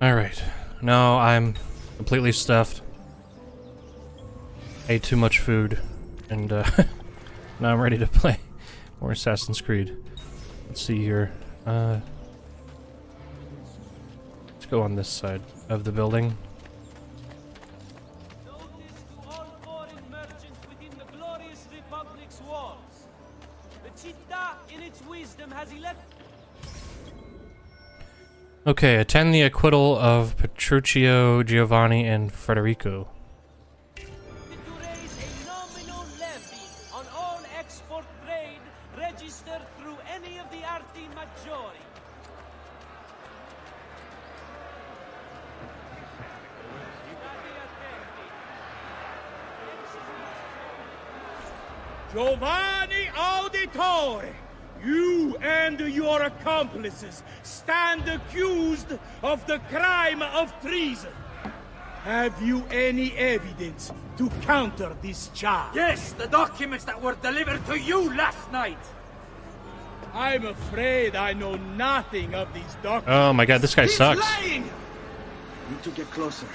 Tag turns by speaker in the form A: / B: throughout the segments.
A: Alright. No, I'm completely stuffed. Ate too much food. And, now I'm ready to play more Assassin's Creed. Let's see here. Let's go on this side of the building. Okay, attend the acquittal of Petruchio, Giovanni, and Federico.
B: To raise a nominal levy on all export trade registered through any of the arti maggiori.
C: Giovanni Auditore, you and your accomplices stand accused of the crime of treason. Have you any evidence to counter this charge?
D: Yes, the documents that were delivered to you last night.
C: I'm afraid I know nothing of these documents.
A: Oh my god, this guy sucks.
C: Lying! Need to get closer.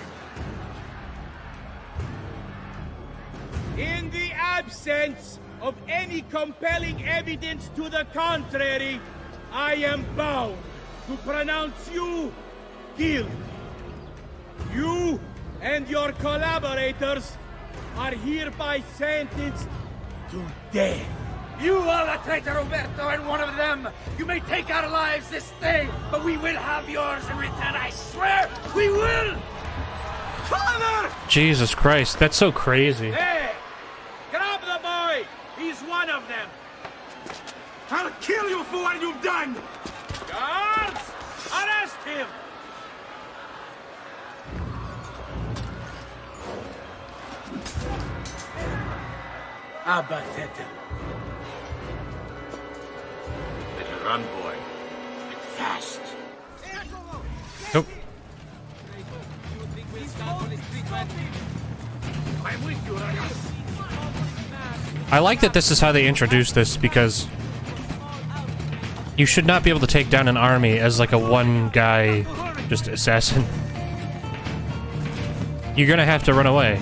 C: In the absence of any compelling evidence to the contrary, I am bound to pronounce you guilty. You and your collaborators are hereby sentenced to death.
D: You are the traitor, Roberto, and one of them. You may take our lives this day, but we will have yours in return, I swear! We will!
C: Father!
A: Jesus Christ, that's so crazy.
C: Hey! Grab the boy! He's one of them! I'll kill you for what you've done! Guards! Arrest him! Abatete. Better run, boy. And fast.
A: Nope.
C: I'm with you, Ragazzi.
A: I like that this is how they introduce this, because you should not be able to take down an army as like a one guy just assassin. You're gonna have to run away.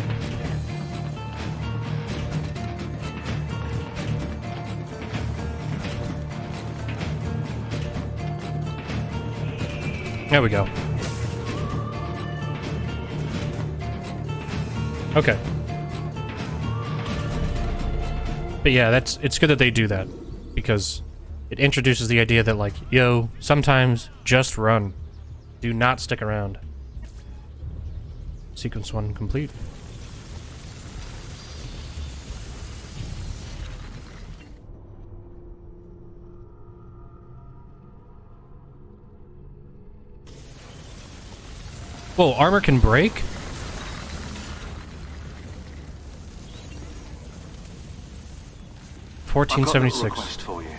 A: There we go. Okay. But yeah, it's good that they do that, because it introduces the idea that, like, yo, sometimes just run. Do not stick around. Sequence 1 complete. Whoa, armor can break?
E: I've got a
A: 1476.
E: request for you.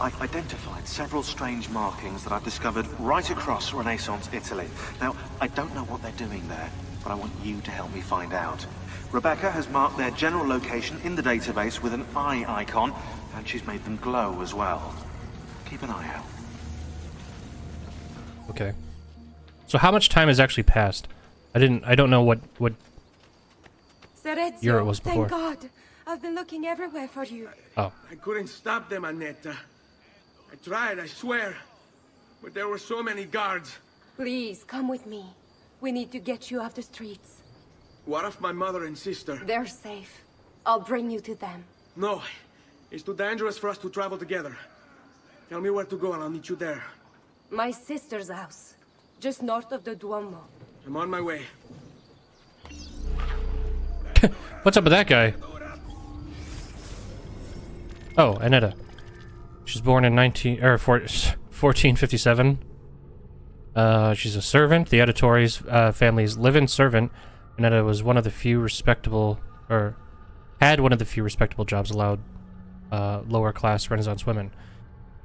E: I've identified several strange markings that I've discovered right across Renaissance Italy. Now, I don't know what they're doing there, but I want you to help me find out. Rebecca has marked their general location in the database with an eye icon, and she's made them glow as well. Keep an eye out.
A: Okay. So how much time has actually passed? I don't know what
F: Sir Ezio,
A: year it was before.
F: Thank God. I've been looking everywhere for you.
A: Oh.
C: I couldn't stop them, Annetta. I tried, I swear. But there were so many guards.
F: Please, come with me. We need to get you off the streets.
C: What of my mother and sister?
F: They're safe. I'll bring you to them.
C: No, it's too dangerous for us to travel together. Tell me where to go and I'll meet you there.
F: My sister's house, just north of the Duomo.
C: I'm on my way.
A: What's up with that guy? Oh, Annetta. She's born in 1457. She's a servant. The Auditore's family's live-in servant. Annetta was one of the few respectable, or had one of the few respectable jobs allowed lower-class Renaissance women.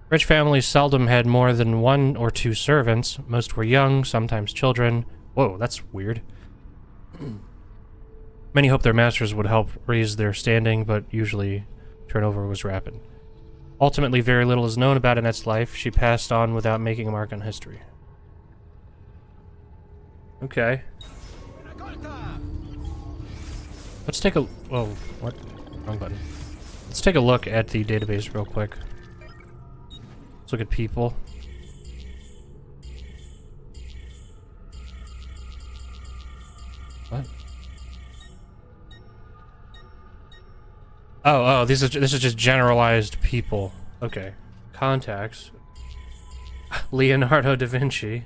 A: Rich families seldom had more than 1 or 2 servants. Most were young, sometimes children. Whoa, that's weird. Many hoped their masters would help raise their standing, but usually turnover was rapid. Ultimately, very little is known about Annette's life. She passed on without making a mark on history. Okay. Let's take a... Whoa, what? Wrong button. Let's take a look at the database real quick. Let's look at people. What? Oh, this is just generalized people. Okay. Contacts. Leonardo da Vinci.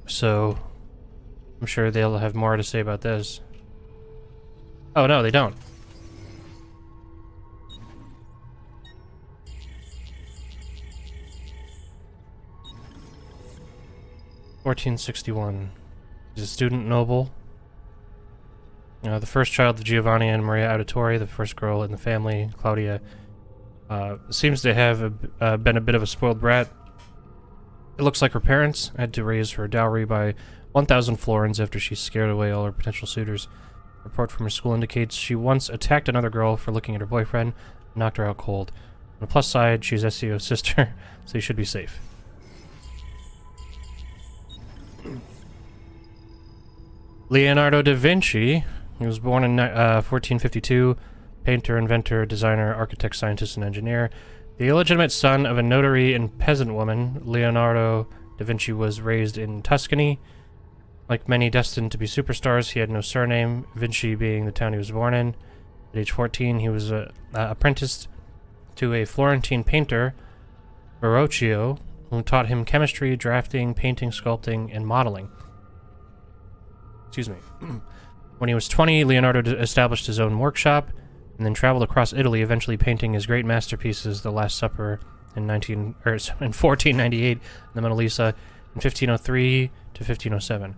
A: So, I'm sure they'll have more to say about this. Oh, no, they don't. (1461). He's a student noble. The first child of Giovanni and Maria Auditore, the first girl in the family, Claudia, seems to have been a bit of a spoiled brat. It looks like her parents had to raise her dowry by 1,000 florins after she scared away all her potential suitors. A report from her school indicates she once attacked another girl for looking at her boyfriend and knocked her out cold. On the plus side, she's Ezio's sister, so you should be safe. Leonardo da Vinci. He was born in 1452, painter, inventor, designer, architect, scientist, and engineer. The illegitimate son of a notary and peasant woman, Leonardo da Vinci was raised in Tuscany. Like many destined to be superstars, he had no surname, Vinci being the town he was born in. At age 14, he was apprenticed to a Florentine painter, Verrocchio, who taught him chemistry, drafting, painting, sculpting, and modeling. Excuse me. When he was 20, Leonardo established his own workshop and then traveled across Italy, eventually painting his great masterpieces, The Last Supper in 1498, and the Mona Lisa in 1503 to 1507.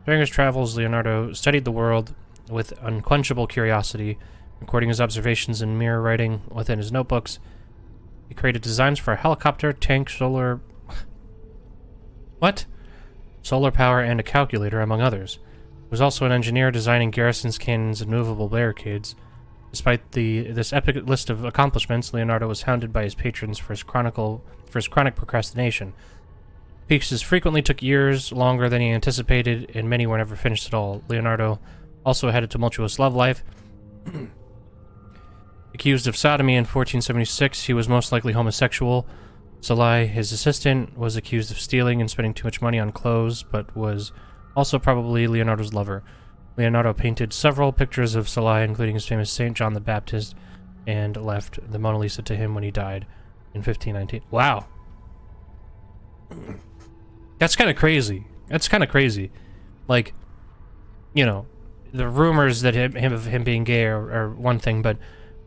A: During his travels, Leonardo studied the world with unquenchable curiosity, recording his observations in mirror writing within his notebooks. He created designs for a helicopter, tank, solar... What? Solar power, and a calculator, among others. He was also an engineer designing garrisons, cannons, and movable barricades. Despite this epic list of accomplishments, Leonardo was hounded by his patrons for his chronic procrastination. Pieces frequently took years longer than he anticipated, and many were never finished at all. Leonardo also had a tumultuous love life. Accused of sodomy in 1476, he was most likely homosexual. Salai, his assistant, was accused of stealing and spending too much money on clothes, but was also probably Leonardo's lover. Leonardo painted several pictures of Salai, including his famous Saint John the Baptist, and left the Mona Lisa to him when he died in 1519. Wow. That's kind of crazy. That's kind of crazy. Like, you know, the rumors that of him being gay are one thing, but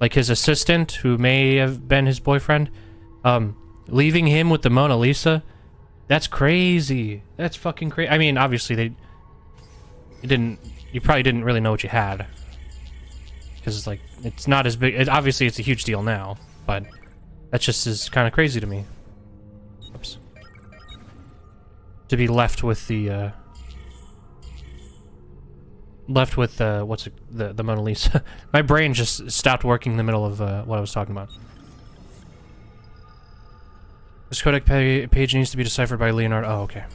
A: like his assistant, who may have been his boyfriend, leaving him with the Mona Lisa, that's crazy. That's fucking crazy. I mean, obviously you probably didn't really know what you had, because like it's not as big. Obviously, it's a huge deal now, but that just is kind of crazy to me. Oops. To be left with the the Mona Lisa. My brain just stopped working in the middle of what I was talking about. This codec page needs to be deciphered by Leonardo. Oh, okay.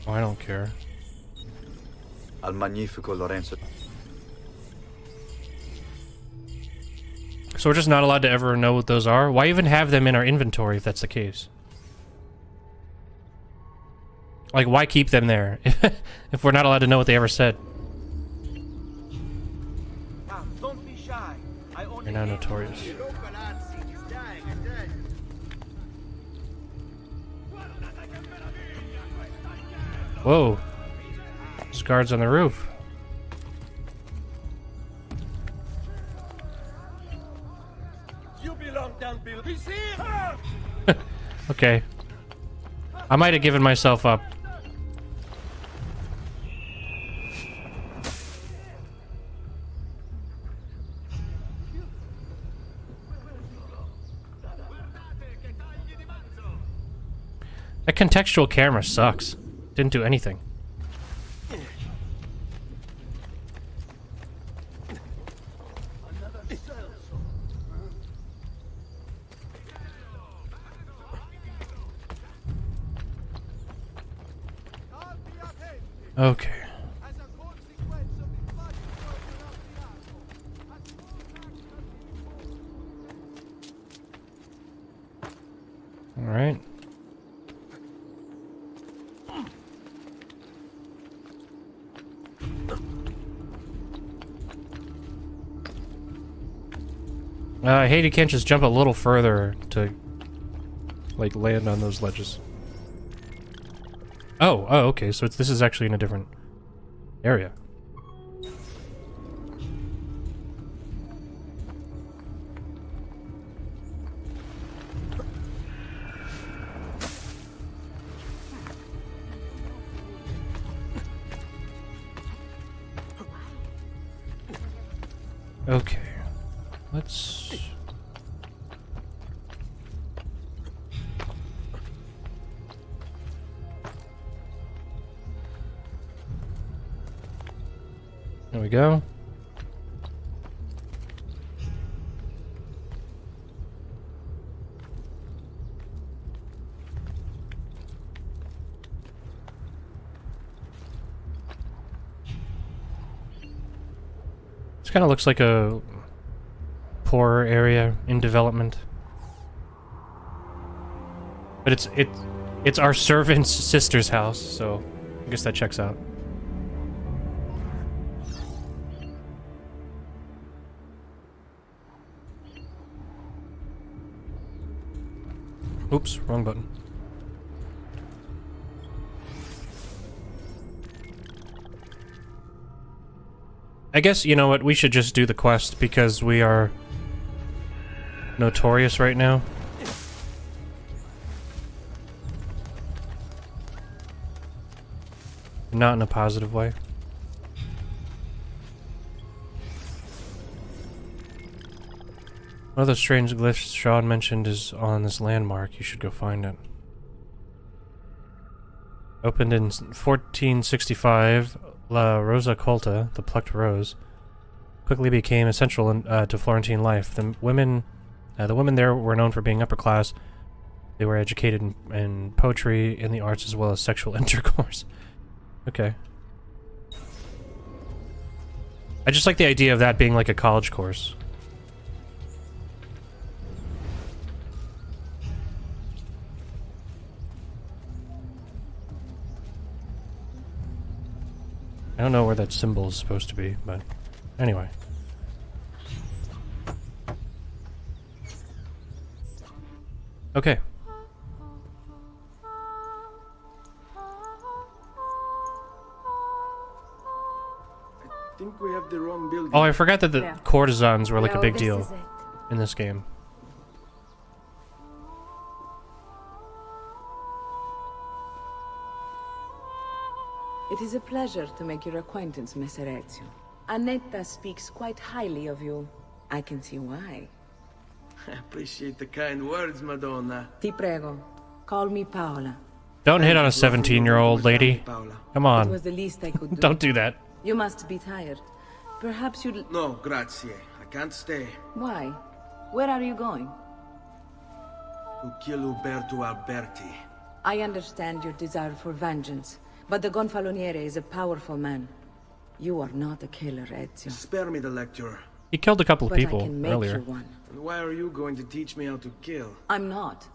A: Oh, I don't care.
G: Al magnifico Lorenzo.
A: So we're just not allowed to ever know what those are? Why even have them in our inventory if that's the case? Like, why keep them there if we're not allowed to know what they ever said?
C: Don't be shy.
A: You're now notorious. Whoa. There's guards on the roof.
C: You belong down below. He's here.
A: Okay. I might have given myself up. That contextual camera sucks. Didn't do anything. Okay. All right. I hate you can't just jump a little further to, like, land on those ledges. Oh, okay, so this is actually in a different area. Okay, let's... There we go. This kind of looks like a poorer area in development. But it's our servant's sister's house, so I guess that checks out. Oops, wrong button. I guess, you know what, we should just do the quest because we are notorious right now. Not in a positive way. One of those strange glyphs Sean mentioned is on this landmark. You should go find it. Opened in 1465, La Rosa Colta, the plucked rose, quickly became essential to Florentine life. The women there were known for being upper class. They were educated in poetry, in the arts, as well as sexual intercourse. Okay. I just like the idea of that being like a college course. I don't know where that symbol is supposed to be, but anyway. Okay.
C: I think we have the wrong building.
A: Oh, I forgot that the
F: Yeah.
A: courtesans were like a
F: Well,
A: big
F: this
A: deal
F: is it.
A: in this game.
H: It is a pleasure to make your acquaintance, Messer Ezio. Annetta speaks quite highly of you. I can see why.
C: I appreciate the kind words, Madonna.
H: Ti prego, call me Paola.
A: Don't hit on a 17-year-old lady.
C: Paola.
A: Come
H: It
A: on.
H: was the least I could do.
A: Don't do that.
H: You must be tired. Perhaps you'd...
C: No, grazie. I can't stay.
H: Why? Where are you going?
C: To kill Uberto Alberti.
H: I understand your desire for vengeance, but the Gonfaloniere is a powerful man. You are not a killer, Ezio.
C: Spare me the lecture.
A: He killed a couple of
H: But I
A: people
H: can make
A: earlier.
H: you one.
C: And why are you going to teach me how to kill?
H: I'm not.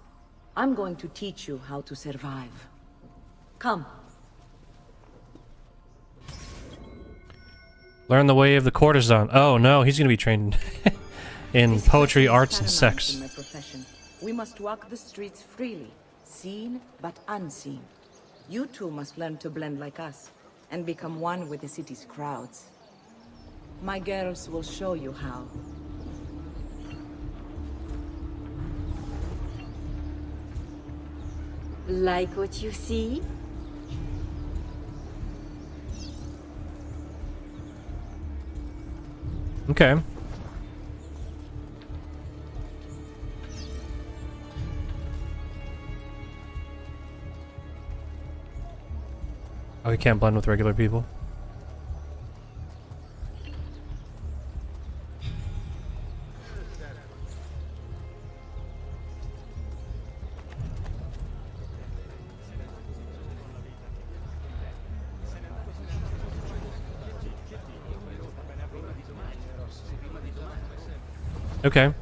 H: I'm going to teach you how to survive. Come.
A: Learn the way of the courtesan. Oh no, he's gonna be trained in
H: This
A: poetry,
H: is
A: arts, and
H: paramount
A: sex.
H: in my profession. We must walk the streets freely, seen but unseen. You too must learn to blend like us, and become one with the city's crowds. My girls will show you how.
F: Like what you see?
A: Okay. Oh, he can't blend with regular people? Okay.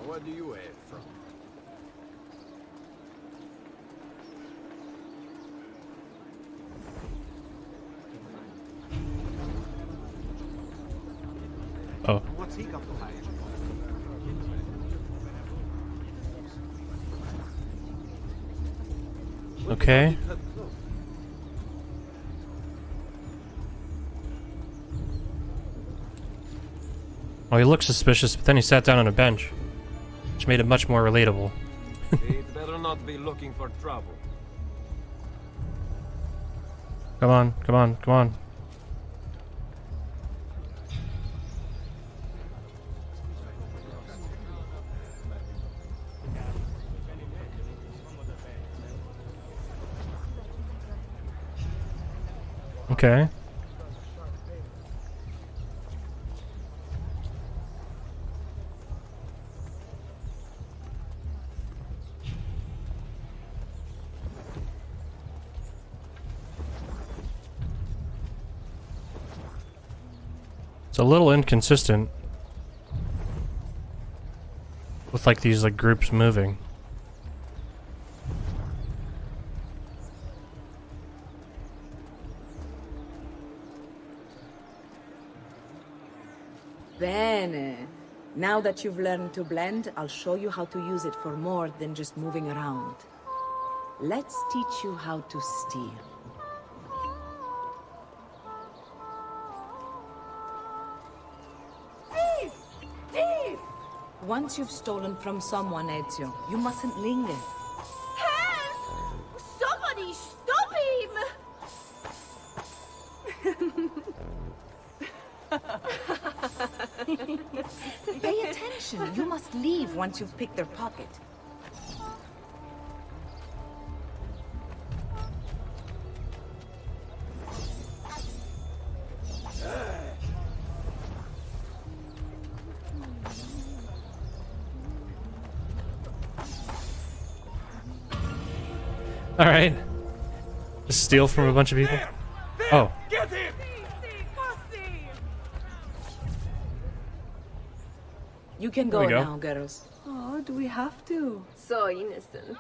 I: Where do you hail from?
A: Oh.
E: What's he got to hide?
A: Okay. Well, he looked suspicious, but then he sat down on a bench, which made it much more relatable.
I: He'd better not be looking for trouble.
A: Come on, come on, come on. Okay. It's a little inconsistent with like these like groups moving.
H: Bene. Now that you've learned to blend, I'll show you how to use it for more than just moving around. Let's teach you how to steal. Thief! Thief! Once you've stolen from someone, Ezio, you mustn't linger.
F: Help! Somebody stop him!
H: Pay attention. You must leave once you've picked their pocket.
A: All right. Just steal from a bunch of people. Oh.
C: Get him!
H: You can
A: There
H: go
A: we go.
H: now, girls.
F: Oh, do we have to? So innocent.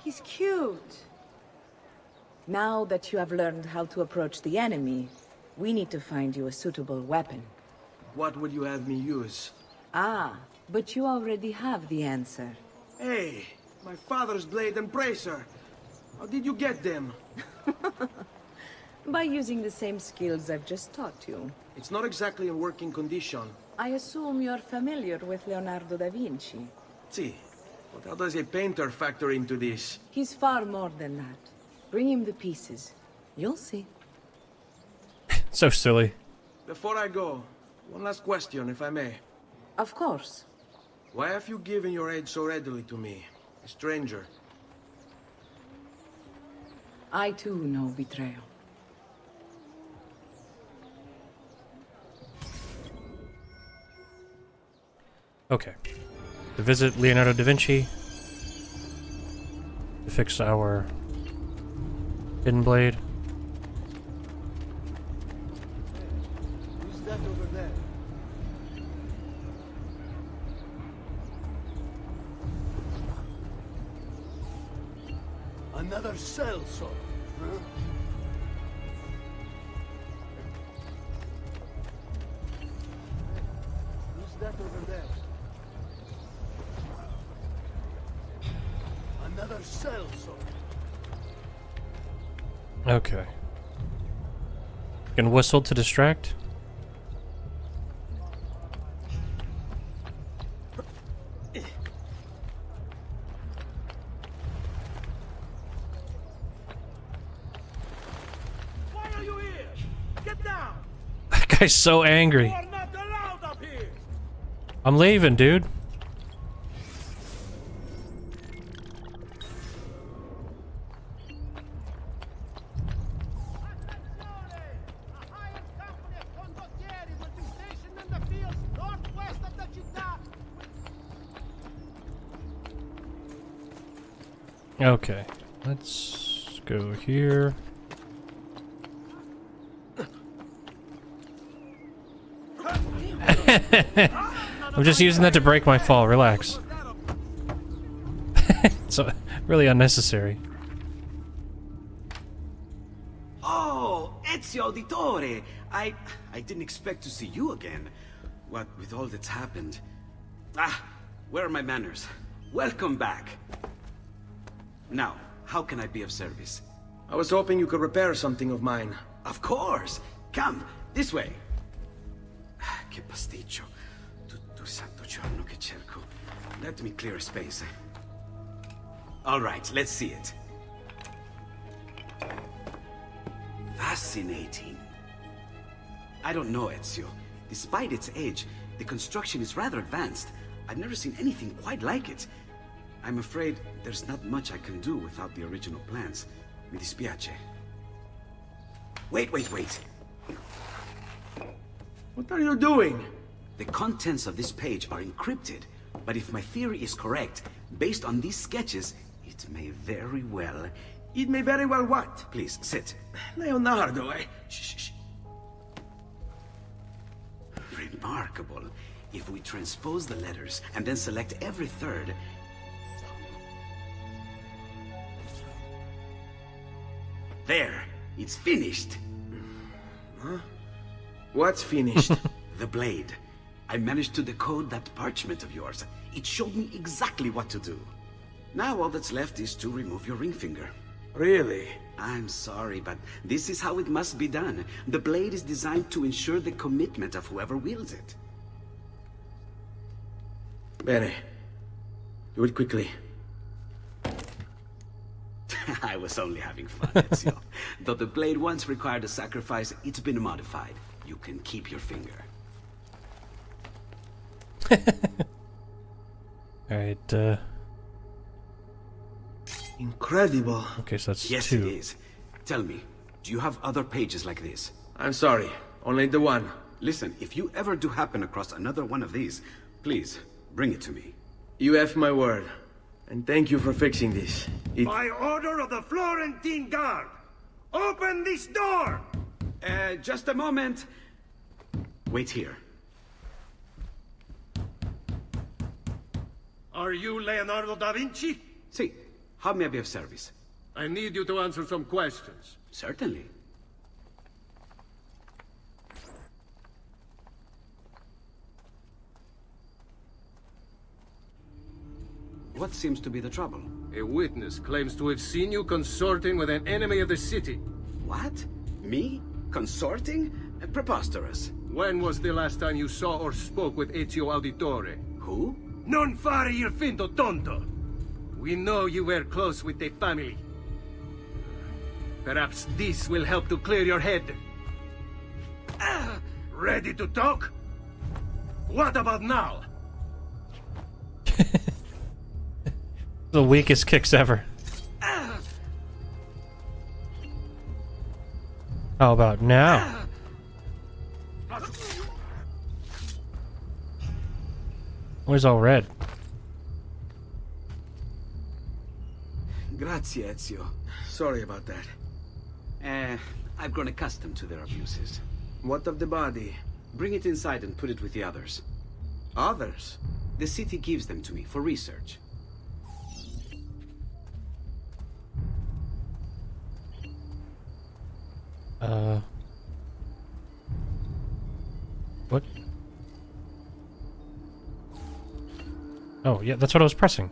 H: He's cute. Now that you have learned how to approach the enemy, we need to find you a suitable weapon.
C: What would you have me use?
H: Ah, but you already have the answer.
C: Hey, my father's blade and bracer. How did you get them?
H: By using the same skills I've just taught you.
C: It's not exactly in working condition.
H: I assume you're familiar with Leonardo da Vinci.
C: See, but how does a painter factor into this?
H: He's far more than that. Bring him the pieces. You'll see.
A: So silly.
C: Before I go, one last question, if I may.
H: Of course.
C: Why have you given your aid so readily to me, a stranger?
H: I too know betrayal.
A: Okay. To visit Leonardo da Vinci. To fix our hidden blade.
C: Who's that over there? Another cell, so. Huh? Who's that over there? Another cell, so.
A: Okay. Can whistle to distract.
C: Why are you here? Get down!
A: That guy's so angry.
C: You are not allowed up here!
A: I'm leaving, dude. Okay, let's go here. I'm just using that to break my fall. Relax. So really unnecessary.
J: Oh, Ezio Auditore! I didn't expect to see you again. What with all that's happened. Ah, where are my manners? Welcome back. Now, how can I be of service?
C: I was hoping you could repair something of mine.
J: Of course! Come, this way! Che pasticcio. Tutto santo giorno che cerco. Let me clear a space. Alright, let's see it. Fascinating. I don't know, Ezio. Despite its age, the construction is rather advanced. I've never seen anything quite like it. I'm afraid there's not much I can do without the original plans. Mi dispiace. Wait.
C: What are you doing?
J: The contents of this page are encrypted, but if my theory is correct, based on these sketches, it may very well...
C: It may very well what?
J: Please, sit.
C: Leonardo,
J: Shh. Remarkable. If we transpose the letters and then select every third... There! It's finished!
C: Huh? What's finished?
J: The blade. I managed to decode that parchment of yours. It showed me exactly what to do. Now all that's left is to remove your ring finger.
C: Really?
J: I'm sorry, but this is how it must be done. The blade is designed to ensure the commitment of whoever wields it.
C: Bene. Do it quickly.
J: I was only having fun, Ezio. Though the blade once required a sacrifice, it's been modified. You can keep your finger.
A: Alright,
C: Incredible.
A: okay, so that's
J: Yes,
A: 2.
J: it is. Tell me, do you have other pages like this?
C: I'm sorry. Only the one.
J: Listen, if you ever do happen across another one of these, please, bring it to me.
C: You have my word. And thank you for fixing this.
D: By order of the Florentine Guard, open this door!
J: Just a moment. Wait here.
D: Are you Leonardo da Vinci?
J: See, how may I be of service?
D: I need you to answer some questions.
J: Certainly. What seems to be the trouble?
D: A witness claims to have seen you consorting with an enemy of the city.
J: What? Me? Consorting? Preposterous.
D: When was the last time you saw or spoke with Ezio Auditore?
J: Who?
D: Non fare il finto tonto! We know you were close with the family. Perhaps this will help to clear your head. Ready to talk? What about now?
A: The weakest kicks ever. How about now? Where's all red?
J: Grazie, Ezio.
C: Sorry about that.
J: I've grown accustomed to their abuses.
C: What of the body?
J: Bring it inside and put it with the others.
C: Others?
J: The city gives them to me for research.
A: What? Oh, yeah, that's what I was pressing.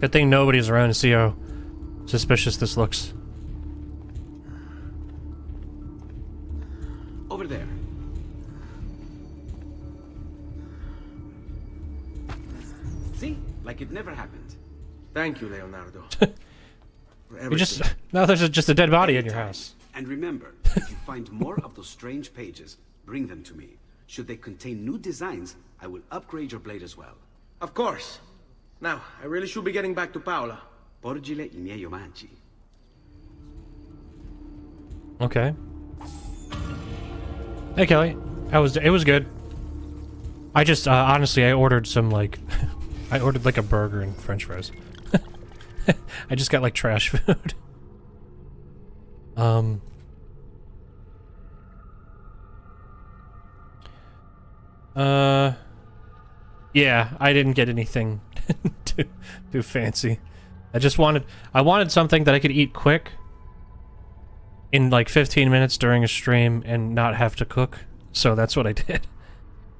A: Good thing nobody's around to see how suspicious this looks.
J: Over there. See? Like it never happened.
C: Thank you, Leonardo.
A: You just now there's just a dead body in your
J: Anytime.
A: house.
J: And remember, if you find more of those strange pages, bring them to me. Should they contain new designs, I will upgrade your blade as well.
C: Of course. Now, I really should be getting back to Paola.
J: Porgile I miei omaggi.
A: Okay. Hey Kelly, it was good. I just honestly I ordered some like I ordered like a burger and French fries. I just got like trash food. Yeah, I didn't get anything too fancy. I wanted something that I could eat quick in like 15 minutes during a stream and not have to cook. So that's what I did.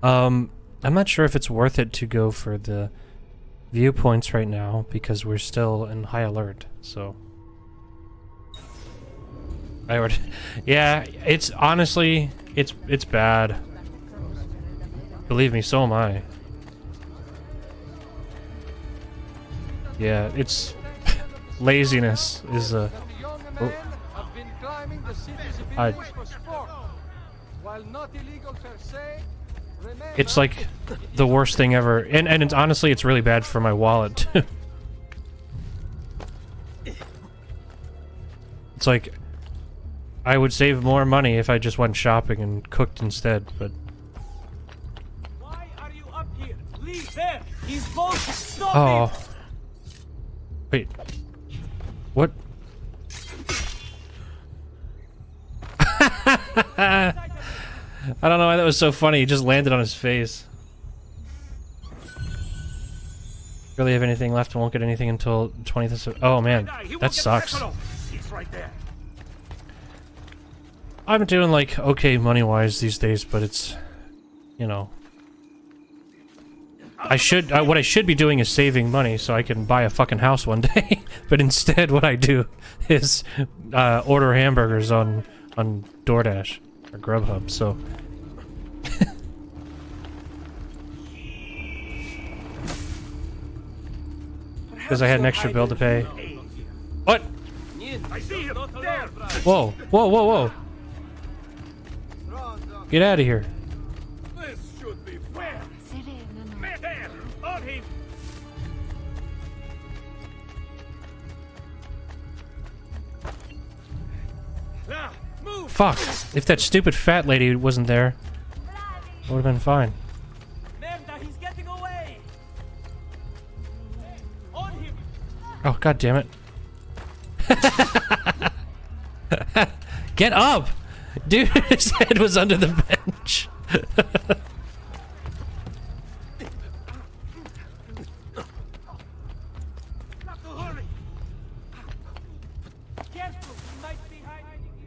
A: I'm not sure if it's worth it to go for the viewpoints right now because we're still in high alert. So I ordered. Yeah, it's honestly it's bad. Believe me, so am I. Yeah, it's laziness is a. Oh. It's like the worst thing ever, and it's honestly it's really bad for my wallet. It's like I would save more money if I just went shopping and cooked instead, but.
B: Why are you up here? Leave there. He's bolted. Stop
A: Oh.
B: him.
A: Wait. What? I don't know why that was so funny. He just landed on his face. Really have anything left and won't get anything until 20th. Oh man, that sucks.
C: He's right there.
A: I'm doing like okay money-wise these days, but it's, you know. What I should be doing is saving money so I can buy a fucking house one day. But instead, what I do is order hamburgers on DoorDash or Grubhub. So because I had an extra bill to pay. What?
C: I see him there.
A: Whoa! Whoa! Whoa! Whoa! Get out of here!
C: This should be fair. There, on him. Now, move.
A: Fuck! If that stupid fat lady wasn't there, I would have been fine.
B: Merda, he's getting away. On him.
A: Oh, god damn it. Get up! Dude, his head was under the bench.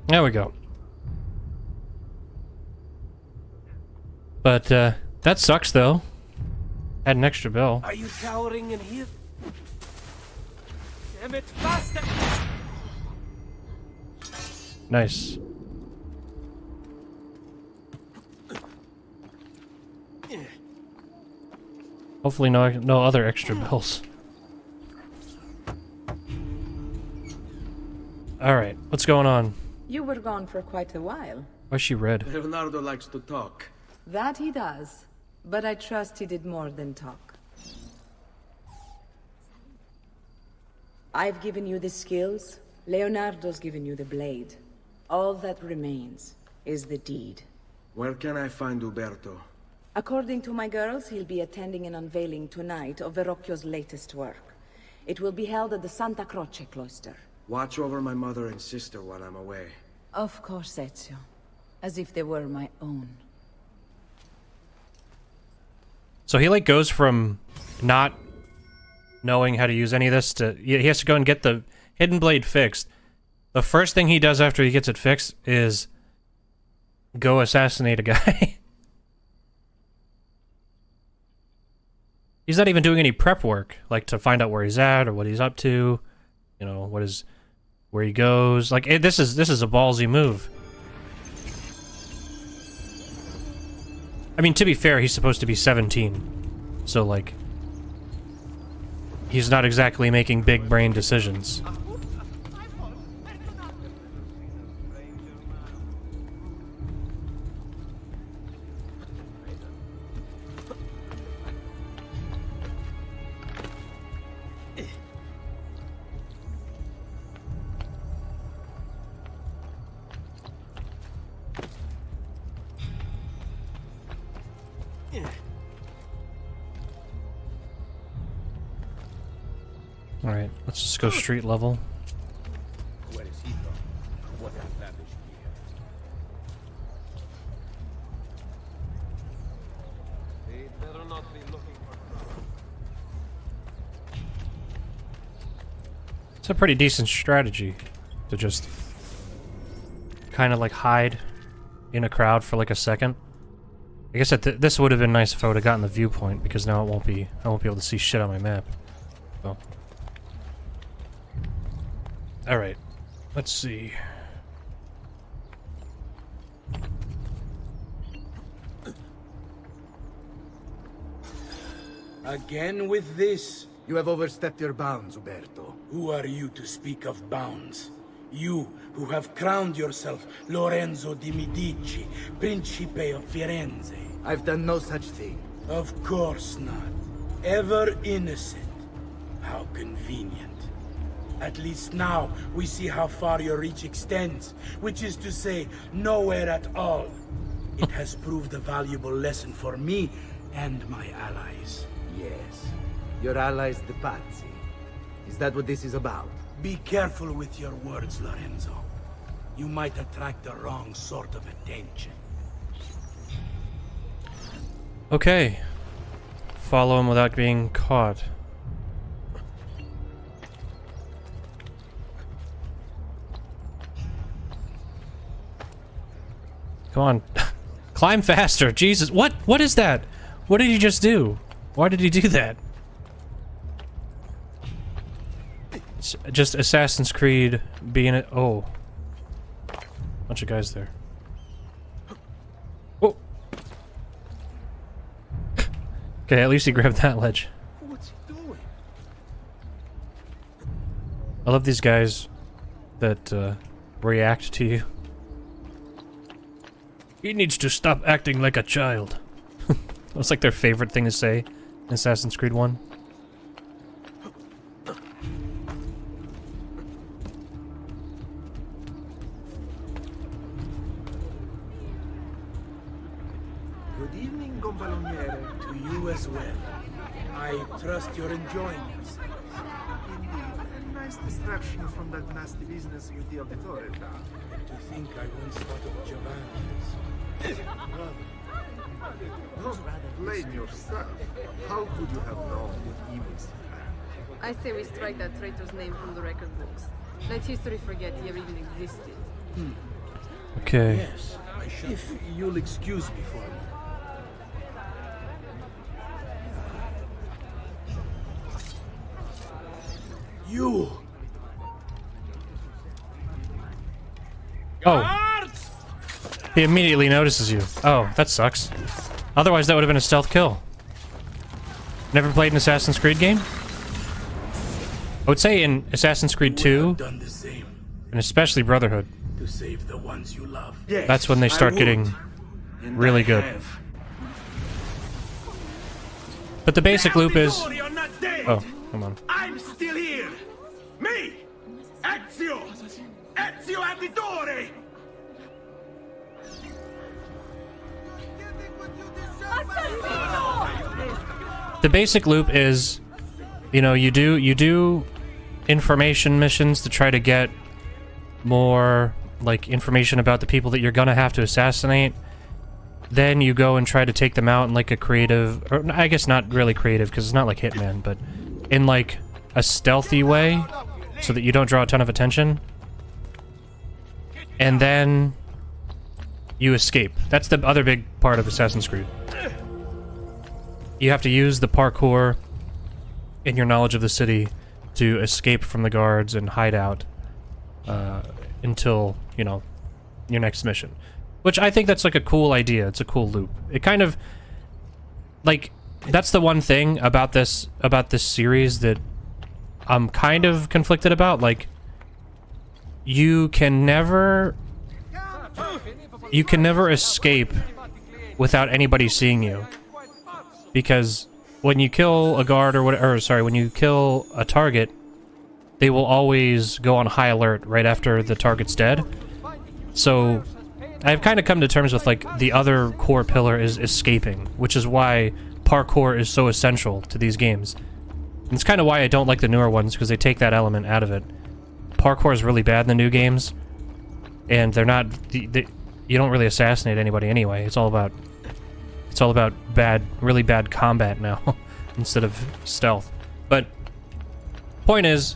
A: There we go. But, that sucks, though. Had an extra bill.
B: Are you cowering in here? Damn it, faster!
A: Nice. Hopefully no other extra bills. Alright, what's going on?
H: You were gone for quite a while.
A: Why's she red?
J: Leonardo likes to talk.
H: That he does. But I trust he did more than talk. I've given you the skills. Leonardo's given you the blade. All that remains is the deed.
I: Where can I find Uberto?
H: According to my girls, he'll be attending an unveiling tonight of Verrocchio's latest work. It will be held at the Santa Croce cloister.
I: Watch over my mother and sister while I'm away.
H: Of course, Ezio. As if they were my own.
A: So he like goes from not knowing how to use any of this to he has to go and get the hidden blade fixed. The first thing he does after he gets it fixed is go assassinate a guy. He's not even doing any prep work, like to find out where he's at or what he's up to, you know, where he goes. Like this is a ballsy move. I mean, to be fair, he's supposed to be 17, so like he's not exactly making big brain decisions. Alright, let's just go street level. It's a pretty decent strategy to just kind of like hide in a crowd for like a second. I guess this would have been nice if I would have gotten the viewpoint, because now I won't be able to see shit on my map. So. Alright, let's see.
C: Again with this?
K: You have overstepped your bounds, Uberto.
C: Who are you to speak of bounds? You, who have crowned yourself Lorenzo di Medici, Principe of Firenze.
K: I've done no such thing.
C: Of course not. Ever innocent. How convenient. At least now, we see how far your reach extends, which is to say, nowhere at all. It has proved a valuable lesson for me and my allies.
K: Yes. Your allies, the Pazzi. Is that what this is about?
C: Be careful with your words, Lorenzo. You might attract the wrong sort of attention.
A: Okay. Follow him without being caught. Come on. Climb faster. Jesus. What is that? What did he just do? Why did he do that? It's just Assassin's Creed being it. Oh. Bunch of guys there. Oh. Okay, at least he grabbed that ledge.
C: What's he doing?
A: I love these guys that react to you. He needs to stop acting like a child. That's like their favorite thing to say in Assassin's Creed 1.
I: Good evening, Gonfaloniere.
C: To you as well. I trust you're enjoying yourself.
I: Indeed, a nice distraction from that nasty business with the Auditore.
C: To think I once thought of Giovanni as...
I: Don't blame yourself. How could you have known the evils he had?
L: I say we strike that traitor's name from the record books. Let history forget he ever even existed.
A: Okay.
C: Yes, I shall. If you'll excuse me for a moment. You!
A: Oh. He immediately notices you. Oh, that sucks. Otherwise, that would have been a stealth kill. Never played an Assassin's Creed game? I would say in Assassin's Creed 2,
C: Done the same
A: and especially Brotherhood,
C: to save the ones you love.
A: that's when they start getting really good. But the basic loop is... Oh, come on.
C: I'm still here! Me! Ezio! Ezio Auditore!
A: The basic loop is, you know, you do information missions to try to get more, like, information about the people that you're gonna have to assassinate. Then you go and try to take them out in, like, a creative... Or, I guess not really creative, because it's not like Hitman, but in, like, a stealthy way, so that you don't draw a ton of attention. And then you escape. That's the other big part of Assassin's Creed. You have to use the parkour and your knowledge of the city to escape from the guards and hide out until, you know, your next mission. Which I think that's like a cool idea. It's a cool loop. It kind of, like, that's the one thing about this series that I'm kind of conflicted about. Like, you can never escape without anybody seeing you. Because when you kill a guard or whatever, or sorry, when you kill a target, they will always go on high alert right after the target's dead. So I've kind of come to terms with, like, the other core pillar is escaping, which is why parkour is so essential to these games. And it's kind of why I don't like the newer ones, because they take that element out of it. Parkour is really bad in the new games, and they're not... you don't really assassinate anybody anyway. It's all about really bad combat now, instead of stealth. But point is,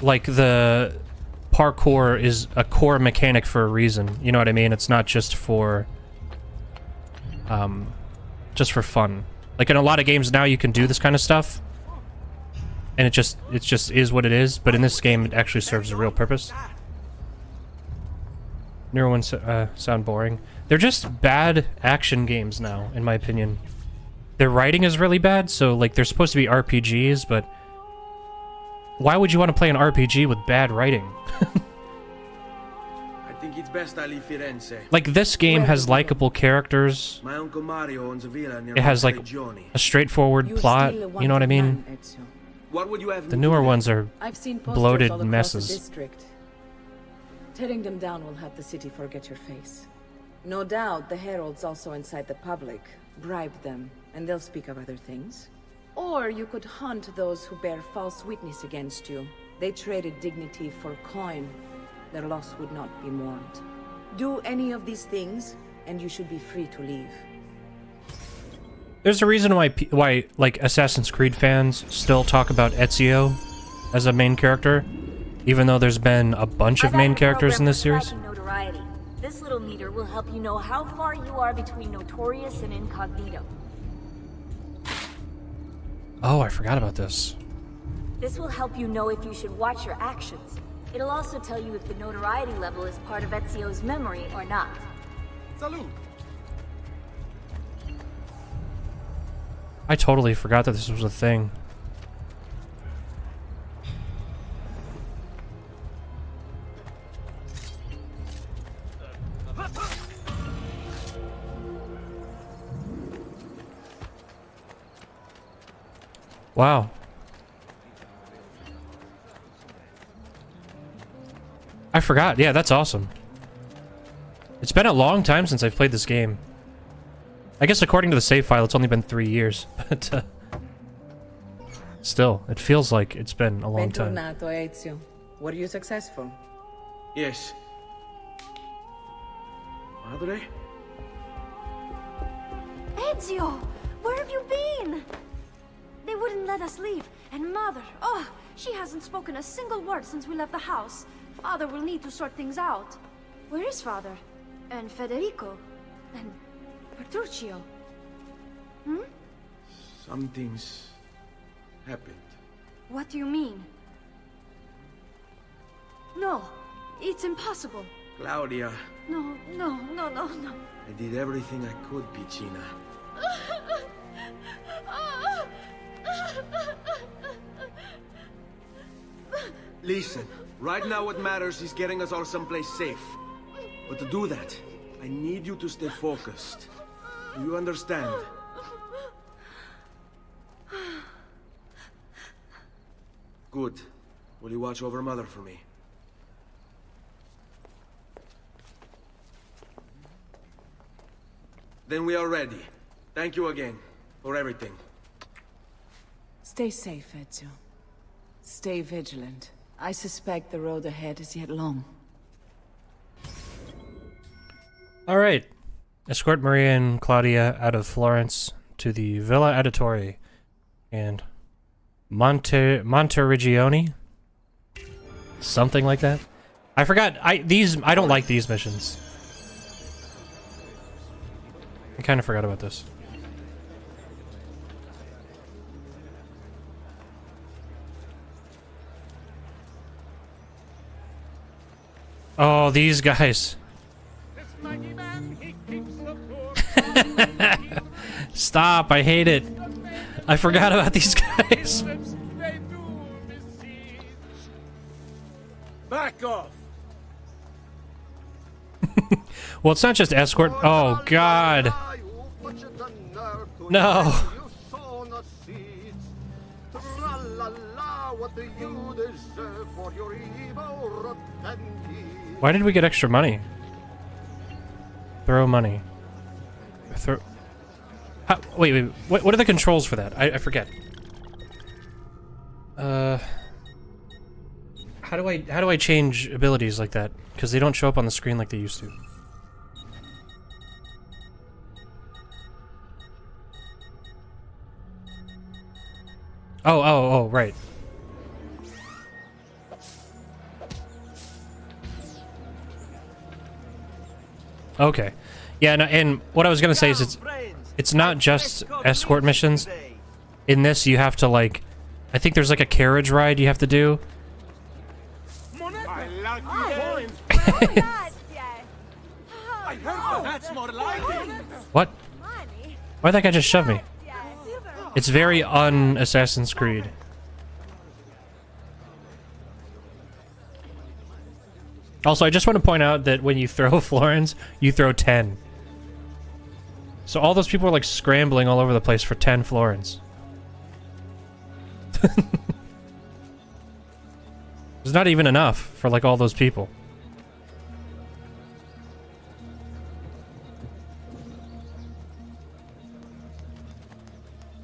A: like, the parkour is a core mechanic for a reason. You know what I mean? It's not just for fun. Like, in a lot of games now, you can do this kind of stuff, and it just is what it is. But in this game, it actually serves a real purpose. Newer ones sound boring. They're just bad action games now, in my opinion. Their writing is really bad, so, like, they're supposed to be RPGs, but why would you want to play an RPG with bad writing?
C: I think it's best I leave Firenze.
A: Like, this game has likable characters.
C: My uncle Mario owns a villa near
A: It has, like,
C: Monteriggioni.
A: a straightforward plot. You know what I mean?
C: What would you have
A: The
C: me
A: newer
C: do?
A: ones are
H: I've seen posters
A: bloated
H: all across
A: messes.
H: the district. Tearing them down will help the city forget your face. No doubt the heralds also incite the public. Bribe them, and they'll speak of other things. Or you could hunt those who bear false witness against you. They traded dignity for coin. Their loss would not be mourned. Do any of these things, and you should be free to leave.
A: There's a reason why like Assassin's Creed fans still talk about Ezio as a main character, even though there's been a bunch of main characters in this series.
M: Notoriety. This little meter will help you know how far you are between notorious and incognito.
A: Oh, I forgot about this.
M: This will help you know if you should watch your actions. It'll also tell you if the notoriety level is part of Ezio's memory or not.
C: Salute.
A: I totally forgot that this was a thing. Wow. I forgot. Yeah, that's awesome. It's been a long time since I've played this game. I guess according to the save file, it's only been 3 years, but still, it feels like it's been a long time.
H: Bentornato, Ezio. Were you successful?
C: Yes. Madre?
N: Ezio! Where have you been? They wouldn't let us leave. And Mother, oh, she hasn't spoken a single word since we left the house. Father will need to sort things out. Where is Father? And Federico? And Petruccio? Hmm?
C: Something's happened.
N: What do you mean? No, it's impossible.
C: Claudia.
N: No.
C: I did everything I could, Piccina. Listen, right now what matters is getting us all someplace safe. But to do that, I need you to stay focused. Do you understand? Good. Will you watch over Mother for me? Then we are ready. Thank you again for everything.
H: Stay safe, Ezio. Stay vigilant. I suspect the road ahead is yet long.
A: Alright. Escort Maria and Claudia out of Florence to the Villa Auditore and Monteriggioni? Something like that? I forgot. I don't like these missions. I kind of forgot about this. Oh, these guys. Stop, I hate it. I forgot about these guys.
C: Back off.
A: Well, it's not just escort. Oh, God. No. Why did we get extra money? Throw money. Wait. What are the controls for that? I forget. How do I change abilities like that? Because they don't show up on the screen like they used to. Oh, right. Okay. Yeah, and what I was gonna say is it's not just escort missions. In this, you have to, like, I think there's like a carriage ride you have to do. What? Why'd that guy just shove me? It's very un-Assassin's Creed. Also, I just want to point out that when you throw Florence, you throw 10. So all those people are like scrambling all over the place for 10 Florence. There's not even enough for like all those people.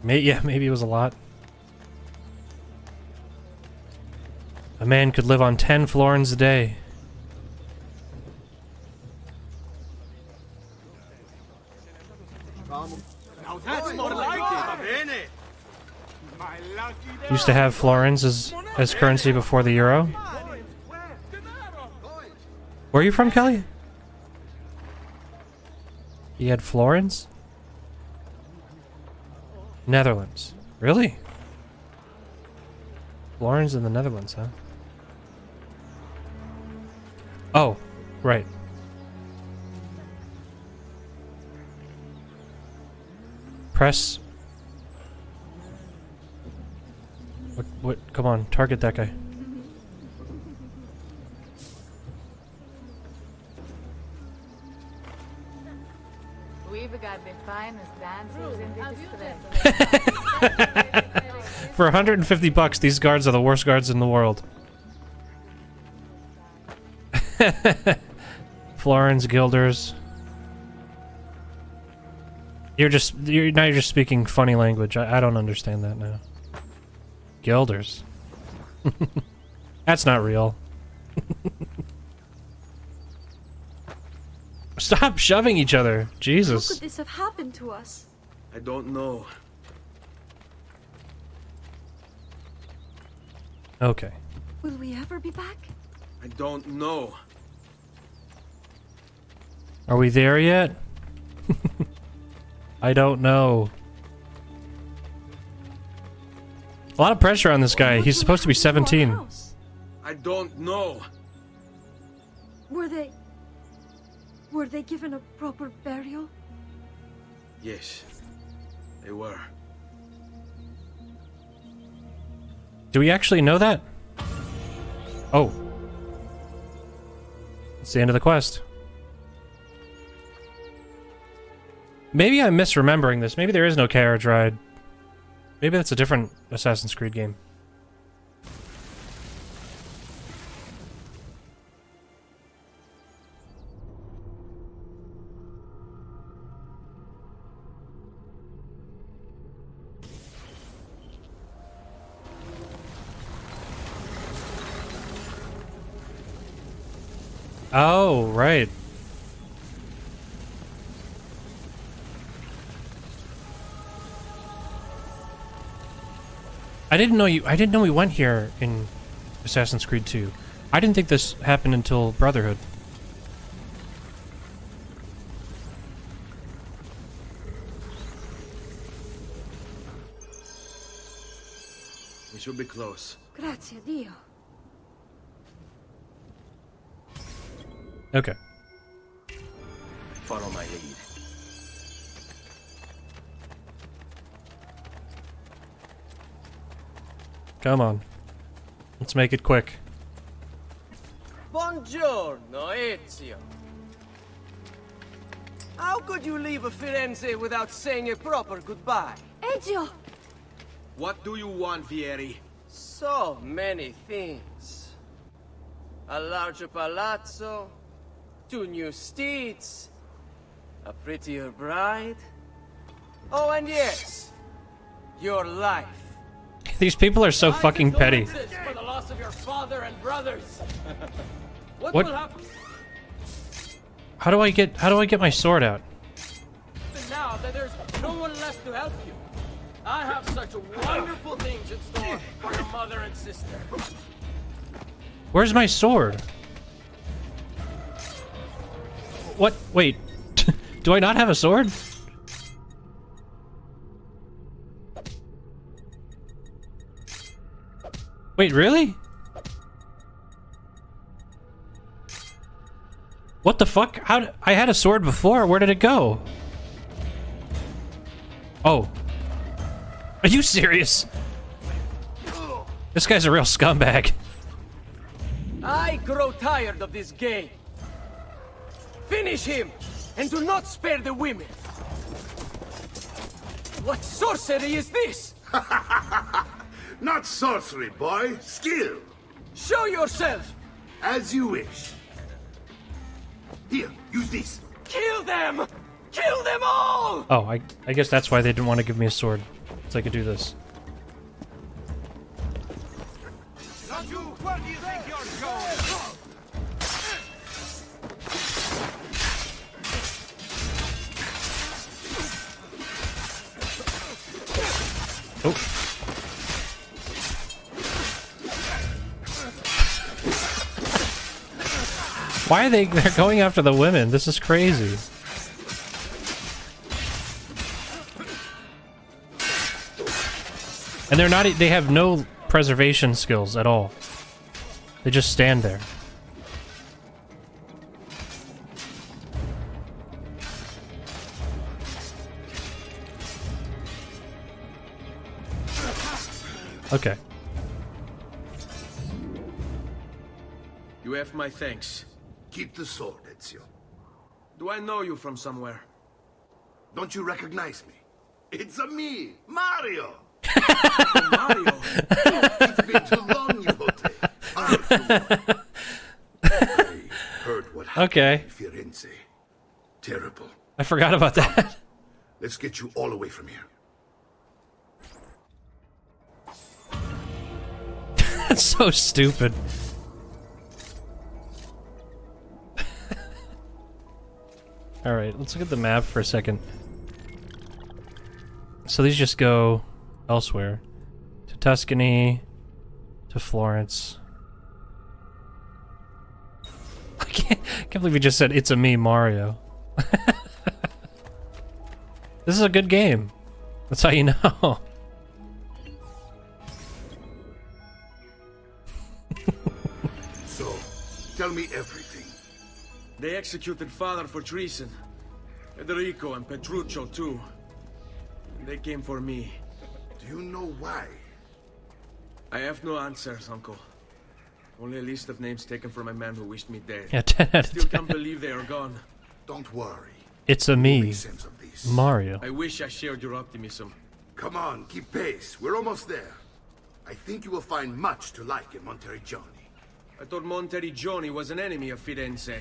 A: Yeah, maybe it was a lot. A man could live on 10 florins a day.
C: Now that's more like it.
A: Used to have florins as currency before the euro. Where are you from, Kelly? You had florins? Netherlands. Really? Florins in the Netherlands, huh? Oh, right. Press. What? Come on, target that guy.
L: We've got the finest dancers in the district.
A: For 150 bucks, these guards are the worst guards in the world. Florins, guilders. You're just speaking funny language. I don't understand that now. Guilders. That's not real. Stop shoving each other. Jesus.
N: How could this have happened to us?
I: I don't know.
A: Okay.
N: Will we ever be back?
I: I don't know.
A: Are we there yet? I don't know. A lot of pressure on this guy. He's supposed to be 17.
I: I don't know.
N: Were they given a proper burial?
I: Yes, they were.
A: Do we actually know that? Oh. It's the end of the quest. Maybe I'm misremembering this. Maybe there is no carriage ride. Maybe that's a different Assassin's Creed game. Oh, right. I didn't know we went here in Assassin's Creed 2. I didn't think this happened until Brotherhood.
I: We should be close.
N: Grazie Dio.
A: Okay.
C: Follow my lead.
A: Come on. Let's make it quick.
B: Buongiorno, Ezio. How could you leave Firenze without saying a proper goodbye?
N: Ezio!
I: What do you want, Vieri?
B: So many things. A larger palazzo, 2 new steeds, a prettier bride. Oh, and yes, your life.
A: These people are so fucking petty.
B: For the loss of your father and brothers. What
A: What?
B: will happen
A: How do I get my sword out?
B: now that there's no one left to help you? I have such wonderful things in store for your mother and sister.
A: Where's my sword? What? Wait. Do I not have a sword? Wait, really? What the fuck? I had a sword before. Where did it go? Oh. Are you serious? This guy's a real scumbag.
B: I grow tired of this game. Finish him, and do not spare the women. What sorcery is this?
I: Not sorcery, boy. Skill.
B: Show yourself.
I: As you wish. Here, use this.
B: Kill them! Kill them all!
A: Oh, I guess that's why they didn't want to give me a sword. So I could do this.
C: Not you! Where do you think you're going?
A: Oh. Why are they're going after the women? This is crazy. And they're not, they have no preservation skills at all. They just stand there. Okay.
B: You have my thanks.
I: Keep the sword, Ezio.
B: Do I know you from somewhere?
I: Don't you recognize me? It's a me, Mario!
B: Mario?
I: It's been too long, you hote. I heard what happened in Firenze. Terrible.
A: I forgot about that.
I: Let's get you all away from here.
A: That's so stupid. Alright, let's look at the map for a second. So these just go elsewhere. To Tuscany, to Florence. I can't believe you just said, "It's a me, Mario." This is a good game. That's how you know.
I: So, tell me everything.
B: They executed father for treason. Federico and Petruccio too. And they came for me.
I: Do you know why?
B: I have no answers, Uncle. Only a list of names taken from a man who wished me dead.
A: Yeah, 10 out of
B: Still
A: 10.
B: can't believe they are gone.
I: Don't worry.
A: It's a me, Mario.
B: I wish I shared your optimism.
I: Come on, keep pace. We're almost there. I think you will find much to like in Monteriggioni.
B: I thought Monteriggioni was an enemy of Firenze.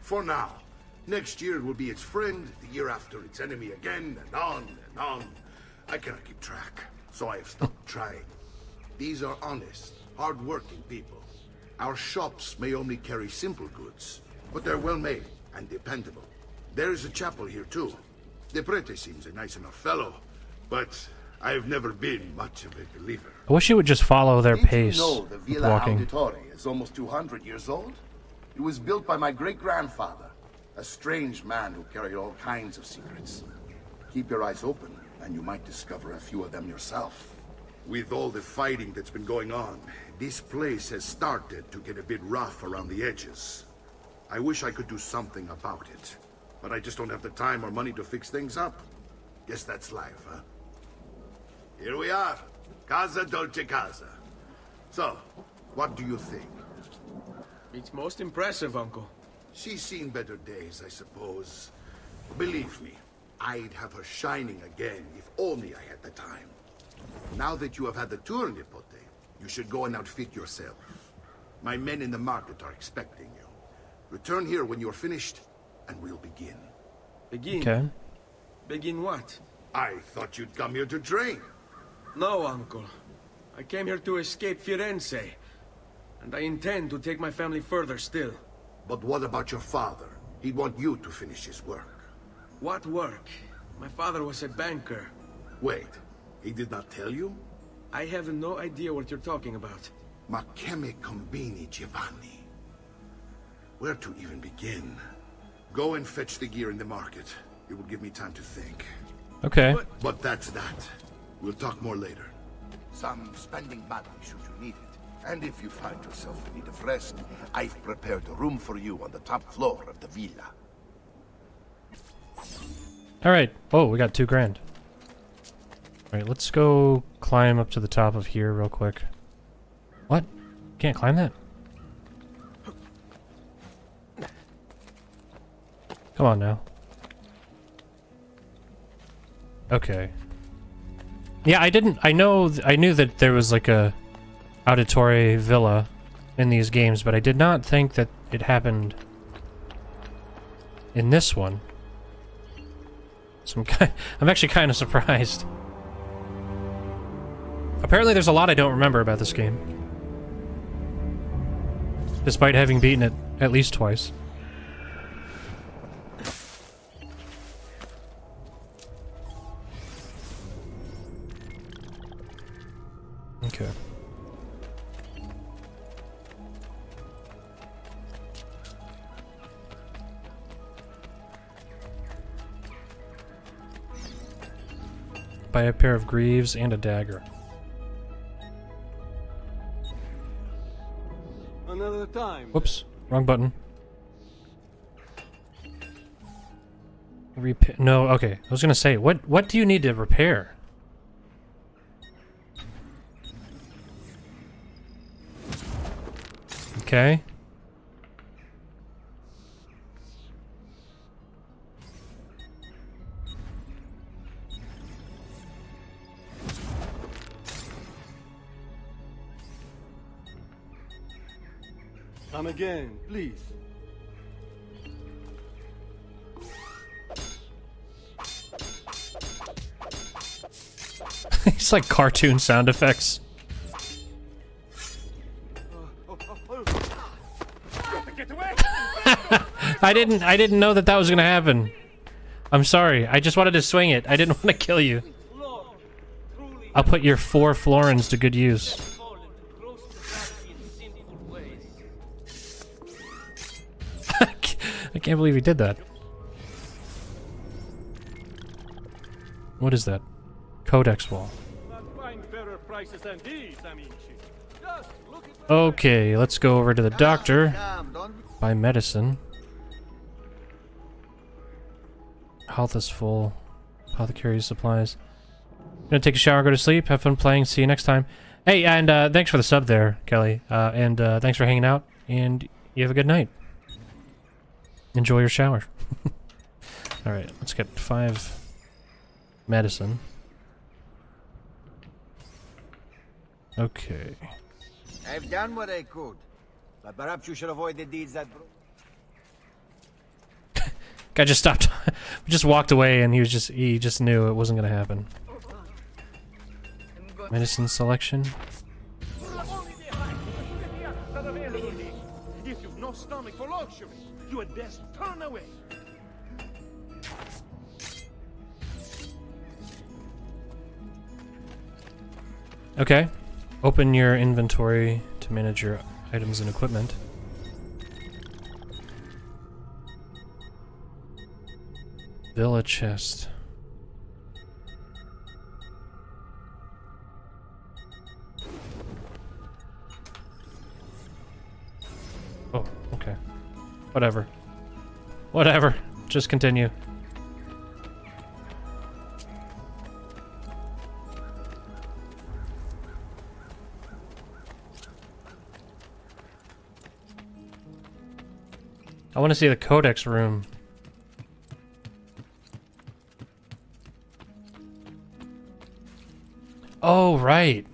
I: For now. Next year it will be its friend, the year after its enemy again, and on and on. I cannot keep track, so I have stopped trying. These are honest, hard-working people. Our shops may only carry simple goods, but they're well-made and dependable. There is a chapel here, too. The prete seems a nice enough fellow, but I have never been much of a believer.
A: I wish you would just follow their pace
E: Did you know the
A: with
E: Villa
A: walking.
E: Auditore is almost 200 years old? It was built by my great-grandfather, a strange man who carried all kinds of secrets. Keep your eyes open, and you might discover a few of them yourself.
I: With all the fighting that's been going on, this place has started to get a bit rough around the edges. I wish I could do something about it, but I just don't have the time or money to fix things up. Guess that's life, huh? Here we are. Casa Dolce Casa. So, what do you think?
B: It's most impressive, Uncle.
I: She's seen better days, I suppose. Believe me, I'd have her shining again if only I had the time. Now that you have had the tour, Nipote, you should go and outfit yourself. My men in the market are expecting you. Return here when you're finished, and we'll begin.
B: Begin?
A: Okay.
B: Begin what?
I: I thought you'd come here to train.
O: No, Uncle. I came here to escape Firenze. And I intend to take my family further still.
I: But what about your father? He'd want you to finish his work.
O: What work? My father was a banker.
I: Wait, he did not tell you?
O: I have no idea what you're talking about.
I: Ma che me combini, Giovanni? Where to even begin? Go and fetch the gear in the market. It will give me time to think.
A: Okay.
I: But that's that. We'll talk more later. Some spending money should you need it. And if you find yourself in need of rest, I've prepared a room for you on the top floor of the villa.
A: Alright. Oh, we got $2,000. Alright, let's go climb up to the top of here real quick. What? Can't climb that? Come on now. Okay. Yeah, I knew that there was like a Auditore villa in these games, but I did not think that it happened in this one. So I'm actually kind of surprised. Apparently there's a lot I don't remember about this game. Despite having beaten it at least twice. Okay. Buy a pair of greaves and a dagger.
O: Another time.
A: Whoops, wrong button. No, okay. I was gonna say, what do you need to repair? Okay.
O: Come again, please.
A: It's like cartoon sound effects. I didn't know that was gonna happen. I'm sorry. I just wanted to swing it. I didn't want to kill you. I'll put your 4 florins to good use. I can't believe he did that. What is that? Codex wall. Okay, let's go over to the doctor. Buy medicine. Health is full. Apothecary supplies. Gonna take a shower, go to sleep, have fun playing, see you next time. Hey, and thanks for the sub there, Kelly. And thanks for hanging out, and you have a good night. Enjoy your shower. Alright, let's get 5 medicine. Okay.
K: I've done what I could, but perhaps you should avoid the deeds that brought.
A: Guy just stopped. Just walked away, and he just knew it wasn't gonna happen. Medicine selection.
C: If you've no stomach for luxury, you had best turn away.
A: Okay. Open your inventory to manage your items and equipment. Villa chest. Oh, okay. Whatever. Whatever. Just continue. I want to see the codex room. Oh, right.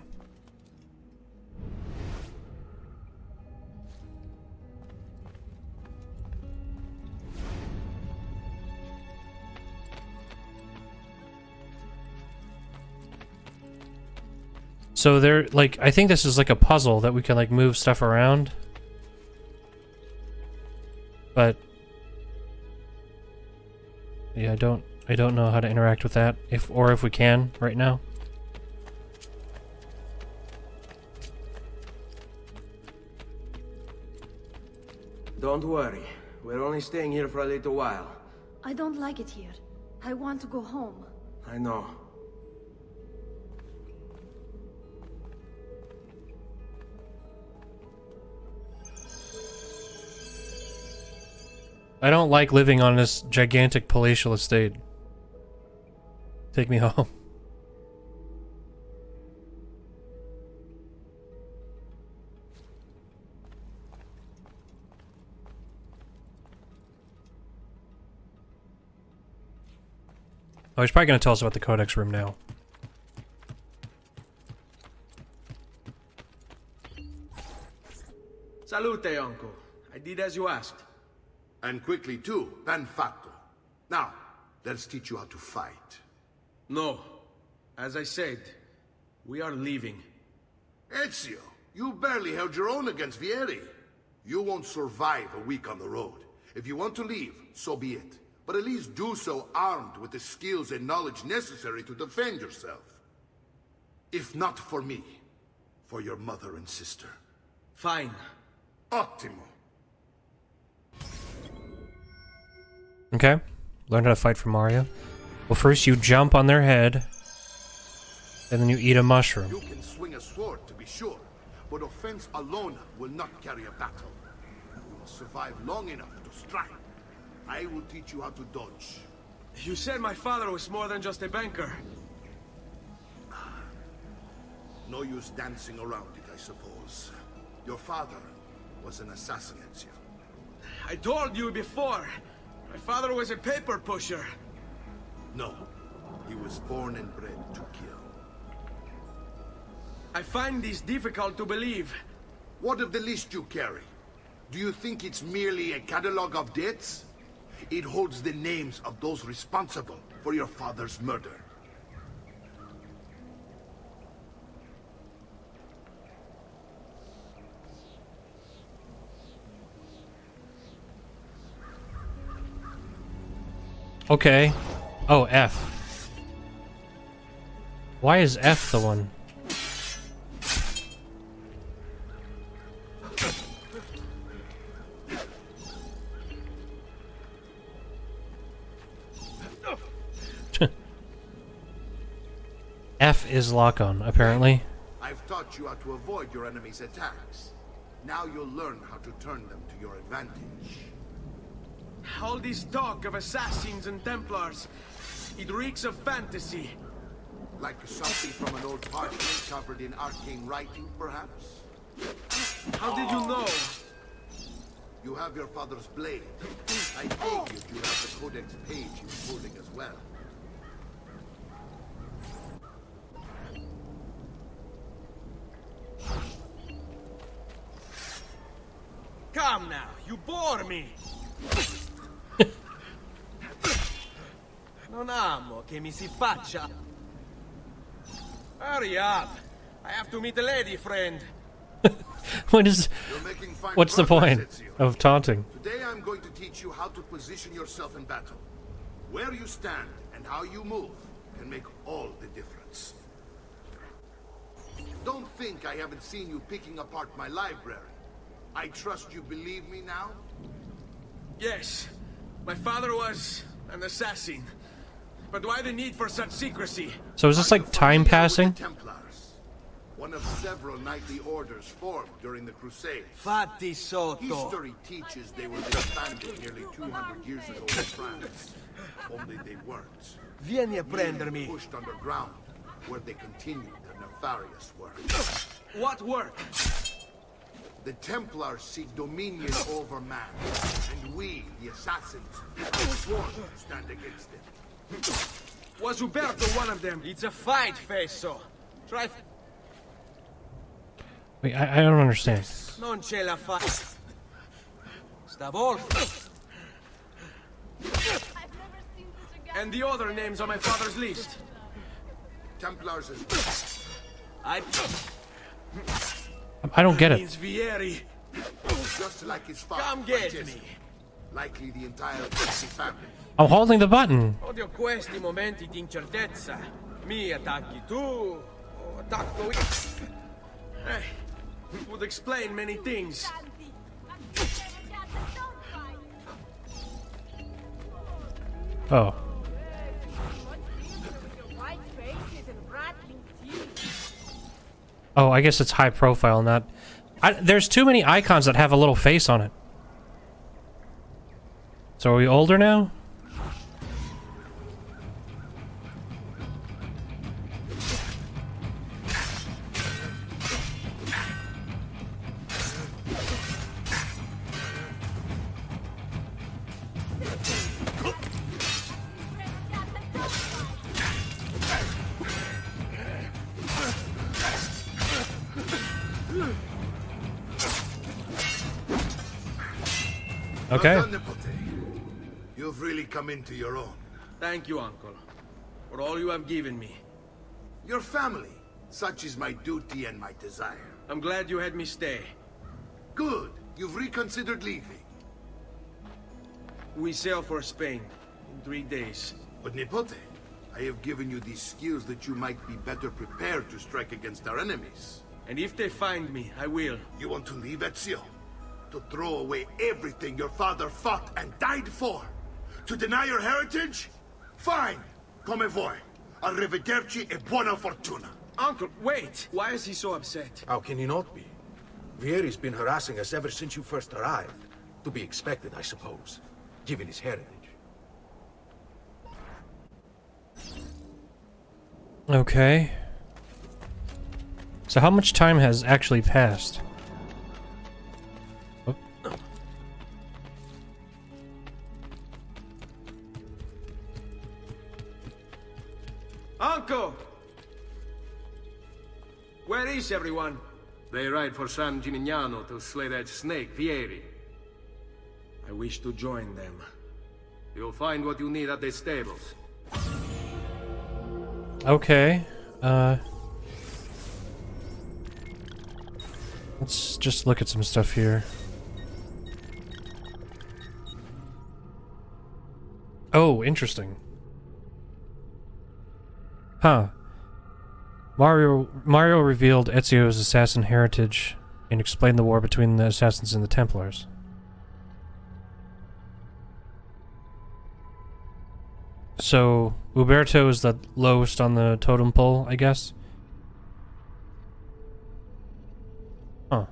A: So they're like, I think this is like a puzzle that we can like move stuff around. But yeah, I don't know how to interact with that, if we can right now.
O: Don't worry. We're only staying here for a little while.
N: I don't like it here. I want to go home.
O: I know.
A: I don't like living on this gigantic palatial estate. Take me home. Oh, he's probably going to tell us about the Codex room now.
O: Salute, uncle. I did as you asked.
I: And quickly too, ben fatto. Now, let's teach you how to fight.
O: No. As I said, we are leaving.
I: Ezio, you barely held your own against Vieri. You won't survive a week on the road. If you want to leave, so be it. But at least do so armed with the skills and knowledge necessary to defend yourself. If not for me, for your mother and sister.
O: Fine.
I: Ottimo.
A: Okay. Learn how to fight from Mario. Well, first you jump on their head, and then you eat a mushroom.
I: You can swing a sword, to be sure, but offense alone will not carry a battle. You must survive long enough to strike. I will teach you how to dodge.
O: You said my father was more than just a banker.
I: No use dancing around it, I suppose. Your father was an assassin, Ezio.
O: I told you before. My father was a paper pusher.
I: No. He was born and bred to kill.
O: I find this difficult to believe.
I: What of the list you carry? Do you think it's merely a catalog of debts? It holds the names of those responsible for your father's murder.
A: Okay. Oh, F. Why is F the one? F is lock-on, apparently.
I: I've taught you how to avoid your enemy's attacks. Now you'll learn how to turn them to your advantage.
O: All this talk of assassins and Templars, it reeks of fantasy.
I: Like something from an old parchment covered in arcane writing, perhaps?
O: How did you know?
I: You have your father's blade. I figured you have the Codex page he was holding as well.
O: Come now, you bore me. Non amo che mi si faccia. Hurry up. I have to meet a lady friend.
A: What's the point of taunting?
I: Today I'm going to teach you how to position yourself in battle. Where you stand and how you move can make all the difference. Don't think I haven't seen you picking apart my library. I trust you believe me now?
O: Yes. My father was an assassin. But why the need for such secrecy?
A: So is this like time passing?
I: Templars, one of several knightly orders formed during the Crusades.
O: Fatti sotto.
I: History teaches they were disbanded nearly 200 years ago in France. Only they weren't.
O: Vieni a prendermi.
I: Pushed underground, where they continued their nefarious work.
O: What work?
I: The Templars seek dominion over man, and we, the assassins, are sworn to stand against it.
O: Was Uberto one of them? It's a fight, Fesso. Try.
A: Wait, I don't understand.
O: Non ce la fa. Stavolta. And the other names on my father's list.
I: Templars as well.
O: I
A: don't get it.
O: means Vieri.
I: Just like his father.
O: Come get
I: Francesco.
O: me.
I: Likely the entire Pizzi family.
A: I'm holding the button.
O: Odio questi momenti di incertezza. Mi attacchi tu, o attacco io. It would explain many things.
A: Oh. Oh, I guess it's high profile, not... there's too many icons that have a little face on it. So are we older now? Okay.
I: Well done, Nipote. You've really come into your own.
O: Thank you, Uncle, for all you have given me.
I: Your family. Such is my duty and my desire.
O: I'm glad you had me stay.
I: Good. You've reconsidered leaving.
O: We sail for Spain in 3 days.
I: But Nipote, I have given you these skills that you might be better prepared to strike against our enemies.
O: And if they find me, I will.
I: You want to leave Ezio? To throw away everything your father fought and died for? To deny your heritage? Fine. Come voi. Arrivederci e buona fortuna.
O: Uncle, wait! Why is he so upset?
K: How can he not be? Vieri's been harassing us ever since you first arrived. To be expected, I suppose, given his heritage.
A: Okay. So how much time has actually passed? Oh.
O: Uncle! Where is everyone?
P: They ride for San Gimignano to slay that snake, Vieri.
O: I wish to join them.
P: You'll find what you need at the stables.
A: Okay. Let's just look at some stuff here. Oh, interesting. Huh. Mario revealed Ezio's assassin heritage and explained the war between the assassins and the Templars. So, Uberto is the lowest on the totem pole, I guess? Huh.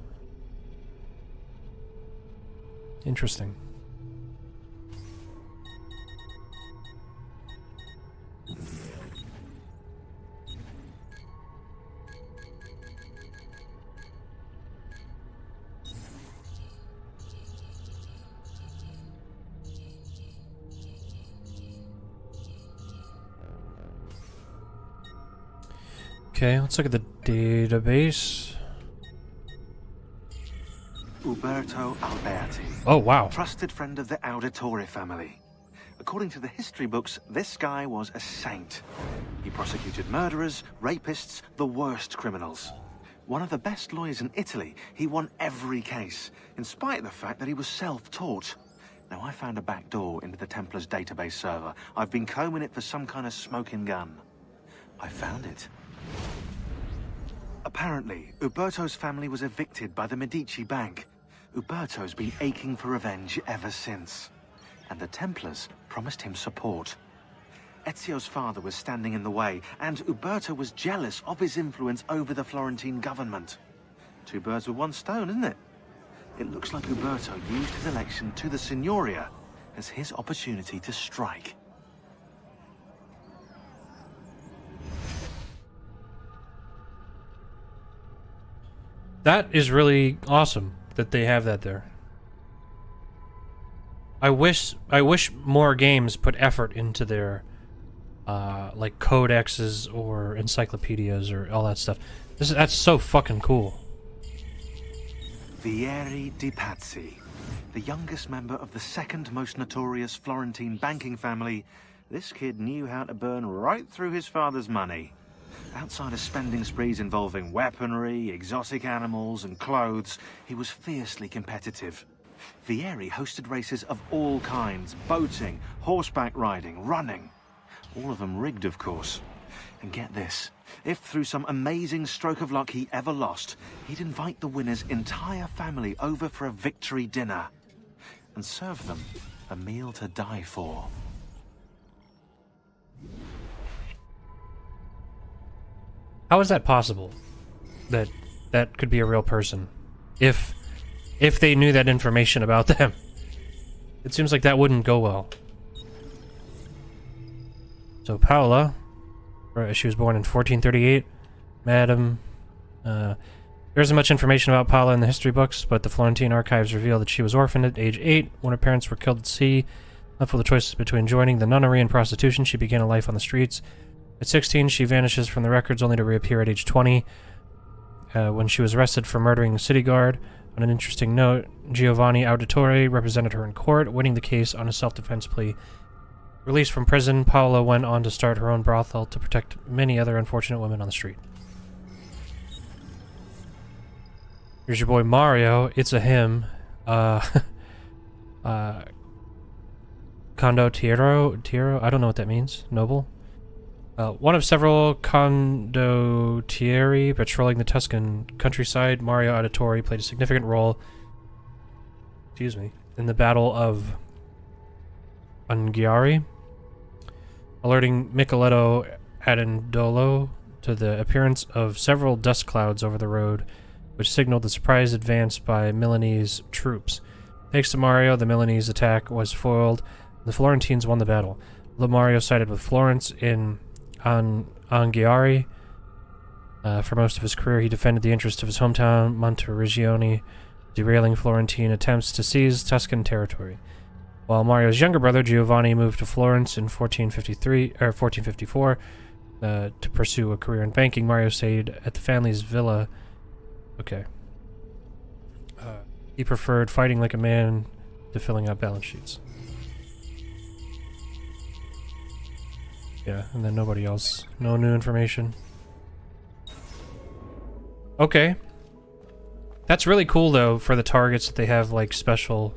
A: Interesting. Okay, let's look at the database.
E: Uberto Alberti.
A: Oh, wow.
E: Trusted friend of the Auditore family. According to the history books, this guy was a saint. He prosecuted murderers, rapists, the worst criminals. One of the best lawyers in Italy, he won every case, in spite of the fact that he was self-taught. Now, I found a back door into the Templars database server. I've been combing it for some kind of smoking gun. I found it. Apparently, Uberto's family was evicted by the Medici Bank. Uberto's been aching for revenge ever since. And the Templars promised him support. Ezio's father was standing in the way, and Uberto was jealous of his influence over the Florentine government. Two birds with one stone, isn't it? It looks like Uberto used his election to the Signoria as his opportunity to strike.
A: That is really awesome that they have that there. I wish more games put effort into their like codexes or encyclopedias or all that stuff. That's so fucking cool.
E: Vieri di Pazzi, the youngest member of the second most notorious Florentine banking family, this kid knew how to burn right through his father's money. Outside of spending sprees involving weaponry, exotic animals, and clothes, he was fiercely competitive. Vieri hosted races of all kinds: boating, horseback riding, running. All of them rigged, of course. And get this, if through some amazing stroke of luck he ever lost, he'd invite the winner's entire family over for a victory dinner and serve them a meal to die for.
A: How is that possible? That could be a real person, if they knew that information about them. It seems like that wouldn't go well. So Paola, she was born in 1438. Madam, there isn't much information about Paola in the history books, but the Florentine archives reveal that she was orphaned at age 8 when her parents were killed at sea. Left with the choices between joining the nunnery and prostitution, she began a life on the streets. At 16, she vanishes from the records, only to reappear at age 20, when she was arrested for murdering the city guard. On an interesting note, Giovanni Auditore represented her in court, winning the case on a self-defense plea. Released from prison, Paola went on to start her own brothel to protect many other unfortunate women on the street. Here's your boy Mario. It's a him. Condottiero? I don't know what that means. Noble? One of several condottieri patrolling the Tuscan countryside, Mario Auditore played a significant role, in the Battle of Unghiari, alerting Micheletto Adendolo to the appearance of several dust clouds over the road, which signaled the surprise advance by Milanese troops. Thanks to Mario, the Milanese attack was foiled, and the Florentines won the battle. Although Mario sided with Florence in Unghiari, for most of his career, he defended the interests of his hometown, Monteriggioni, derailing Florentine attempts to seize Tuscan territory. While Mario's younger brother, Giovanni, moved to Florence in 1454 to pursue a career in banking, Mario stayed at the family's villa. Okay. He preferred fighting like a man to filling out balance sheets. Yeah, and then nobody else. No new information. Okay. That's really cool, though, for the targets that they have, like, special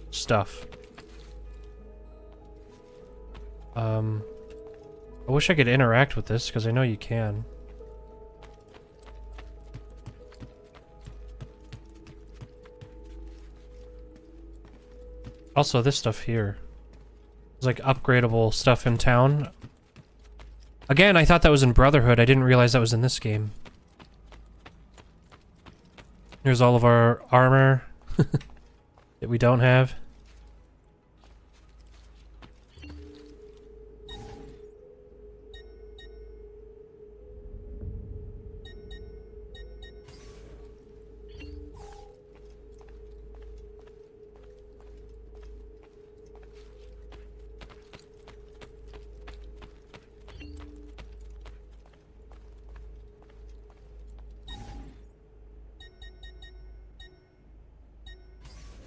A: stuff. I wish I could interact with this, because I know you can. Also, this stuff here. There's, like, upgradable stuff in town. Again, I thought that was in Brotherhood. I didn't realize that was in this game. Here's all of our armor that we don't have.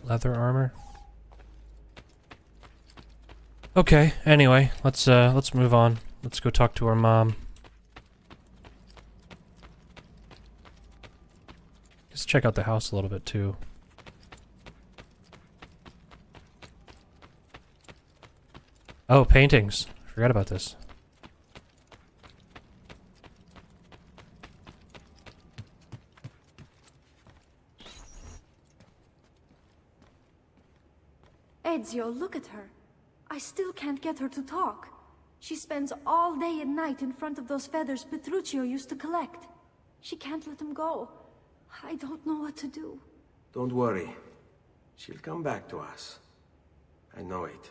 A: Leather armor. Okay, anyway, let's move on. Let's go talk to our mom. Let's check out the house a little bit too. Oh, paintings. Forgot about this.
N: Ezio, look at her. I still can't get her to talk. She spends all day and night in front of those feathers Petruchio used to collect. She can't let them go. I don't know what to do.
O: Don't worry. She'll come back to us. I know it.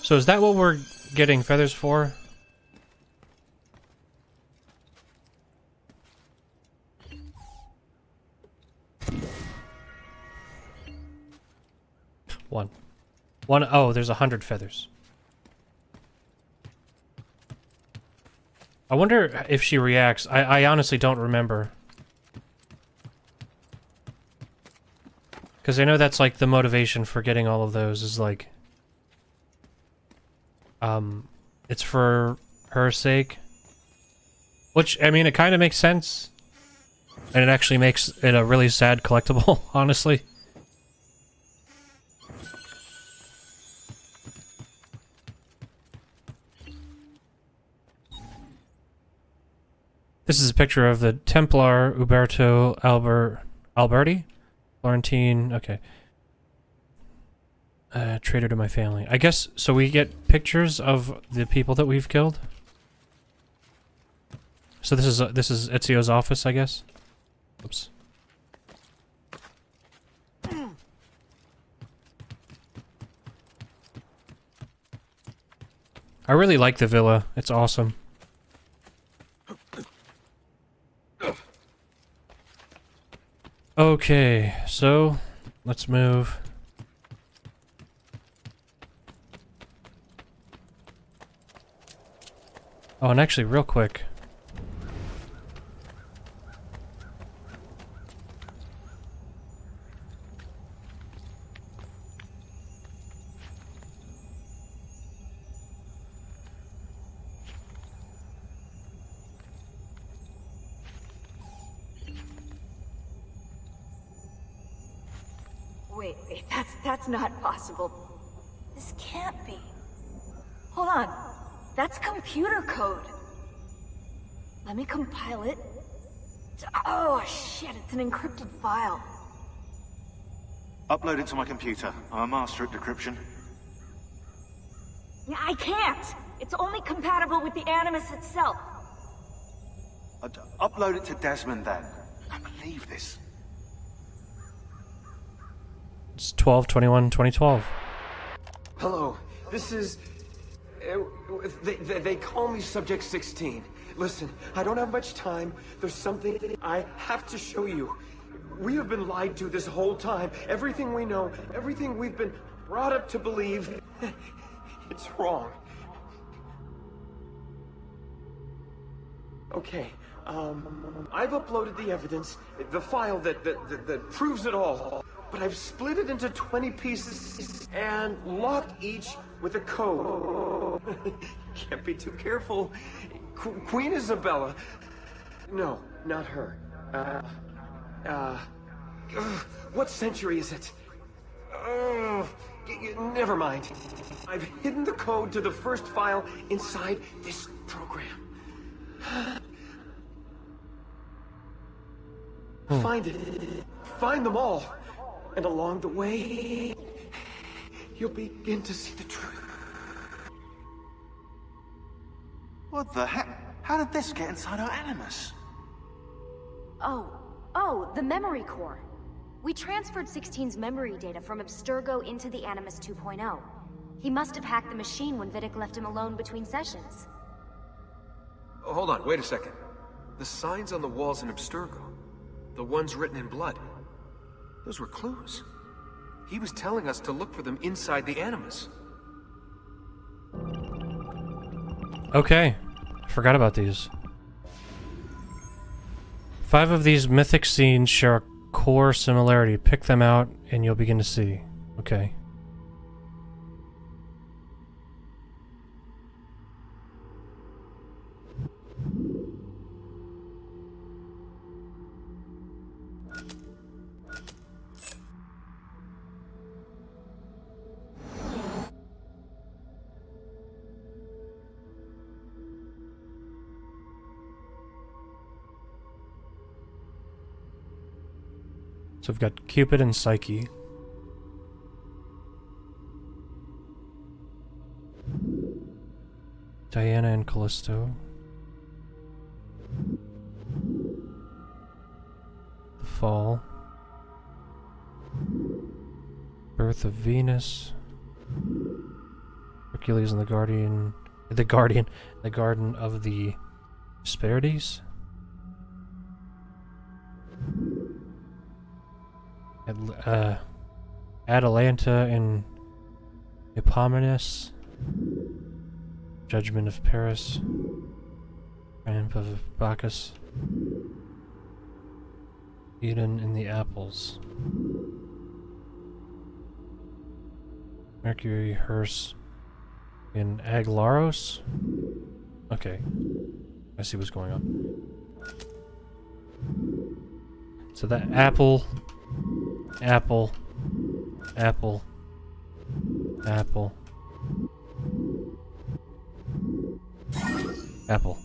A: So is that what we're getting feathers for? One. Oh, there's 100 feathers. I wonder if she reacts. I honestly don't remember. Because I know that's like the motivation for getting all of those is like it's for her sake. Which, I mean, it kind of makes sense. And it actually makes it a really sad collectible, honestly. This is a picture of the Templar Uberto Alberti? Florentine, okay. Traitor to my family. I guess, so we get pictures of the people that we've killed? So this is Ezio's office, I guess? Oops. I really like the villa. It's awesome. Okay, so let's move. Oh, and actually, real quick.
M: Wait, that's not possible. This can't be. Hold on. That's computer code. Let me compile it. Oh, shit, it's an encrypted file.
E: Upload it to my computer. I'm a master at decryption.
M: Yeah, I can't. It's only compatible with the Animus itself.
E: Upload it to Desmond then. I can't believe this.
A: It's 12/21/2012.
O: Hello, this is... They call me Subject 16. Listen, I don't have much time. There's something I have to show you. We have been lied to this whole time. Everything we know, everything we've been brought up to believe, it's wrong. Okay, I've uploaded the evidence, the file that proves it all. But I've split it into 20 pieces and locked each with a code. Can't be too careful. Queen Isabella. No, not her. What century is it? Never mind. I've hidden the code to the first file inside this program. Find it. Find them all. And along the way, you'll begin to see the truth.
E: What the heck? How did this get inside our Animus?
N: Oh, the memory core. We transferred 16's memory data from Abstergo into the Animus 2.0. He must have hacked the machine when Vidic left him alone between sessions.
K: Hold on, wait a second. The signs on the walls in Abstergo, the ones written in blood, those were clues. He was telling us to look for them inside the Animus.
A: Okay, I forgot about these. 5 of these mythic scenes share a core similarity. Pick them out and you'll begin to see. Okay. So we've got Cupid and Psyche. Diana and Callisto. The Fall. Birth of Venus. Hercules and the Garden of the Hesperides. Atalanta and Epaminus. Judgment of Paris. Triumph of Bacchus. Eden and the Apples. Mercury, Hearse, In Aglaros? Okay. I see what's going on. So that apple, apple, apple, apple, apple.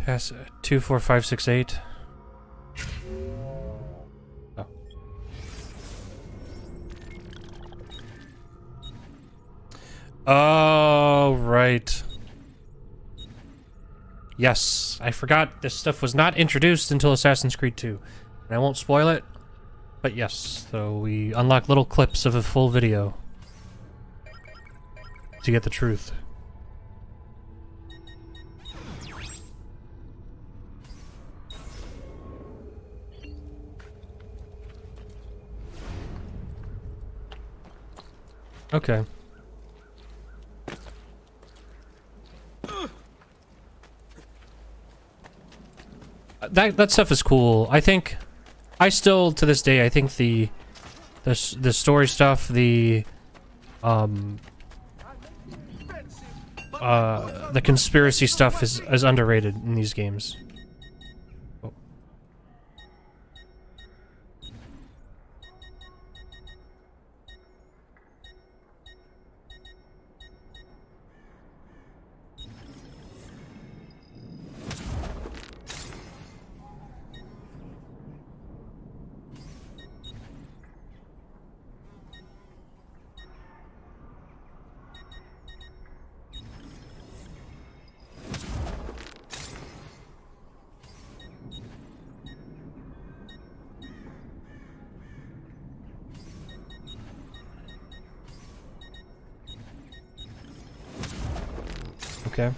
A: Pass 2, 4, 5, 6, 8. Oh. Oh, right. Yes, I forgot this stuff was not introduced until Assassin's Creed 2. And I won't spoil it, but yes, so we unlock little clips of a full video to get the truth. Okay. That stuff is cool. I think, I still to this day, I think the story stuff, the conspiracy stuff is underrated in these games. Oh. Okay.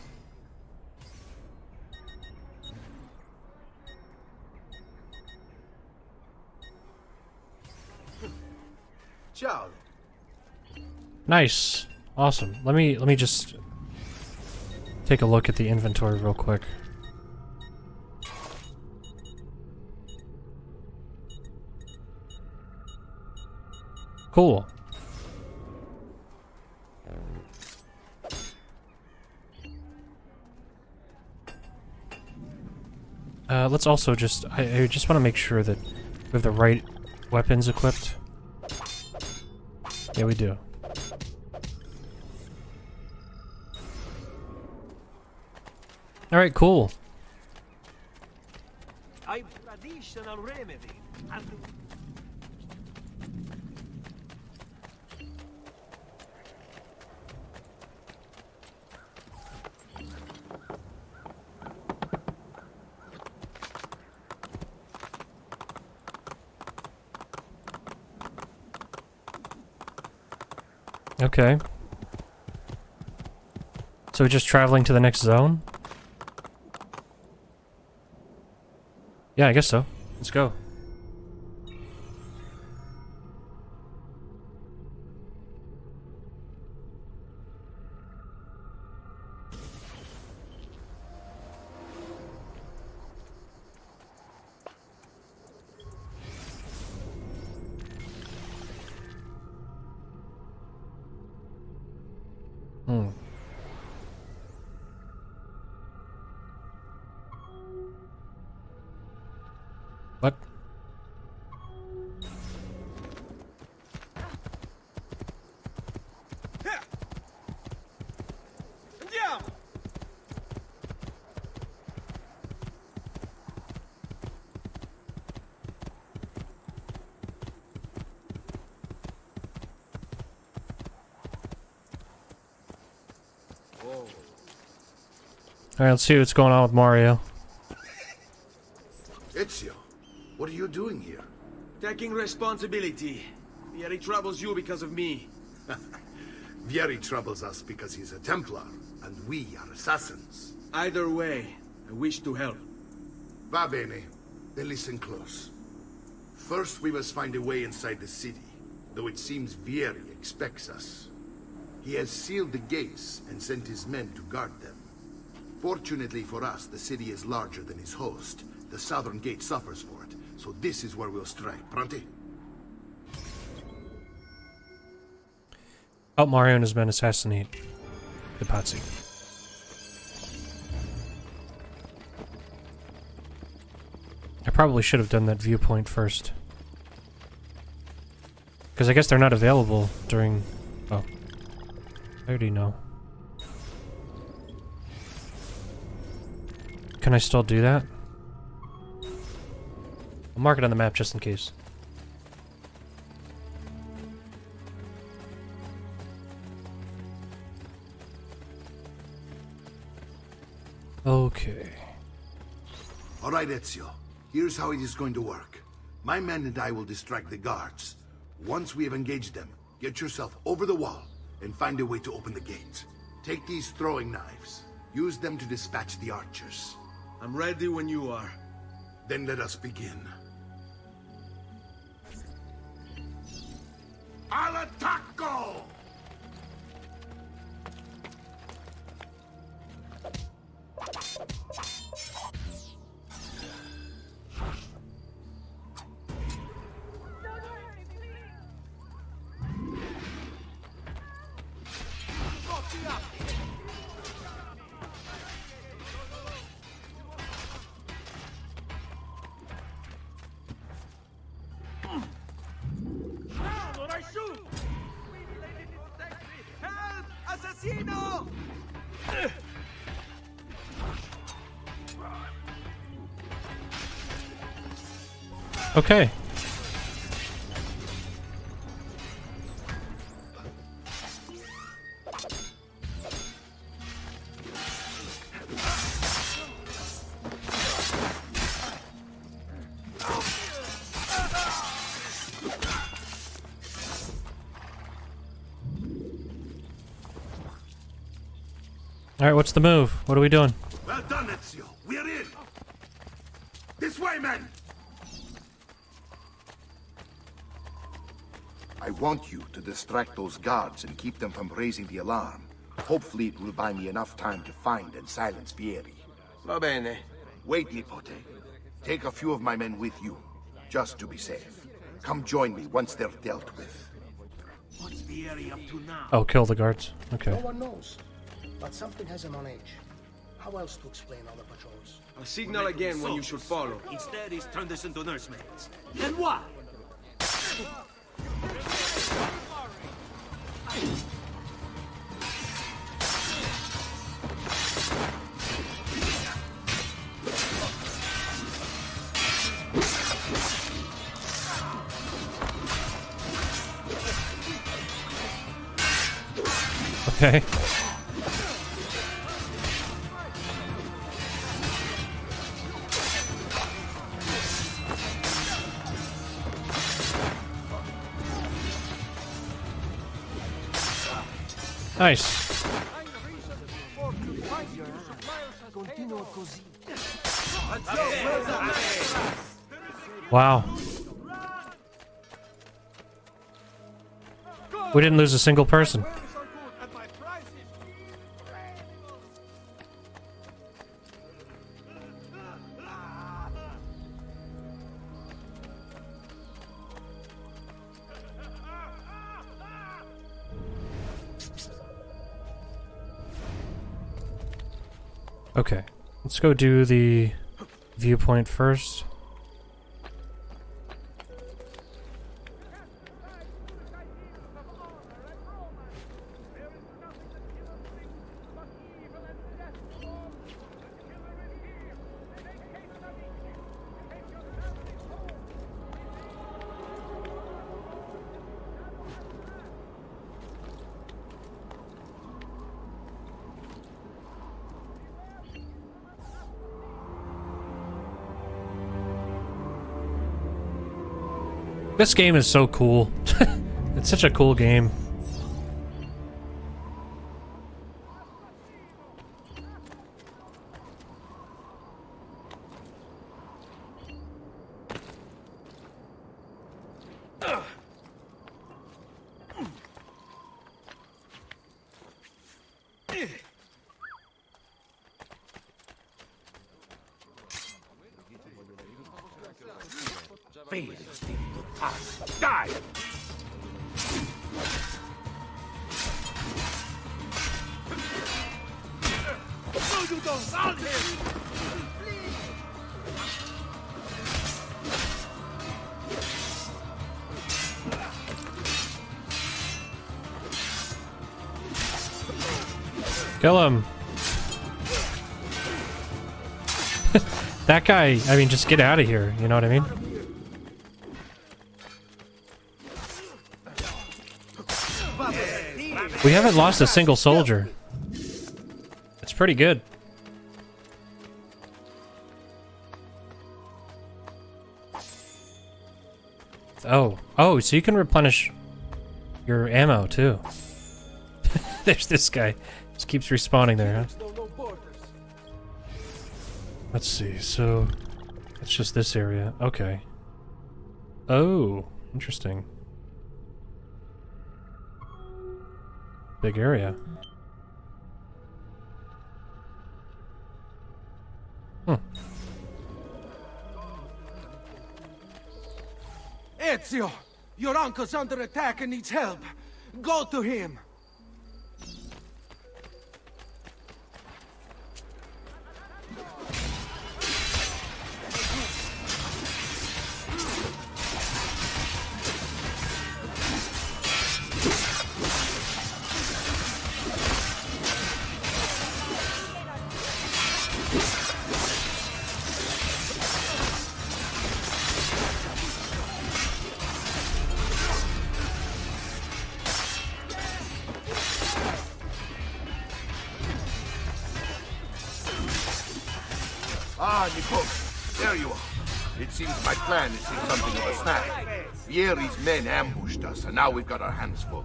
I: Ciao.
A: Nice. Awesome. Let me just take a look at the inventory real quick. Cool. Let's also just... I just want to make sure that we have the right weapons equipped. Yeah, we do. Alright, cool.
B: A traditional remedy.
A: Okay. So we're just traveling to the next zone? Yeah, I guess so. Let's go. What? Alright, let's see what's going on with Mario.
I: Ezio, what are you doing here?
O: Taking responsibility. Vieri troubles you because of me.
I: Vieri troubles us because he's a Templar, and we are assassins.
O: Either way, I wish to help.
I: Va bene. Then listen close. First, we must find a way inside the city, though it seems Vieri expects us. He has sealed the gates and sent his men to guard them. Fortunately for us, the city is larger than his host. The southern gate suffers for it, So this is where we'll strike. Pronti?
A: Help Mario and his men assassinate the Pazzi. I probably should have done that viewpoint first. Because I guess they're not available during... Oh. I already know. Can I still do that? I'll mark it on the map just in case. Okay.
I: All right, Ezio. Here's how it is going to work. My men and I will distract the guards. Once we have engaged them, get yourself over the wall and find a way to open the gate. Take these throwing knives. Use them to dispatch the archers.
C: I'm ready when you are.
I: Then let us begin. Al attacco!
B: Assassino!
A: Okay. Alright, what's the move? What are we doing?
I: Well done, Ezio. We're in. This way, men! I want you to distract those guards and keep them from raising the alarm. Hopefully it will buy me enough time to find and silence Vieri.
C: Va bene.
I: Wait, Nipote. Take a few of my men with you, just to be safe. Come join me once they're dealt with.
C: What's Vieri up to now?
A: Oh, kill the guards. Okay.
Q: No one knows, but something has him on edge. How else to explain all the patrols?
O: I'll signal again when you should follow.
C: Instead, he's turned us into nursemaids. And why?
A: Okay. Nice. Wow. We didn't lose a single person. Okay, let's go do the viewpoint first. This game is so cool. It's such a cool game.
C: Fail in good time. Die! No, you don't! I'll hit!
A: Kill him. That guy, I mean, just get out of here, you know what I mean? We haven't lost a single soldier. It's pretty good. Oh, so you can replenish your ammo too. There's this guy. Just keeps respawning there, huh? Let's see, so it's just this area. Okay. Oh, interesting. Big area.
C: Ezio! Your uncle's under attack and needs help. Go to him!
I: Ah, Nico, there you are. It seems my plan is in something of a snag. Vieri's men ambushed us, and now we've got our hands full.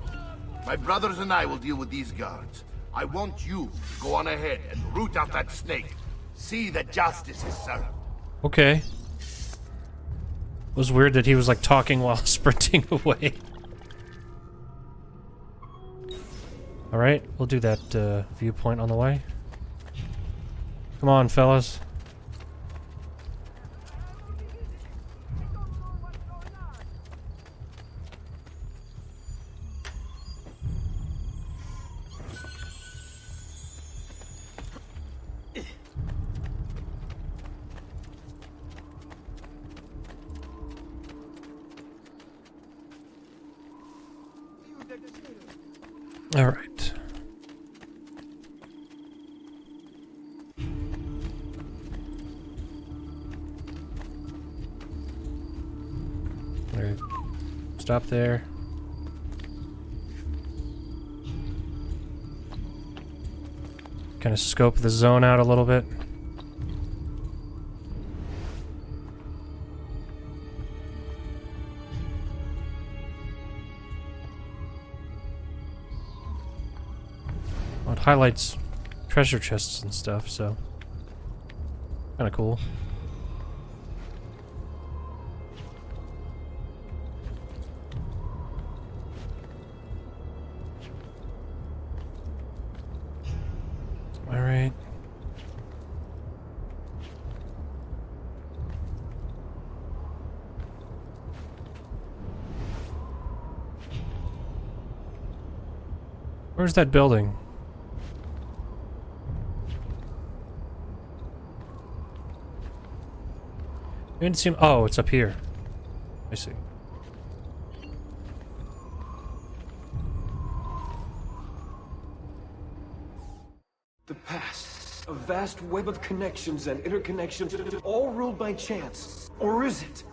I: My brothers and I will deal with these guards. I want you to go on ahead and root out that snake. See that justice is served.
A: Okay. It was weird that he was like talking while sprinting away. Alright, we'll do that viewpoint on the way. Come on, fellas. All right. All right. Stop there. Kind of scope the zone out a little bit. It highlights treasure chests and stuff, so kind of cool. All right. Where's that building? It didn't seem. Oh, it's up here. I see.
O: The past, a vast web of connections and interconnections, all ruled by chance. Or is it?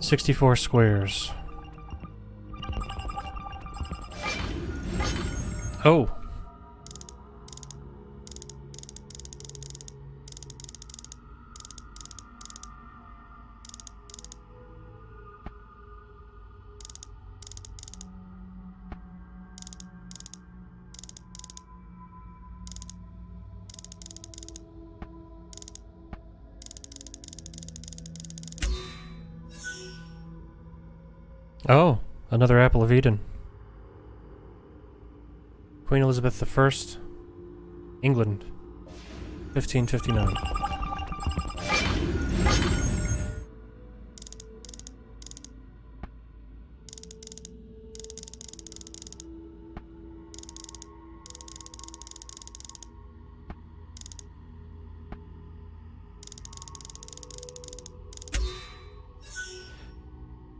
A: "64 squares." Oh. Oh, another Apple of Eden. Queen Elizabeth I, England, 1559.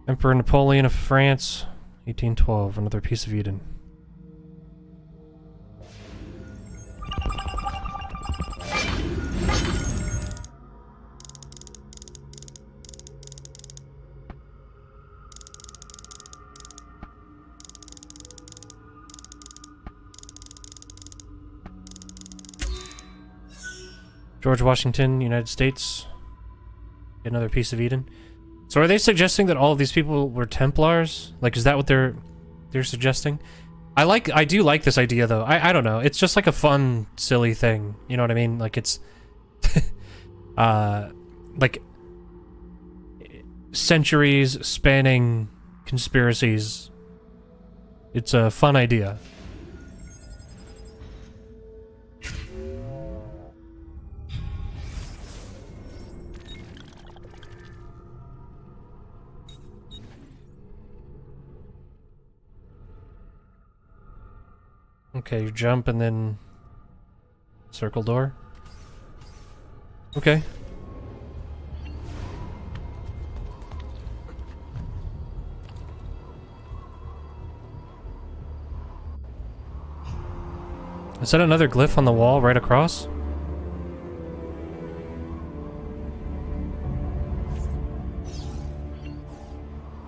A: Emperor Napoleon of France, 1812, another piece of Eden. George Washington, United States, another piece of Eden. So are they suggesting that all of these people were Templars? Like, is that what they're suggesting? I do like this idea, though. I don't know. It's just like a fun, silly thing. You know what I mean? Like, it's... like... centuries spanning conspiracies. It's a fun idea. Okay, you jump and then circle door. Okay. Is that another glyph on the wall right across?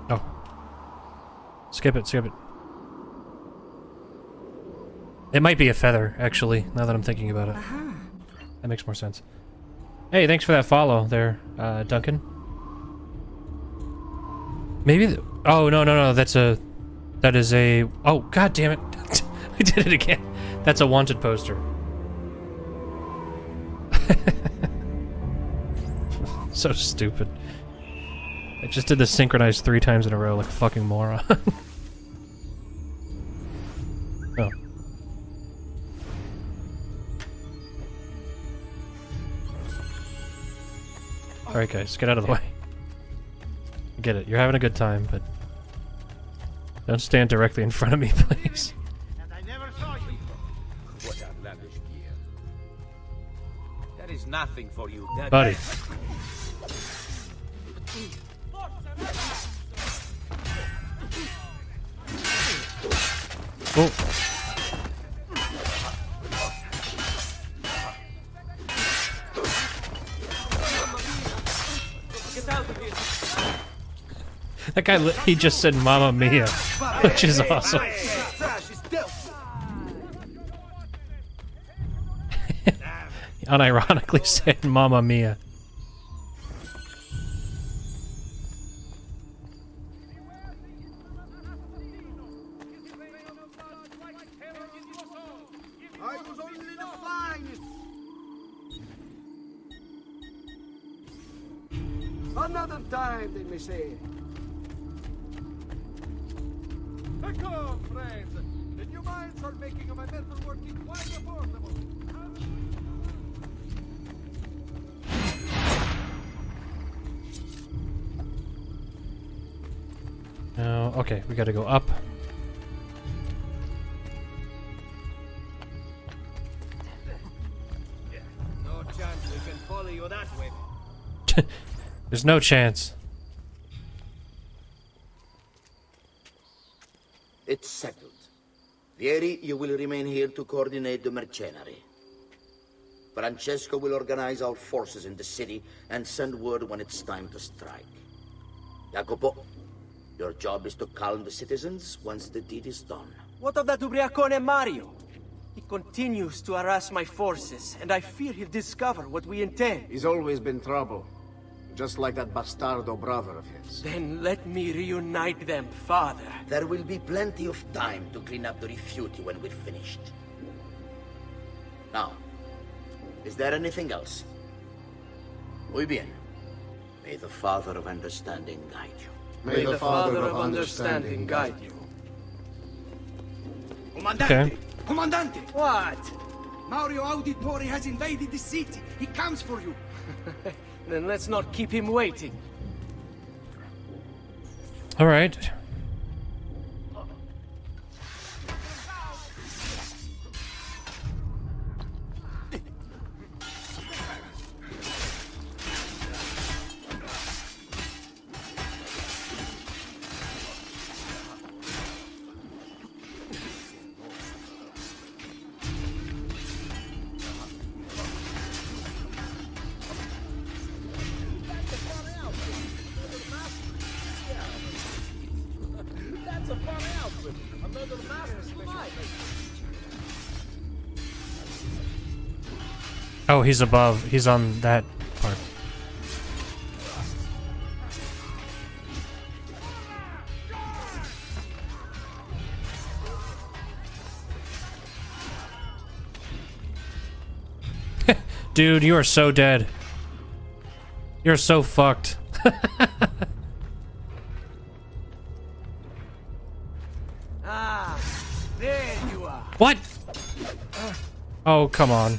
A: Oh. Skip it, skip it. It might be a feather, actually, now that I'm thinking about it. That makes more sense. Hey, thanks for that follow there, Duncan. Maybe oh, no, that is a... Oh, god damn it. I did it again. That's a wanted poster. So stupid. I just did this synchronized 3 times in a row like a fucking moron. Oh. Alright guys, get out of the way. I get it, you're having a good time, but... don't stand directly in front of me, please.
C: And I never saw you.
D: What outlandish gear. That is nothing for you, Dad.
A: Buddy. Oh. That guy, he just said Mamma Mia, which is awesome. He unironically said Mamma Mia.
C: I was only the finest. Another time, they may say. Come, friends. The new mines are making my metal working quite affordable.
A: Now, okay, we gotta go up.
C: No chance we can follow you that way.
A: There's no chance.
R: It's settled. Vieri, you will remain here to coordinate the mercenary. Francesco will organize our forces in the city and send word when it's time to strike. Jacopo, your job is to calm the citizens once the deed is done.
B: What of that ubriacone Mario? He continues to harass my forces, and I fear he'll discover what we intend.
Q: He's always been trouble. Just like that bastardo brother of his.
B: Then let me reunite them, father.
R: There will be plenty of time to clean up the rifiuti when we're finished. Now, is there anything else? Muy bien. May the Father of Understanding guide you.
B: May the Father of Understanding guide you.
R: Comandante!
A: Okay.
R: Comandante!
B: What?
D: Mario Auditore has invaded the city. He comes for you.
B: Then let's not keep him waiting.
A: All right. Oh, he's above. He's on that part. Dude, you are so dead. You're so fucked.
B: Ah, there you are.
A: What? Oh, come on.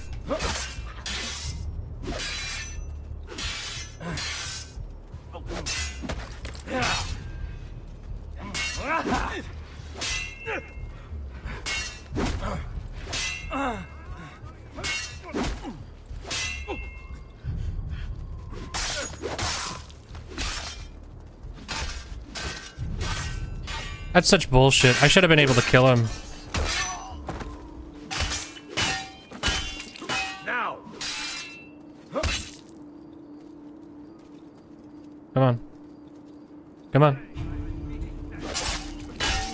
A: That's such bullshit. I should have been able to kill him.
C: Now.
A: Come on. Come on.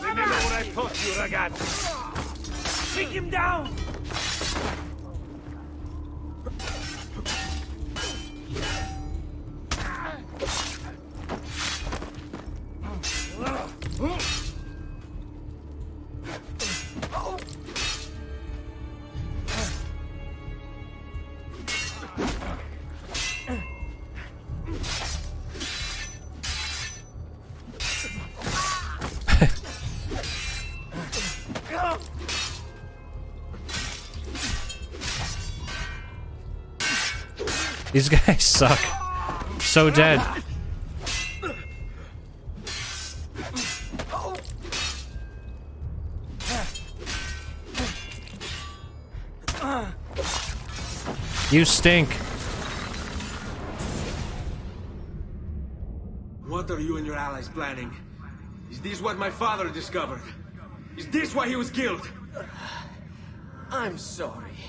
C: Remember what I taught you, ragazzi. Take him down.
A: These guys suck. So dead. You stink.
D: What are you and your allies planning? Is this what my father discovered? Is this why he was killed?
B: I'm sorry.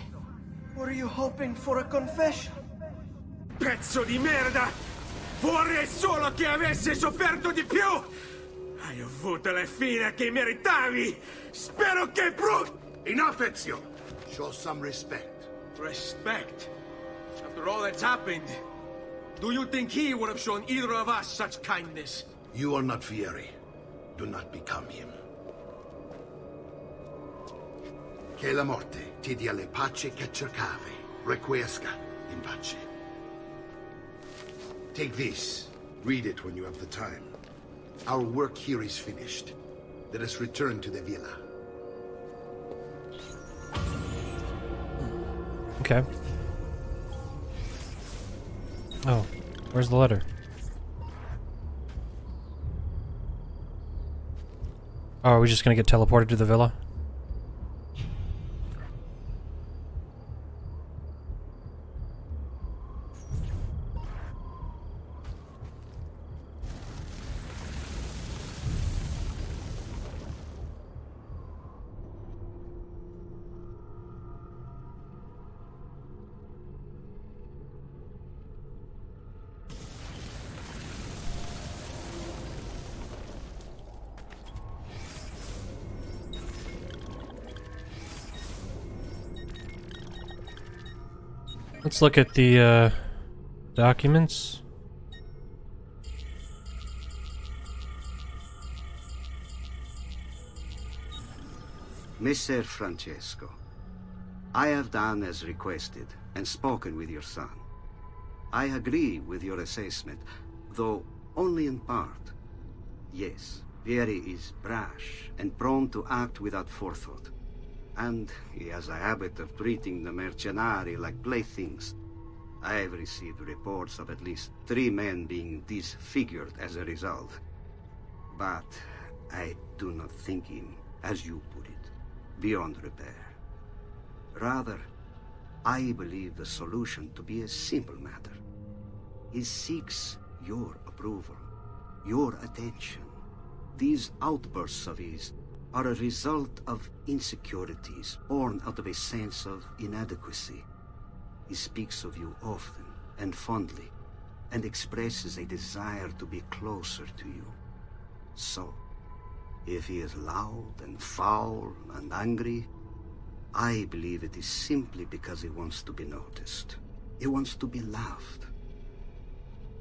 B: Were you hoping for a confession?
D: Pezzo di merda! Vorrei solo che avessi sofferto di più! Hai avuto la fine che meritavi! Spero che
I: Enough, Ezio! Show some respect.
D: Respect? After all that's happened, do you think he would have shown either of us such kindness?
I: You are not Fieri. Do not become him. Che la morte ti dia le pace che cercavi. Requiesca in pace. Take this. Read it when you have the time. Our work here is finished. Let us return to the villa.
A: Okay. Oh, where's the letter? Oh, are we just gonna get teleported to the villa? Let's look at the documents.
S: Messer Francesco, I have done as requested and spoken with your son. I agree with your assessment, though only in part. Yes, Vieri is brash and prone to act without forethought. and he has a habit of treating the mercenari like playthings. I have received reports of at least 3 men being disfigured as a result. But I do not think him, as you put it, beyond repair. Rather, I believe the solution to be a simple matter. He seeks your approval, your attention. These outbursts of his are a result of insecurities born out of a sense of inadequacy. He speaks of you often and fondly, and expresses a desire to be closer to you. So, if he is loud and foul and angry, I believe it is simply because he wants to be noticed. He wants to be loved.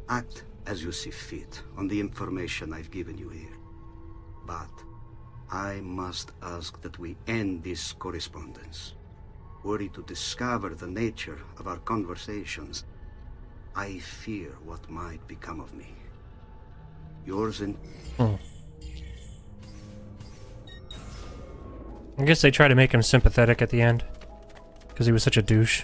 S: Act as you see fit on the information I've given you here. But I must ask that we end this correspondence. Were he to discover the nature of our conversations, I fear what might become of me. Yours in...
A: I guess they try to make him sympathetic at the end, because he was such a douche.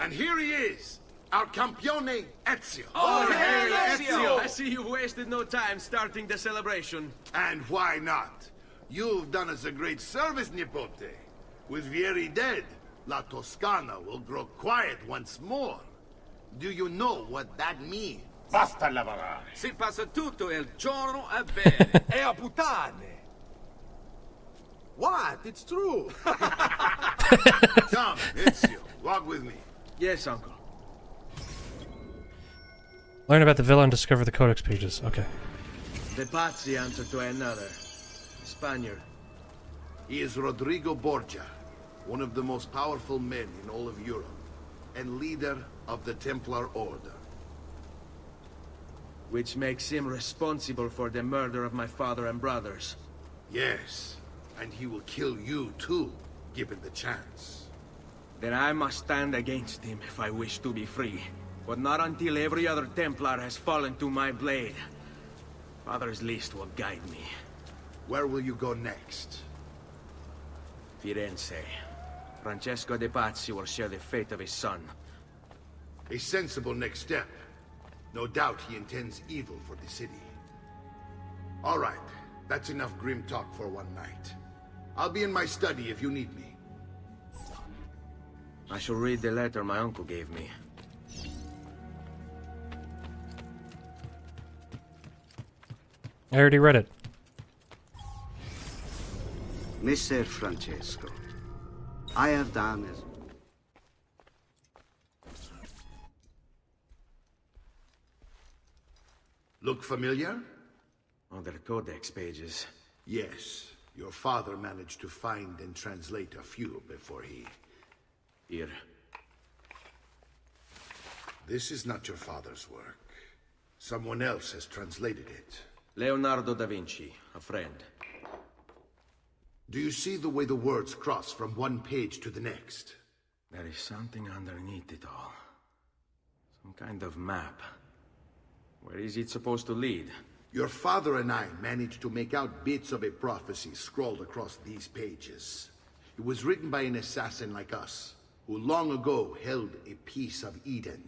I: And here he is, our campione Ezio.
O: Oh, hey, Ezio! I see you've wasted no time starting the celebration.
I: And why not? You've done us a great service, Nipote. With Vieri dead, La Toscana will grow quiet once more. Do you know what that means?
C: Basta lavorare.
O: Si passa tutto il giorno a bere e a puttane.
C: What? It's true.
I: Come, Ezio, walk with me.
O: Yes, uncle.
A: Learn about the villa and discover the codex pages. Okay.
O: The Pazzi answer to another. Spaniard.
I: He is Rodrigo Borgia, one of the most powerful men in all of Europe, and leader of the Templar Order.
O: Which makes him responsible for the murder of my father and brothers.
I: Yes, and he will kill you too, given the chance.
O: Then I must stand against him if I wish to be free. But not until every other Templar has fallen to my blade. Father's list will guide me.
I: Where will you go next?
O: Firenze. Francesco de Pazzi will share the fate of his son.
I: A sensible next step. No doubt he intends evil for the city. All right, that's enough grim talk for one night. I'll be in my study if you need me.
O: I shall read the letter my uncle gave me.
A: I already read it.
S: Messer Francesco, I have done as...
I: Look familiar?
O: On the codex pages.
I: Yes. Your father managed to find and translate a few before he...
O: Here.
I: This is not your father's work. Someone else has translated it.
O: Leonardo da Vinci, a friend.
I: Do you see the way the words cross from one page to the next?
O: There is something underneath it all. Some kind of map. Where is it supposed to lead?
I: Your father and I managed to make out bits of a prophecy scrawled across these pages. It was written by an assassin like us, who long ago held a piece of Eden.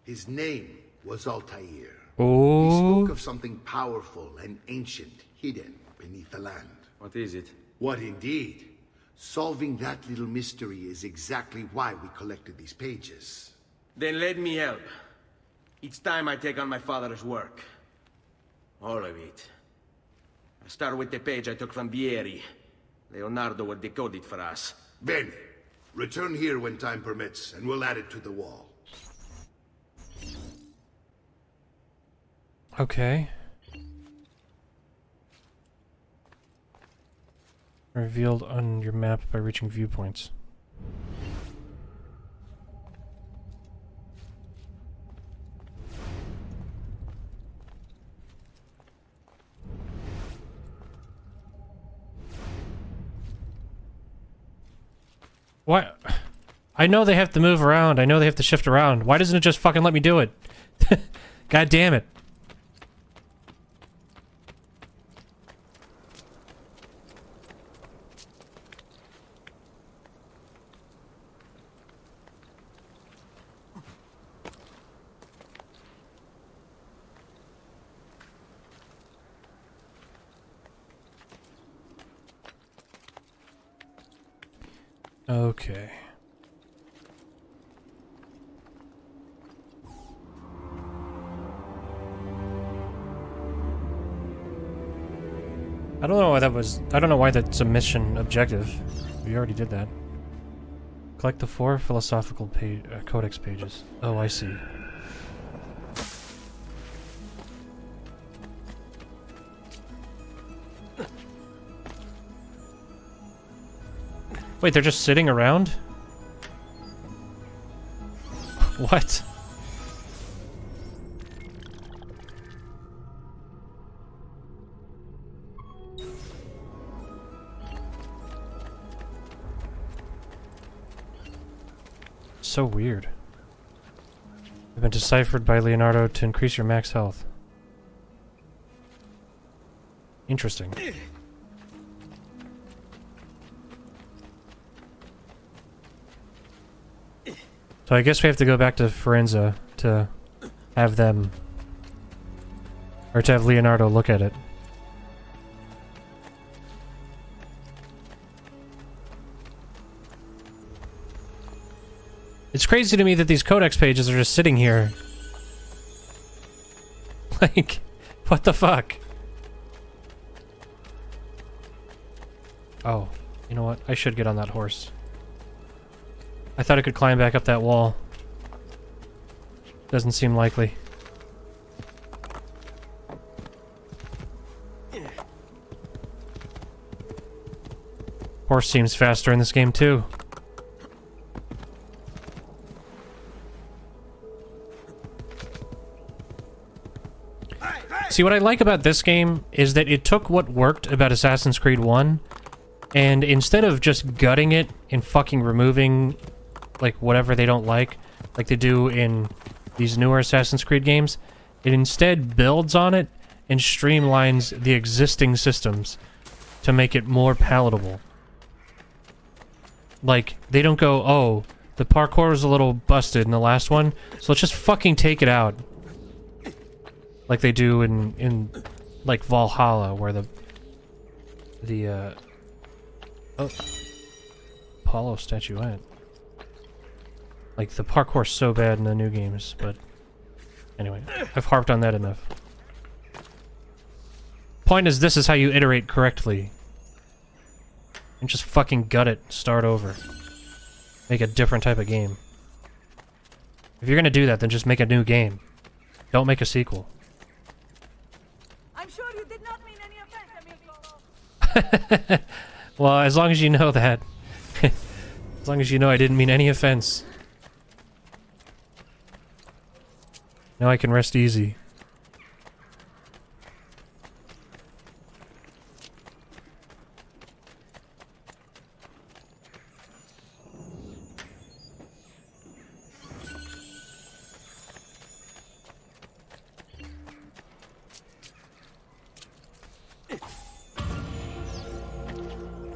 I: His name was Altair.
A: Oh.
I: He spoke of something powerful and ancient hidden beneath the land.
O: What is it?
I: What indeed? Solving that little mystery is exactly why we collected these pages.
O: Then let me help. Each time I take on my father's work. All of it. I start with the page I took from Vieri. Leonardo will decode it for us.
I: Bene. Return here when time permits, and we'll add it to the wall.
A: Okay. Revealed on your map by reaching viewpoints. What? I know they have to move around. I know they have to shift around. Why doesn't it just fucking let me do it? God damn it. Okay. I don't know why that was. I don't know why that's a mission objective. We already did that. Collect the 4 philosophical codex pages. Oh, I see. Wait, they're just sitting around? What? So weird. They've been deciphered by Leonardo to increase your max health. Interesting. So I guess we have to go back to Firenze to have them, or to have Leonardo look at it. It's crazy to me that these codex pages are just sitting here. Like, what the fuck? Oh, you know what? I should get on that horse. I thought I could climb back up that wall. Doesn't seem likely. Horse seems faster in this game too. See, what I like about this game is that it took what worked about Assassin's Creed 1, and instead of just gutting it and fucking removing like whatever they don't like they do in these newer Assassin's Creed games, it instead builds on it and streamlines the existing systems to make it more palatable. Like, they don't go, oh, the parkour was a little busted in the last one, so let's just fucking take it out. Like they do in like Valhalla, where the oh, Apollo statuette. Like, the parkour's so bad in the new games, but anyway, I've harped on that enough. Point is, this is how you iterate correctly. And just fucking gut it, start over. Make a different type of game. If you're gonna do that, then just make a new game. Don't make a sequel.
M: I'm sure you did not mean any offense, amigo.
A: Well, as long as you know that. As long as you know I didn't mean any offense. Now I can rest easy.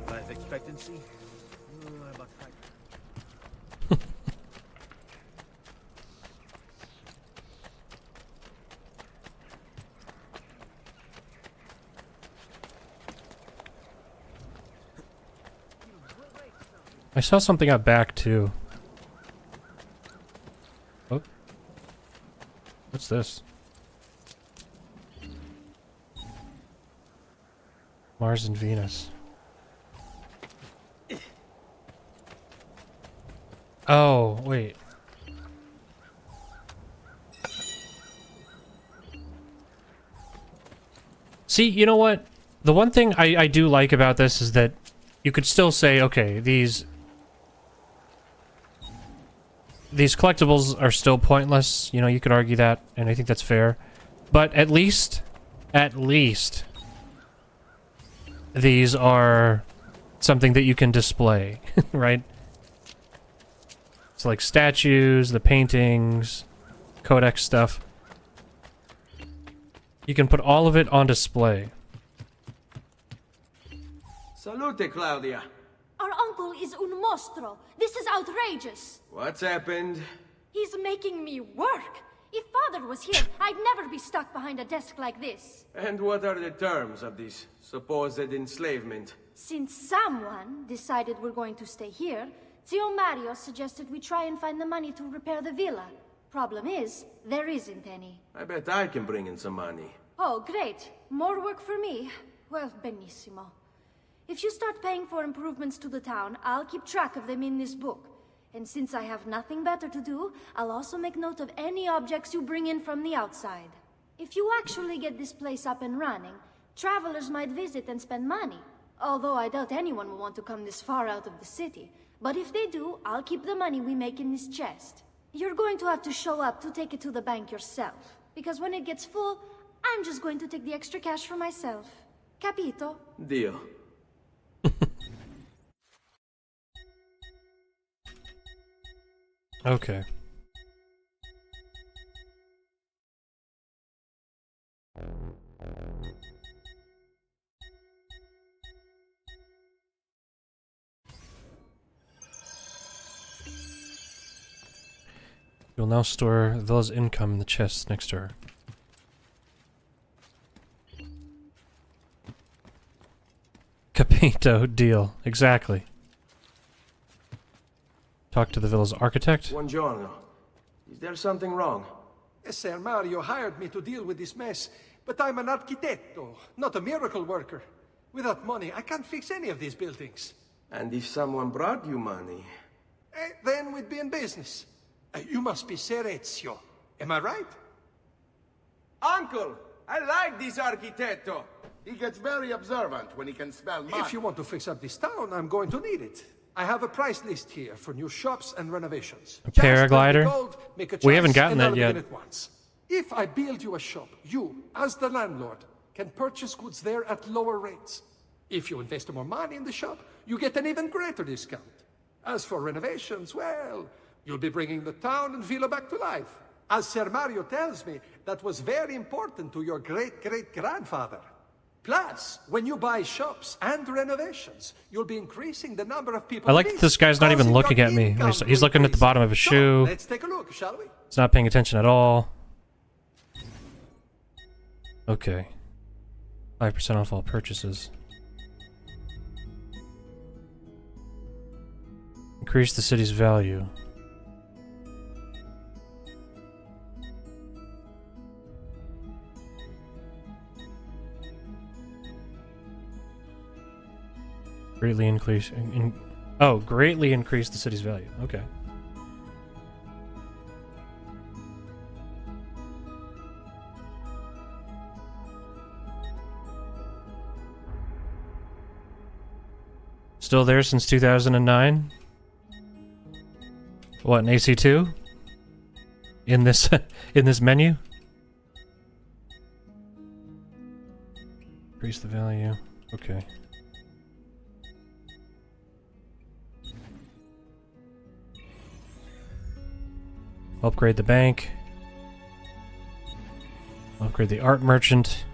C: Life expectancy? About 5.
A: I saw something out back too. Oh. What's this? Mars and Venus. Oh, wait. See, you know what? The one thing I do like about this is that you could still say, okay, these collectibles are still pointless. You know, you could argue that, and I think that's fair. But at least, these are something that you can display, right? So like statues, the paintings, codex stuff. You can put all of it on display.
O: Salute, Claudia.
N: Our uncle is un mostro. This is outrageous.
O: What's happened?
N: He's making me work. If Father was here, I'd never be stuck behind a desk like this.
O: And what are the terms of this supposed enslavement?
N: Since someone decided we're going to stay here, Zio Mario suggested we try and find the money to repair the villa. Problem is, there isn't any.
O: I bet I can bring in some money.
N: Oh, great. More work for me. Well, benissimo. If you start paying for improvements to the town, I'll keep track of them in this book. And since I have nothing better to do, I'll also make note of any objects you bring in from the outside. If you actually get this place up and running, travelers might visit and spend money. Although I doubt anyone will want to come this far out of the city. But if they do, I'll keep the money we make in this chest. You're going to have to show up to take it to the bank yourself. Because when it gets full, I'm just going to take the extra cash for myself. Capito?
O: Deal.
A: Okay. You'll now store Villa's income in the chest next to her. Capito, deal. Exactly. Talk to the villa's architect.
O: Buongiorno. Is there something wrong?
T: Sir Mario hired me to deal with this mess, but I'm an architetto, not a miracle worker. Without money, I can't fix any of these buildings.
O: And if someone brought you money?
T: Then we'd be in business. You must be Ser Ezio. Am I right?
O: Uncle! I like this architetto!
I: He gets very observant when he can smell mud.
T: If you want to fix up this town, I'm going to need it. I have a price list here for new shops and renovations.
A: A paraglider?
T: Gold,
A: We haven't gotten that yet.
T: If I build you a shop, you, as the landlord, can purchase goods there at lower rates. If you invest more money in the shop, you get an even greater discount. As for renovations, well, you'll be bringing the town and villa back to life. As Ser Mario tells me, that was very important to your great-great-grandfather. Plus, when you buy shops and renovations, you'll be increasing the number of people.
A: I like that this guy's not even looking at me. He's looking at the bottom of his shoe.
T: Let's take a look, shall we?
A: He's not paying attention at all. Okay. 5% off all purchases. Increase the city's value. Greatly increase greatly increase the city's value. Okay. Still there since 2009? What, an AC2? In this in this menu? Increase the value. Okay. Upgrade the bank. Upgrade the art merchant.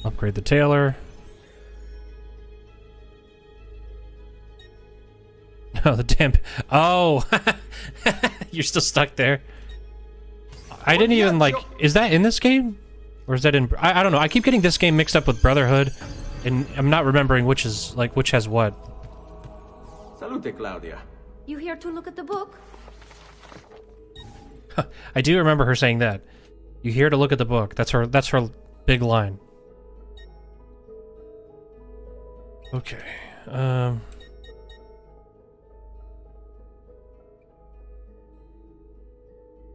A: Upgrade the tailor. No, the temp. Oh! You're still stuck there. I didn't even like. Is that in this game? Or is that in. I don't know. I keep getting this game mixed up with Brotherhood. And I'm not remembering which is. Like, which has what.
O: Salute, Claudia.
N: You here to look at the book?
A: I do remember her saying that. You here to look at the book. That's her big line. Okay.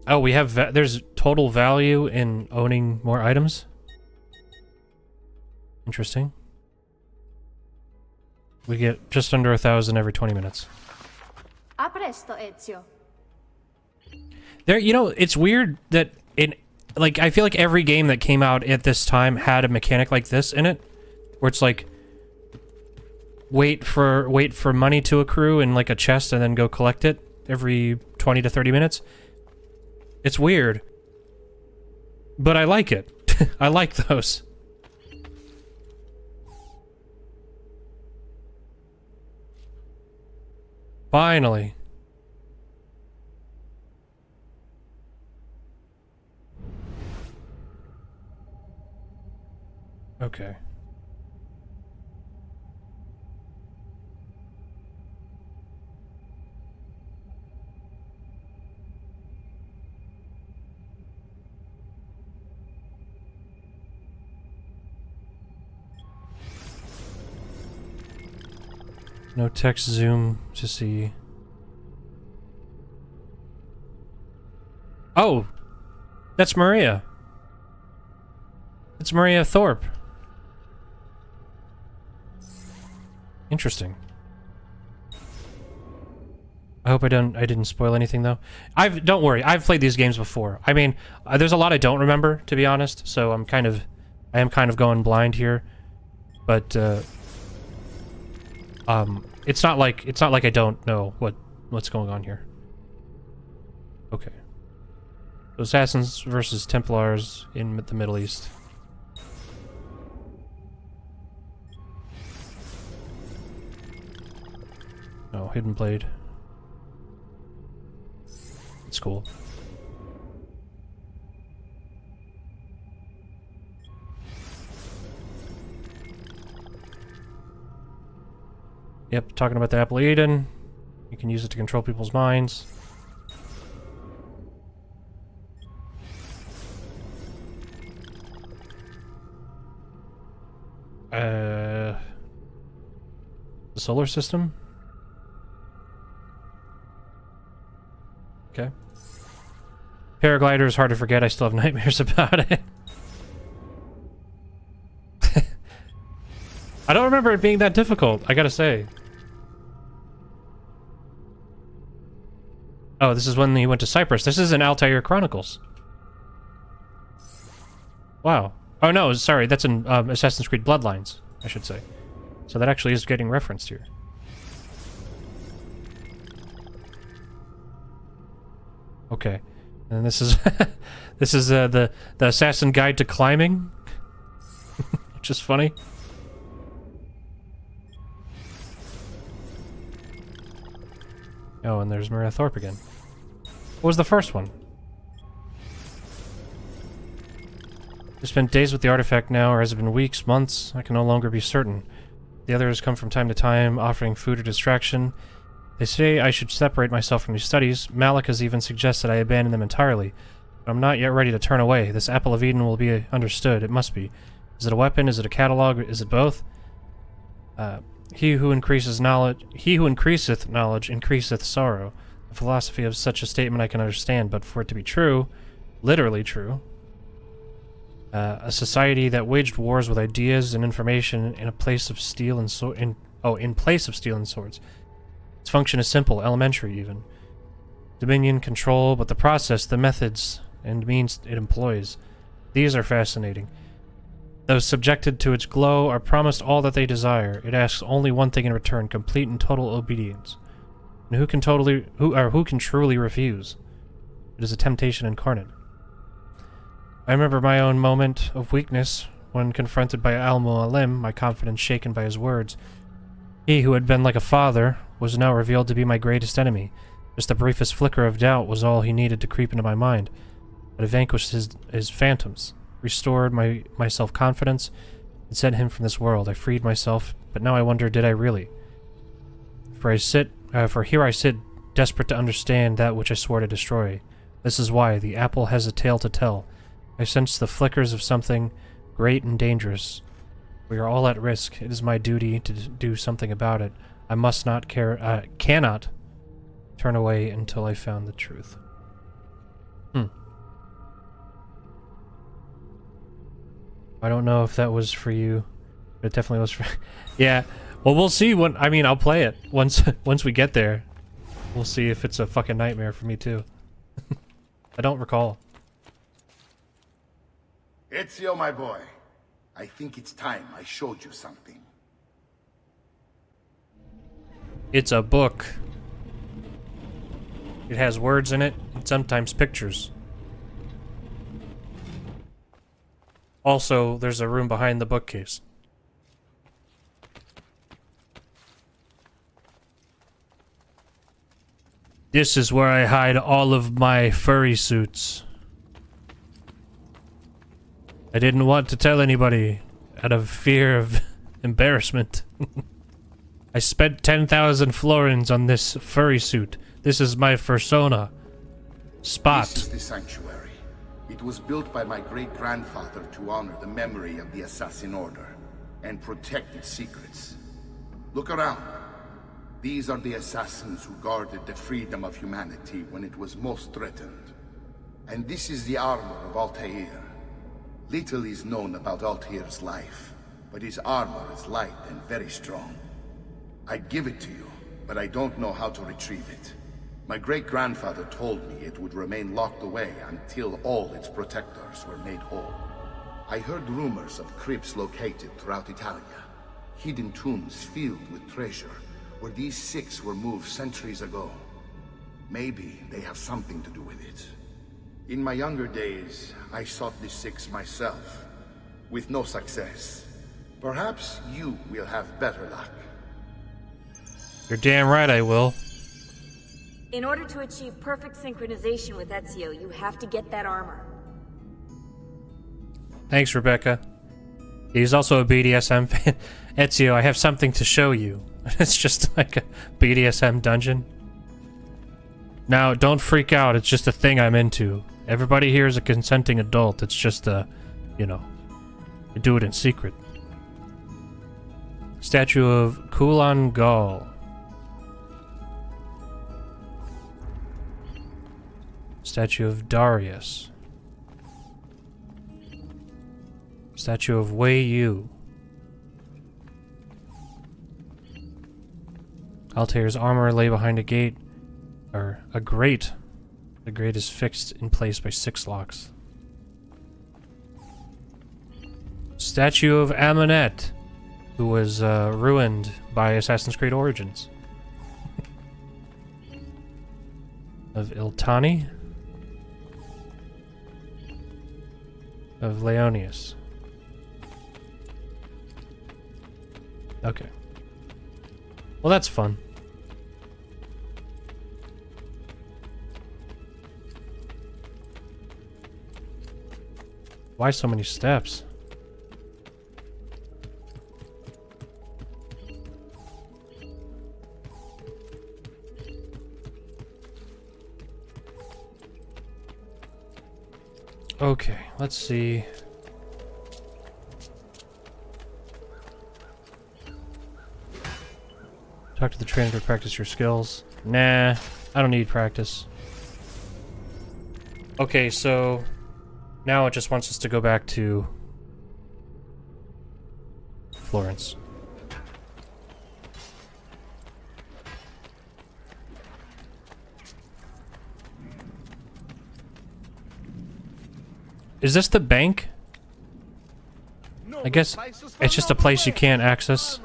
A: Oh, we have there's total value in owning more items. Interesting. We get just under 1,000 every 20 minutes.
N: A presto, Ezio.
A: There, you know, it's weird that I feel like every game that came out at this time had a mechanic like this in it, where it's like, wait for money to accrue in like a chest and then go collect it every 20 to 30 minutes. It's weird. But I like it. I like those. Finally. Okay. No text zoom to see. Oh! That's Maria. It's Maria Thorpe. Interesting. I hope I didn't spoil anything though. Don't worry, I've played these games before. I mean, there's a lot I don't remember, to be honest, so I am kind of going blind here. But it's not like I don't know what's going on here. Okay. So Assassins versus Templars in the Middle East. Oh, Hidden Blade. It's cool. Yep, talking about the Apple Eden. You can use it to control people's minds. The solar system? Okay. Paraglider is hard to forget. I still have nightmares about it. I don't remember it being that difficult, I gotta say. Oh, this is when he went to Cyprus. This is in Altair Chronicles. Wow. Oh no, sorry, that's in Assassin's Creed Bloodlines, I should say. So that actually is getting referenced here. Okay. And this is this is the Assassin Guide to Climbing, which is funny. Oh, and there's Maria Thorpe again. What was the first one? I spent days with the artifact now, or has it been weeks, months? I can no longer be certain. The others come from time to time, offering food or distraction. They say I should separate myself from these studies. Malik has even suggested I abandon them entirely. But I'm not yet ready to turn away. This Apple of Eden will be understood. It must be. Is it a weapon? Is it a catalog? Is it both? He who increaseth knowledge increaseth sorrow. The philosophy of such a statement I can understand, but for it to be true, literally true, a society that waged wars with ideas and information in a place of steel and in place of steel and swords. Its function is simple, elementary even. Dominion, control, but the process, the methods, and means it employs. These are fascinating. Those subjected to its glow are promised all that they desire. It asks only one thing in return, complete and total obedience. And who can truly refuse? It is a temptation incarnate. I remember my own moment of weakness when confronted by Al-Mu'alim, my confidence shaken by his words. He who had been like a father was now revealed to be my greatest enemy. Just the briefest flicker of doubt was all he needed to creep into my mind. But it vanquished his phantoms, restored my self-confidence, and sent him from this world. I freed myself, but now I wonder, did I really? For here I sit, desperate to understand that which I swore to destroy. This is why the apple has a tale to tell. I sense the flickers of something great and dangerous. We are all at risk. It is my duty to do something about it. I must not cannot turn away until I found the truth. I don't know if that was for you, but it definitely was for... Yeah, well, we'll see when... I mean, I'll play it once we get there. We'll see if it's a fucking nightmare for me, too. I don't recall.
I: Ezio, my boy. I think it's time I showed you something.
A: It's a book. It has words in it and sometimes pictures. Also, there's a room behind the bookcase. This is where I hide all of my furry suits. I didn't want to tell anybody out of fear of embarrassment. I spent 10,000 florins on this furry suit. This is my persona. Spot.
I: This is the sanctuary. It was built by my great-grandfather to honor the memory of the Assassin Order and protect its secrets. Look around. These are the assassins who guarded the freedom of humanity when it was most threatened. And this is the armor of Altair. Little is known about Altair's life, but his armor is light and very strong. I'd give it to you, but I don't know how to retrieve it. My great-grandfather told me it would remain locked away until all its protectors were made whole. I heard rumors of crypts located throughout Italia, hidden tombs filled with treasure, where these six were moved centuries ago. Maybe they have something to do with it. In my younger days, I sought the six myself, with no success. Perhaps you will have better luck.
A: You're damn right I will.
M: In order to achieve perfect synchronization with Ezio, you have to get that armor.
A: Thanks, Rebecca. He's also a BDSM fan. Ezio, I have something to show you. It's just like a BDSM dungeon. Now, don't freak out. It's just a thing I'm into. Everybody here is a consenting adult. It's just a, you know, you do it in secret. Statue of Kulan Gaul. Statue of Darius. Statue of Wei Yu. Altair's armor lay behind a gate, or a grate. The grate is fixed in place by 6 locks. Statue of Amunet, who was ruined by Assassin's Creed Origins. Of Iltani. Of Leonius. Okay. Well, that's fun. Why so many steps? Okay, let's see. Talk to the trainer to practice your skills. Nah, I don't need practice. Okay, so now it just wants us to go back to Florence. Is this the bank? I guess it's just a place you can't access.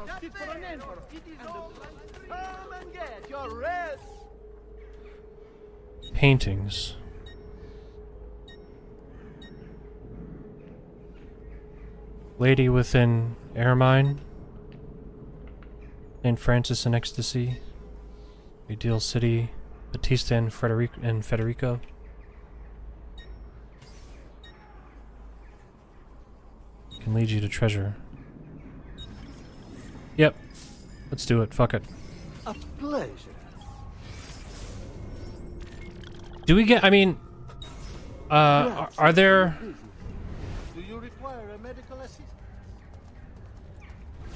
A: Paintings. Lady within Ermine. St. Francis in Ecstasy. Ideal City. Batista and Federico. Can lead you to treasure. Yep. Let's do it. Fuck it.
B: A pleasure.
A: Do we get, I mean, are there...
B: Do you require a medical assistant?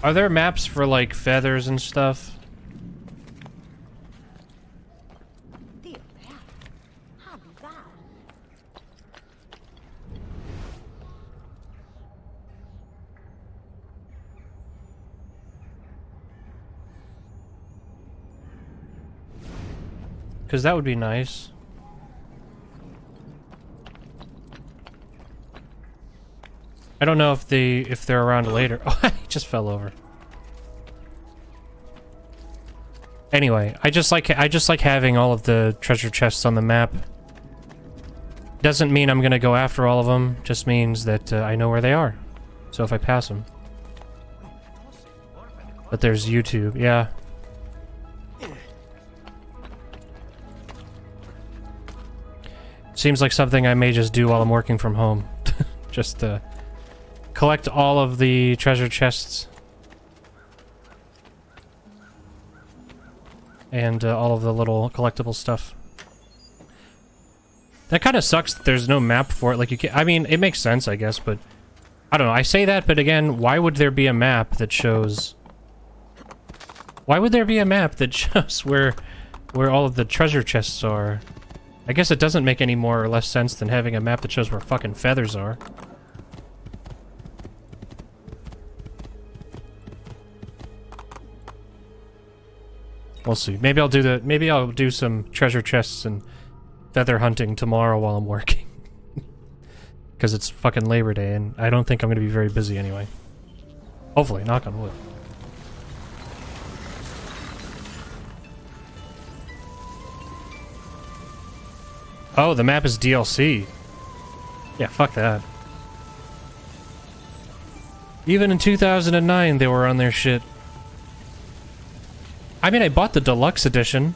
A: Are there maps for, like, feathers and stuff? Because that would be nice. I don't know if they're around later. Oh, I just fell over. Anyway, I just like having all of the treasure chests on the map. Doesn't mean I'm gonna go after all of them. Just means that I know where they are. So if I pass them. But there's YouTube, yeah. Seems like something I may just do while I'm working from home. Just collect all of the treasure chests. And all of the little collectible stuff. That kind of sucks that there's no map for it. Like, you can, I mean, it makes sense, I guess, but... I don't know, I say that, but again, why would there be a map that shows... Why would there be a map that shows where all of the treasure chests are? I guess it doesn't make any more or less sense than having a map that shows where fucking feathers are. We'll see. Maybe I'll do some treasure chests and feather hunting tomorrow while I'm working. Because it's fucking Labor Day, and I don't think I'm going to be very busy anyway. Hopefully, knock on wood. Oh, the map is DLC. Yeah, fuck that. Even in 2009, they were on their shit. I mean, I bought the deluxe edition.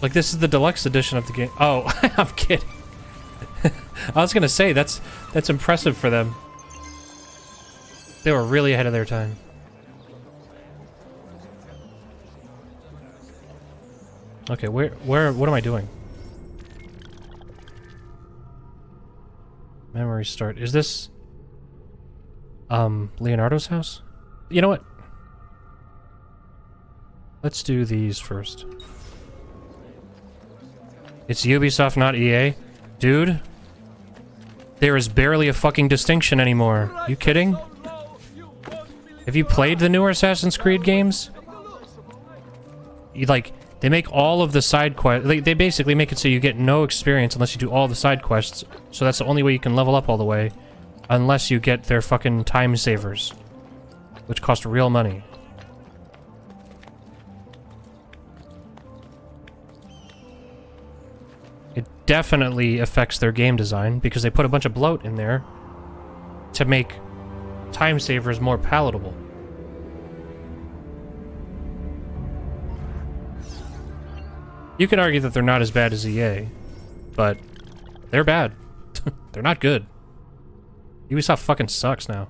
A: Like, this is the deluxe edition of the game. Oh, I'm kidding. I was gonna say, that's impressive for them. They were really ahead of their time. Okay, what am I doing? Memory start. Is this Leonardo's house? You know what? Let's do these first. It's Ubisoft, not EA. Dude, there is barely a fucking distinction anymore. You kidding? Have you played the newer Assassin's Creed games? They make all of the side quests... They basically make it so you get no experience unless you do all the side quests. So that's the only way you can level up all the way. Unless you get their fucking time savers. Which cost real money. It definitely affects their game design, because they put a bunch of bloat in there to make time savers more palatable. You can argue that they're not as bad as EA, but they're bad. They're not good. Ubisoft fucking sucks now.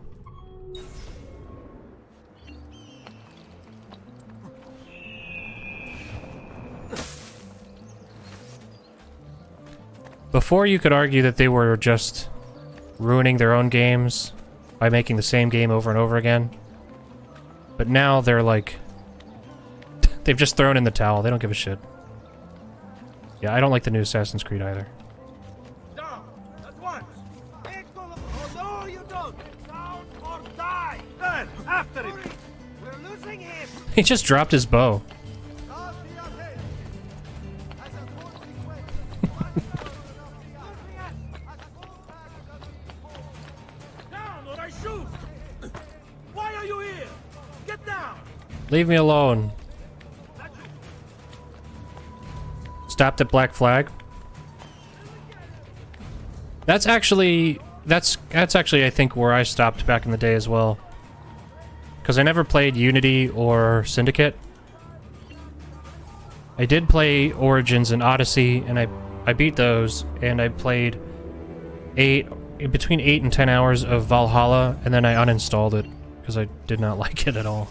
A: Before, you could argue that they were just ruining their own games by making the same game over and over again. But now they're like... they've just thrown in the towel. They don't give a shit. Yeah, I don't like the new Assassin's Creed either.
C: Down! At once! Oh, no, you don't! Down or die! Then, after him! We're losing him!
A: He just dropped his bow.
C: Down or I shoot! Why are you here? Get down!
A: Leave me alone. Stopped at Black Flag. That's actually I think where I stopped back in the day as well. Because I never played Unity or Syndicate. I did play Origins and Odyssey, and I beat those, and I played between 8 and 10 hours of Valhalla, and then I uninstalled it because I did not like it at all.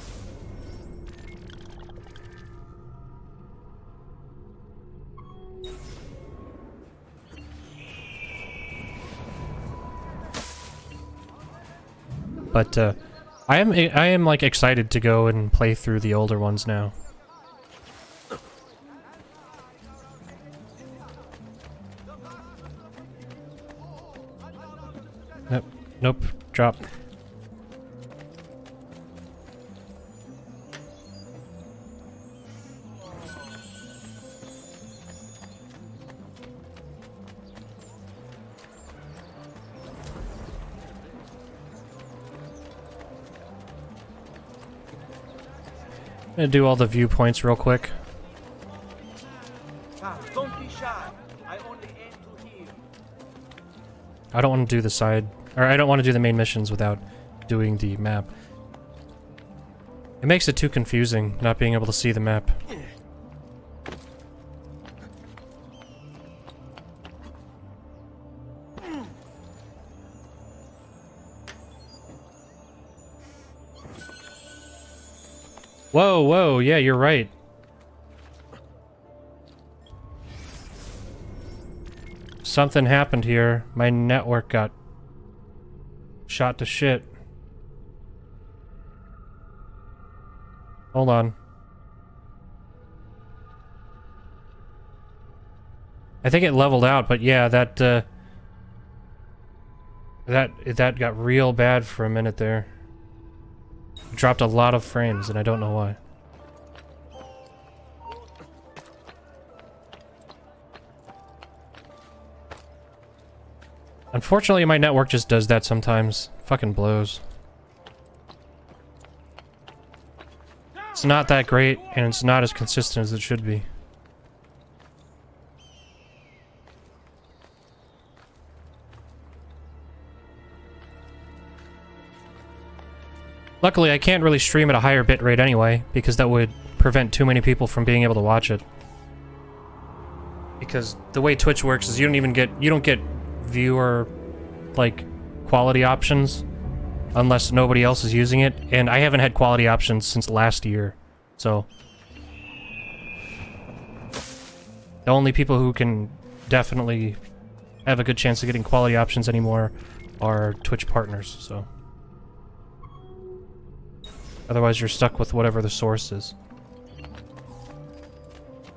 A: But I am like excited to go and play through the older ones now. Nope. Drop. gonna do all the viewpoints real quick.
B: Don't be shy. I only aim to heal.
A: I don't want to do the side, or I don't want to do the main missions without doing the map. It makes it too confusing, not being able to see the map. Whoa, whoa, yeah, you're right. Something happened here. My network got shot to shit. Hold on. I think it leveled out, but yeah, that got real bad for a minute there. Dropped a lot of frames, and I don't know why. Unfortunately, my network just does that sometimes. Fucking blows. It's not that great, and it's not as consistent as it should be. Luckily, I can't really stream at a higher bitrate anyway, because that would prevent too many people from being able to watch it. Because the way Twitch works is you don't get viewer, like, quality options unless nobody else is using it, and I haven't had quality options since last year, so the only people who can definitely have a good chance of getting quality options anymore are Twitch partners, so otherwise you're stuck with whatever the source is.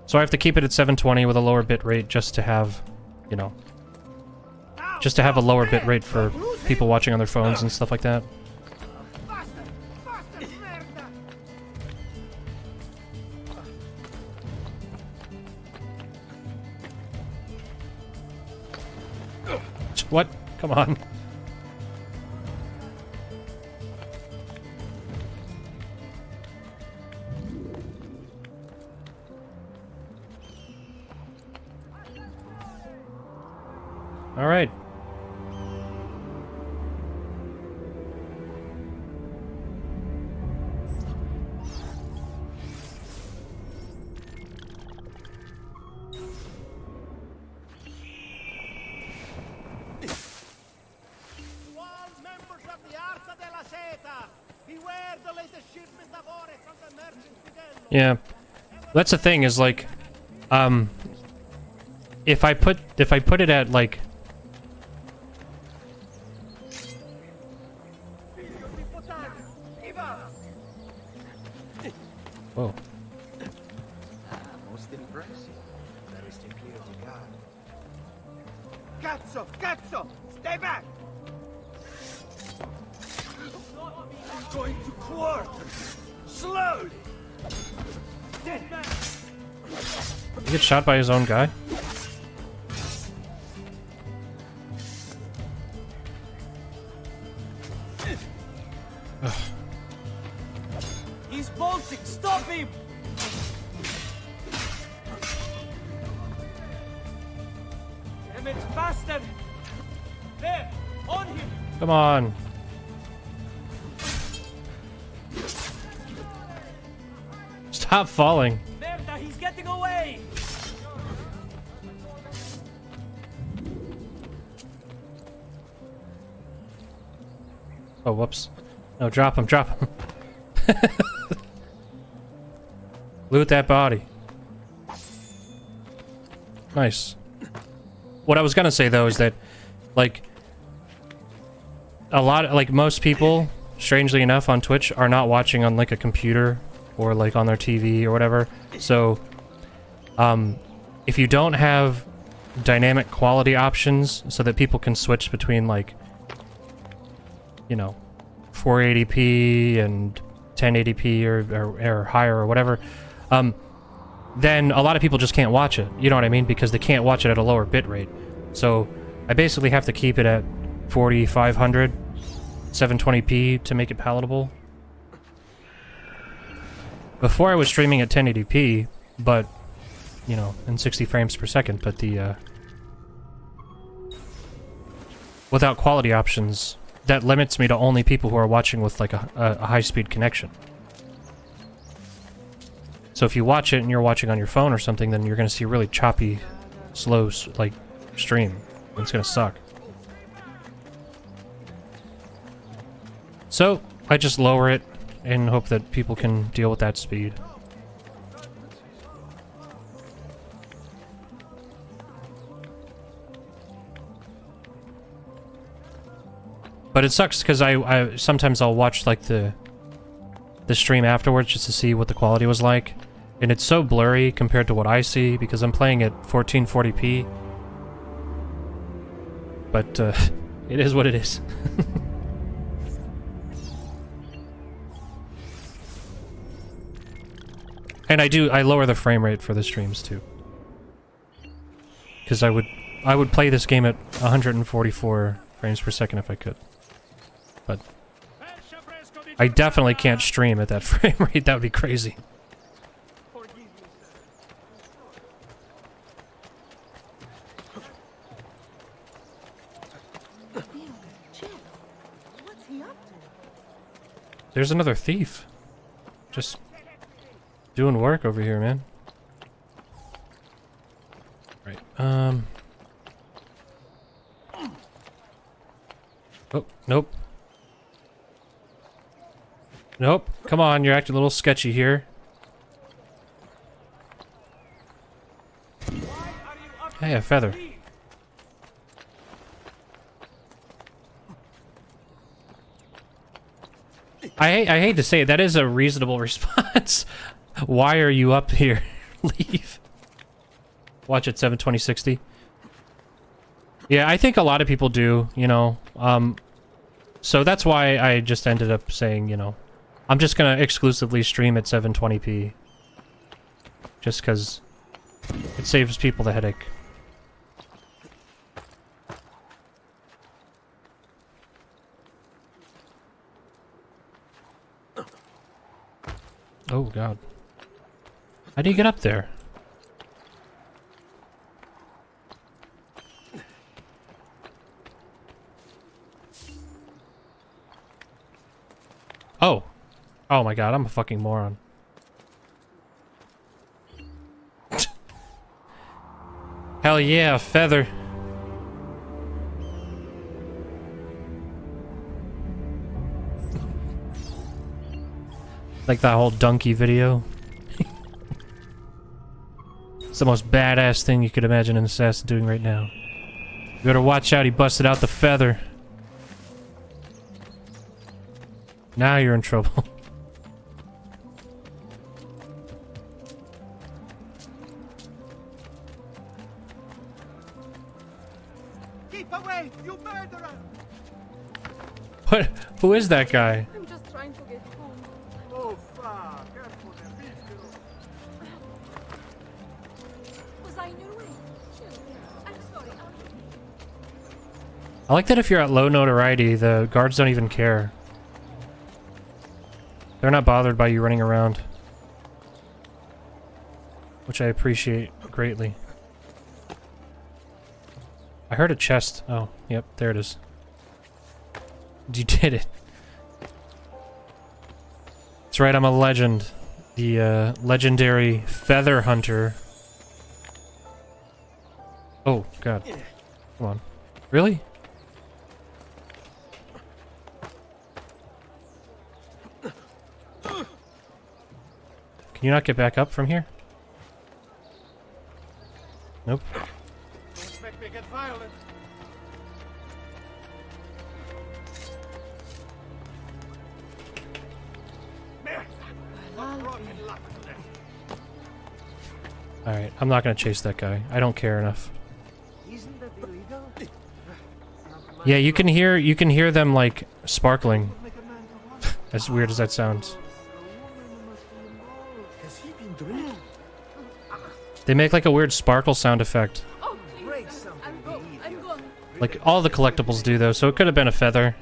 A: So I have to keep it at 720 with a lower bit rate just to have, you know, just to have a lower bit rate for people watching on their phones and stuff like that. What? Come on. All right. Yeah, that's the thing is like, if I put it at like, whoa.
D: Most impressive. Very simply Cazzo! Cazzo! Stay back! I'm going to quarters. Slowly.
A: He gets shot by his own guy? Ugh.
B: He's bolting! Stop him! Damn it, bastard! There! On him!
A: Come on. Stop falling.
B: Merda, he's getting away!
A: Oh, whoops. No, drop him, drop him. Loot that body. Nice. What I was gonna say, though, is that, like, most people, strangely enough, on Twitch are not watching on, like, a computer or, like, on their TV or whatever. So, if you don't have dynamic quality options so that people can switch between, like, you know, 480p and 1080p or higher or whatever, then a lot of people just can't watch it. You know what I mean? Because they can't watch it at a lower bit rate. So I basically have to keep it at 4500, 720p to make it palatable. Before I was streaming at 1080p, but, you know, in 60 frames per second, but the, without quality options, that limits me to only people who are watching with, like, a high-speed connection. So if you watch it and you're watching on your phone or something, then you're gonna see a really choppy, slow, like, stream. And it's gonna suck. So, I just lower it and hope that people can deal with that speed. But it sucks because I sometimes I'll watch like the stream afterwards just to see what the quality was like, and it's so blurry compared to what I see because I'm playing at 1440p. But it is what it is. And I lower the frame rate for the streams too. Because I would play this game at 144 frames per second if I could. But I definitely can't stream at that frame rate. That would be crazy. There's another thief. Just doing work over here, man. Right. Oh, nope. Nope. Come on, you're acting a little sketchy here. Hey, a feather. I hate to say it, that is a reasonable response. Why are you up here? Leave. Watch at 72060. Yeah, I think a lot of people do, you know. So that's why I just ended up saying, you know, I'm just gonna exclusively stream at 720p. Just because it saves people the headache. Oh, God. How do you get up there? Oh. Oh my God, I'm a fucking moron. Hell yeah, a feather. Like that whole donkey video. It's the most badass thing you could imagine an assassin doing right now. You better watch out, he busted out the feather. Now you're in trouble.
C: Keep away, you murderer!
A: What? Who is that guy?
L: I'm just trying to get home.
C: Oh, fuck. Careful there,
N: Was I in your way? I'm sorry.
A: I like that if you're at low notoriety, the guards don't even care. They're not bothered by you running around. Which I appreciate greatly. I heard a chest. Oh, yep, there it is. You did it. That's right, I'm a legend. The legendary feather hunter. Oh, God. Come on. Really? Can you not get back up from here? Nope.
C: Don't make me get violent.
A: Alright, I'm not gonna chase that guy. I don't care enough.
C: Isn't that illegal?
A: Yeah, you can hear them like sparkling. As weird as that sounds.
C: Has he been drinking?
A: They make like a weird sparkle sound effect.
L: Oh, please. I'm gone.
A: Like all the collectibles do though, so it could have been a feather.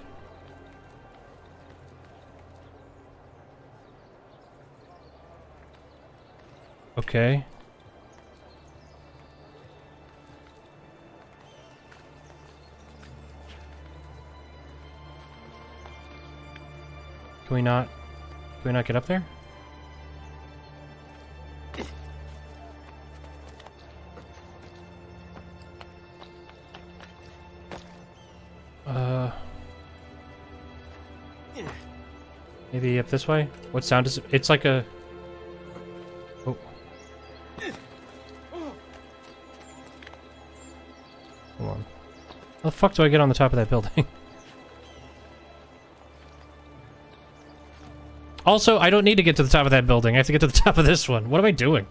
A: Okay. Can we not get up there? Maybe up this way? What sound is it? It's like a... Oh. Hold on. How the fuck do I get on the top of that building? Also, I don't need to get to the top of that building. I have to get to the top of this one. What am I doing?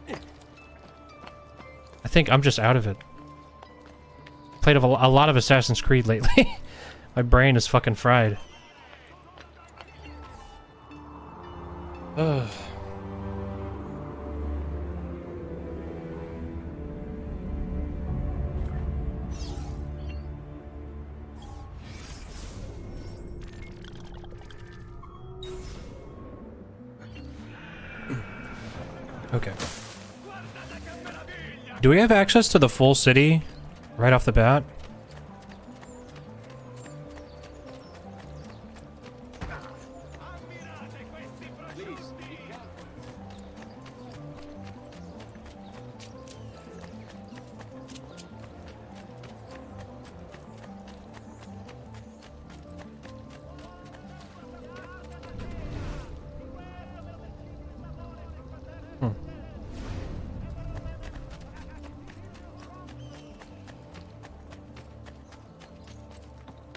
A: I think I'm just out of it. Played a lot of Assassin's Creed lately. My brain is fucking fried. Ugh. Okay. Do we have access to the full city right off the bat?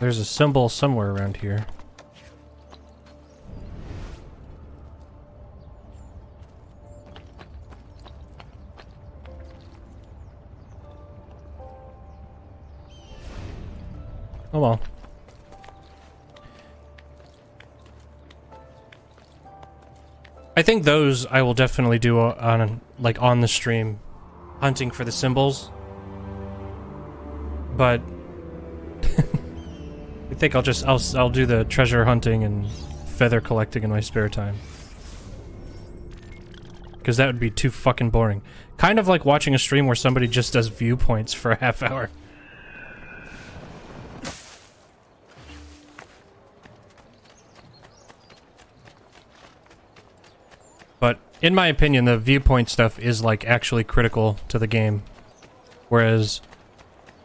A: There's a symbol somewhere around here. Oh well. I think those I will definitely do on like on the stream, hunting for the symbols. But I think I'll do the treasure hunting and feather collecting in my spare time. Because that would be too fucking boring. Kind of like watching a stream where somebody just does viewpoints for a half hour. But in my opinion, the viewpoint stuff is like actually critical to the game. Whereas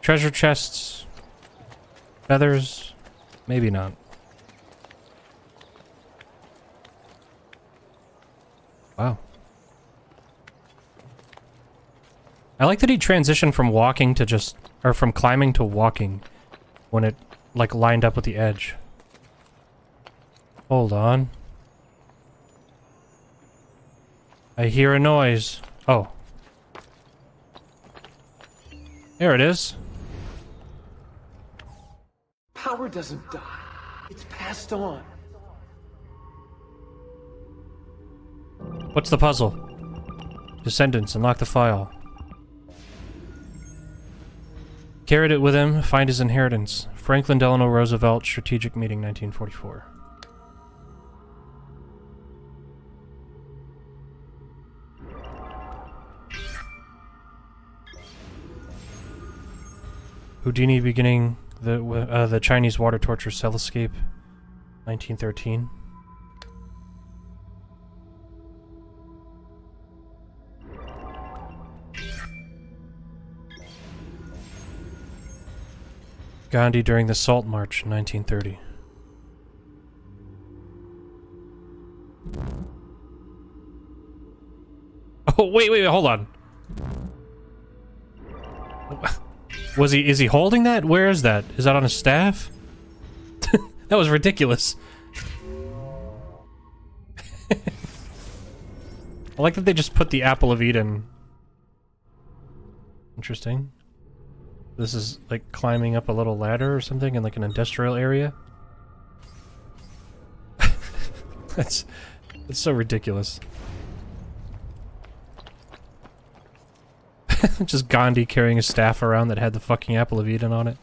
A: treasure chests, feathers, maybe not. Wow. I like that he transitioned from walking to just... or from climbing to walking when it, like, lined up with the edge. Hold on. I hear a noise. Oh. There it is.
O: Power doesn't die. It's passed on.
A: What's the puzzle? Descendants, unlock the file. Carried it with him, find his inheritance. Franklin Delano Roosevelt, strategic meeting, 1944. Houdini beginning the Chinese water torture cell escape, 1913. Gandhi during the Salt March, 1930. Oh, wait, hold on. Is he holding that? Where is that? Is that on his staff? That was ridiculous. I like that they just put the Apple of Eden. Interesting. This is like climbing up a little ladder or something in like an industrial area. That's so ridiculous. Just Gandhi carrying a staff around that had the fucking Apple of Eden on it.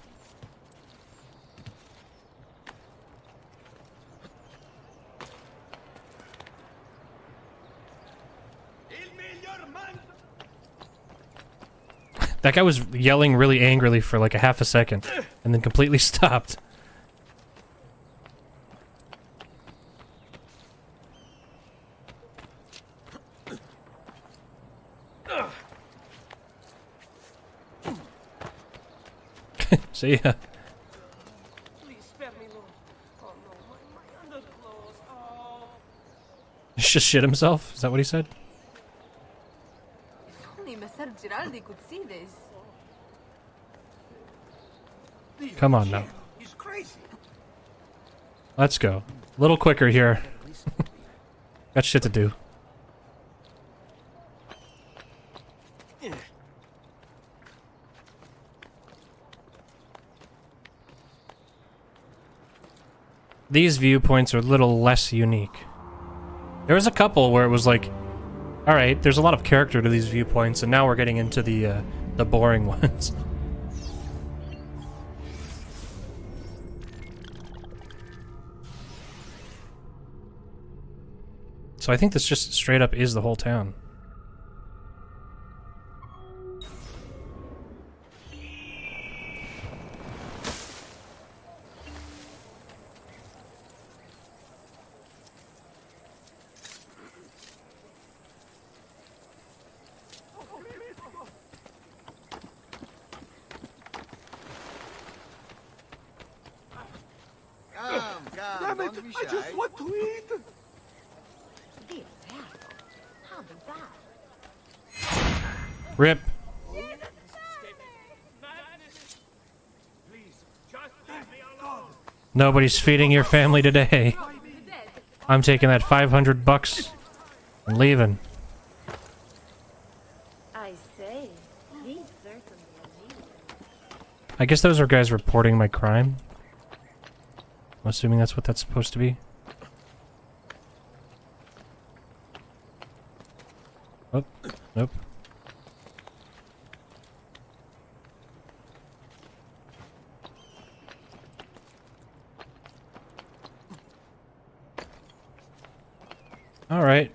A: That guy was yelling really angrily for like a half a second, and then completely stopped. See ya.
B: Please spare me, Lord. Oh no, my underclothes. Oh.
A: He just shit himself? Is that what he said?
L: If only Messer Giraldi could see this.
A: Come on now.
C: He's crazy.
A: Let's go. A little quicker here. Got shit to do. These viewpoints are a little less unique. There was a couple where it was like, alright, there's a lot of character to these viewpoints, and now we're getting into the boring ones. So I think this just straight up is the whole town.
C: Damn it! I just want to eat.
A: Rip. Nobody's feeding your family today. I'm taking that $500 and leaving.
N: I say, he's certainly a genius.
A: I guess those are guys reporting my crime. I'm assuming that's what that's supposed to be. Oh, nope. All right.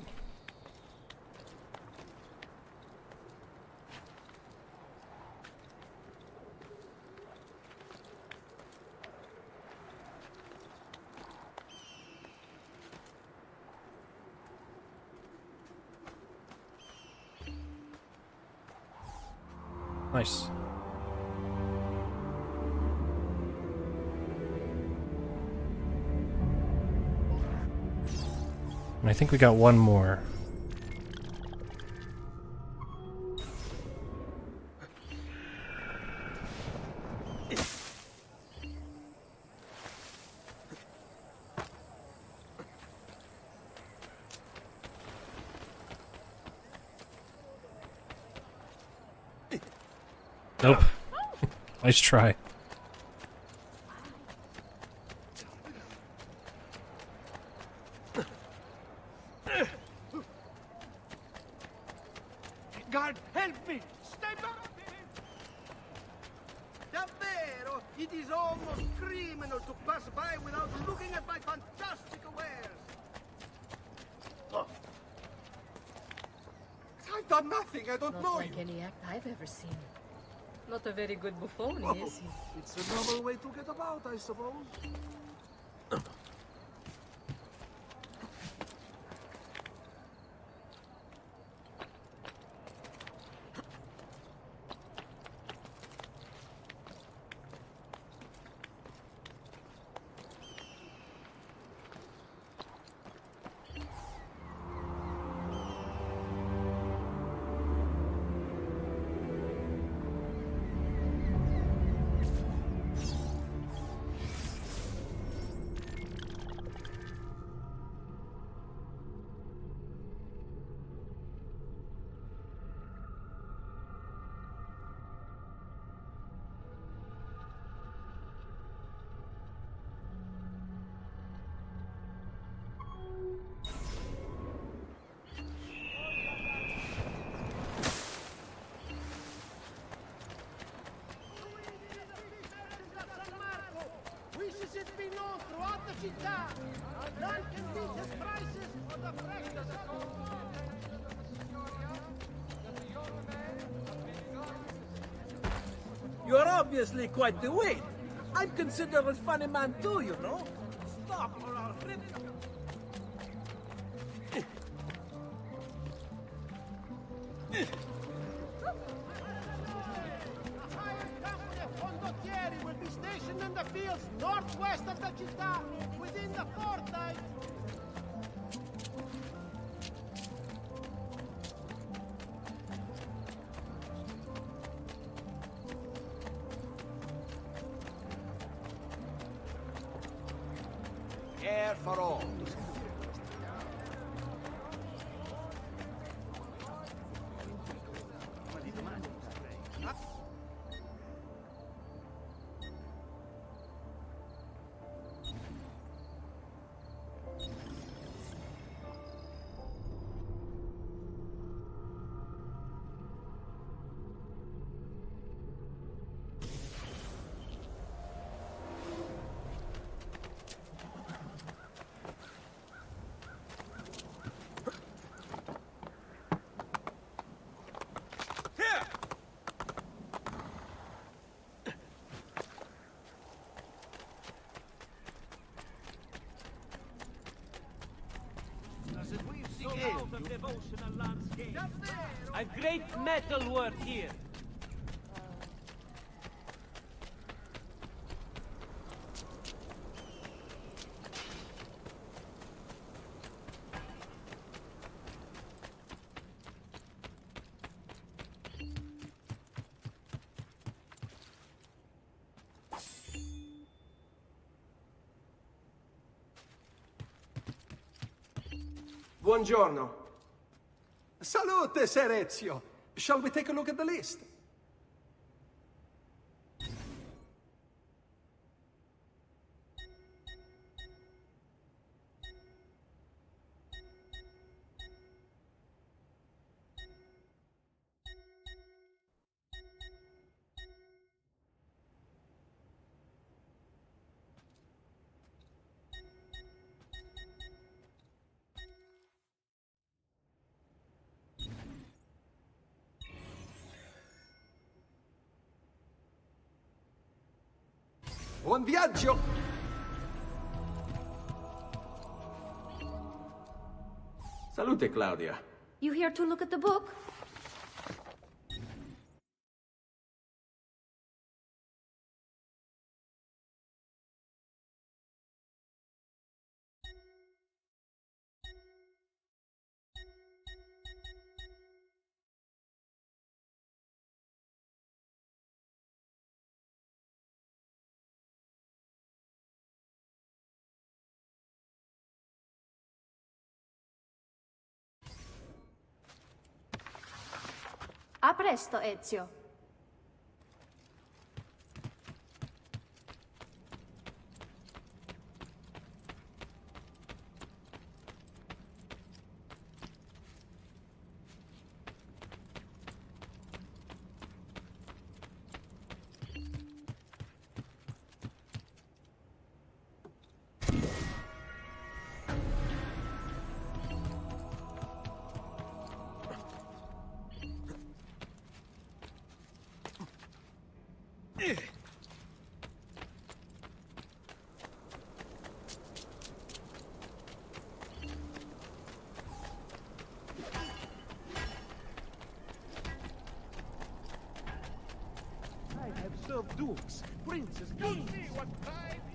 A: Nice. And I think we got one more. Nope. Nice try.
C: God, help me! Stay back! Davvero, it is almost criminal to pass by without looking at my fantastic wares. Oh. I've done nothing. I don't
L: Not
C: know
L: like
C: you.
L: any act I've ever seen. Not a very good buffon,
C: Oh,
L: is he?
C: it's a novel way to get about, I suppose. Wishes it be known throughout the città. None can beat his prices on the freshest.
B: You're obviously quite the wit. I'm considered a funny man too, you know. Stop or I'll rip.
U: Condottieri will be stationed in the fields northwest of the città, within the fortnight.
B: Air for all. Devotional landscape. A great metal work here.
O: Buongiorno.
T: Salute, Ser Ezio. Shall we take a look at the list? Buon viaggio!
O: Salute, Claudia.
N: You here to look at the book? A presto, Ezio.
B: I have served dukes, princes, kings.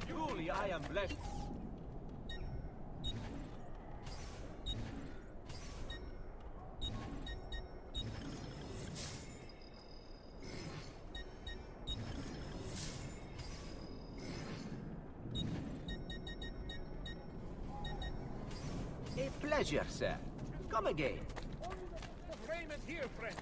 B: Truly, I am blessed. A pleasure, sir. Come again.
U: Raiment here, friends.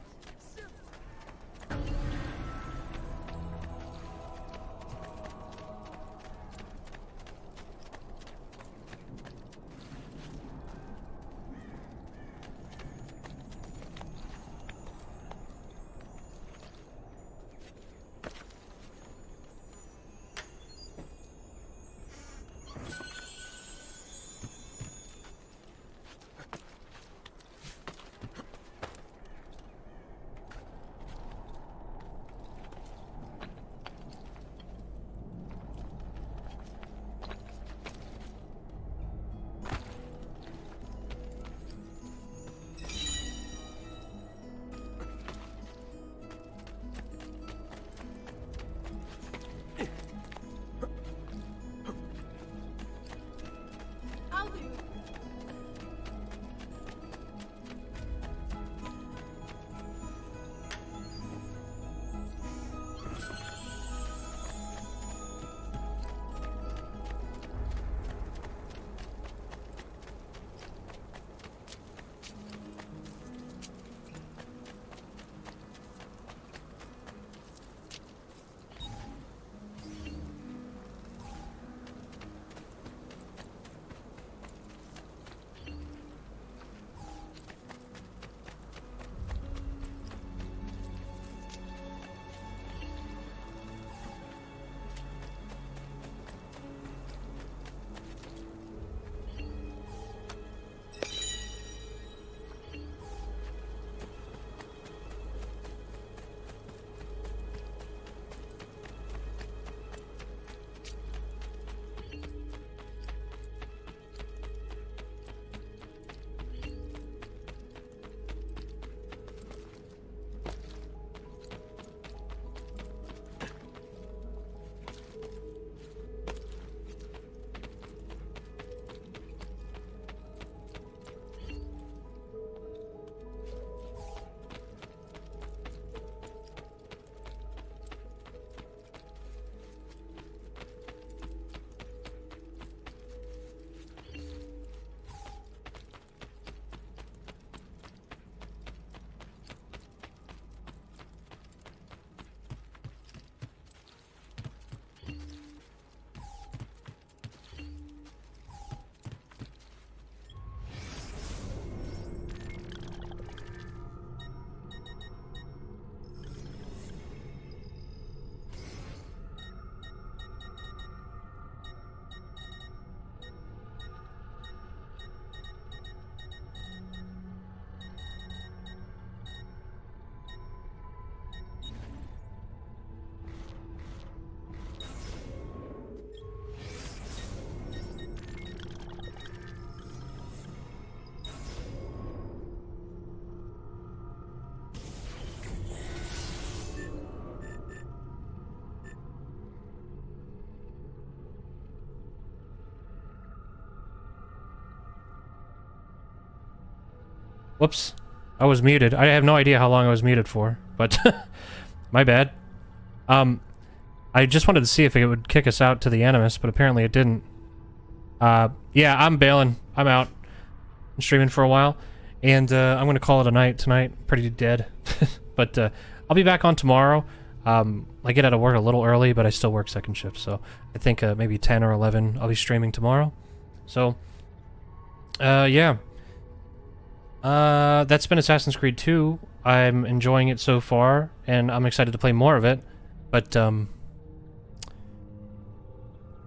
A: Whoops. I was muted. I have no idea how long I was muted for, but my bad. I just wanted to see if it would kick us out to the Animus, but apparently it didn't. Yeah, I'm bailing. I'm out. I'm streaming for a while, and I'm going to call it a night tonight. Pretty dead. But I'll be back on tomorrow. I get out of work a little early, but I still work second shift, so I think maybe 10 or 11 I'll be streaming tomorrow. So, yeah. That's been Assassin's Creed 2. I'm enjoying it so far, and I'm excited to play more of it, but,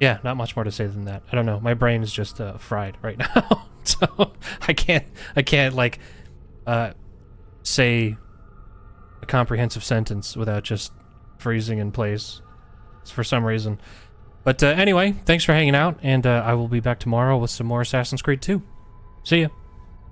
A: yeah, not much more to say than that. I don't know, my brain is just, fried right now, so I can't, like, say a comprehensive sentence without just freezing in place for some reason. But, anyway, thanks for hanging out, and, I will be back tomorrow with some more Assassin's Creed 2. See ya.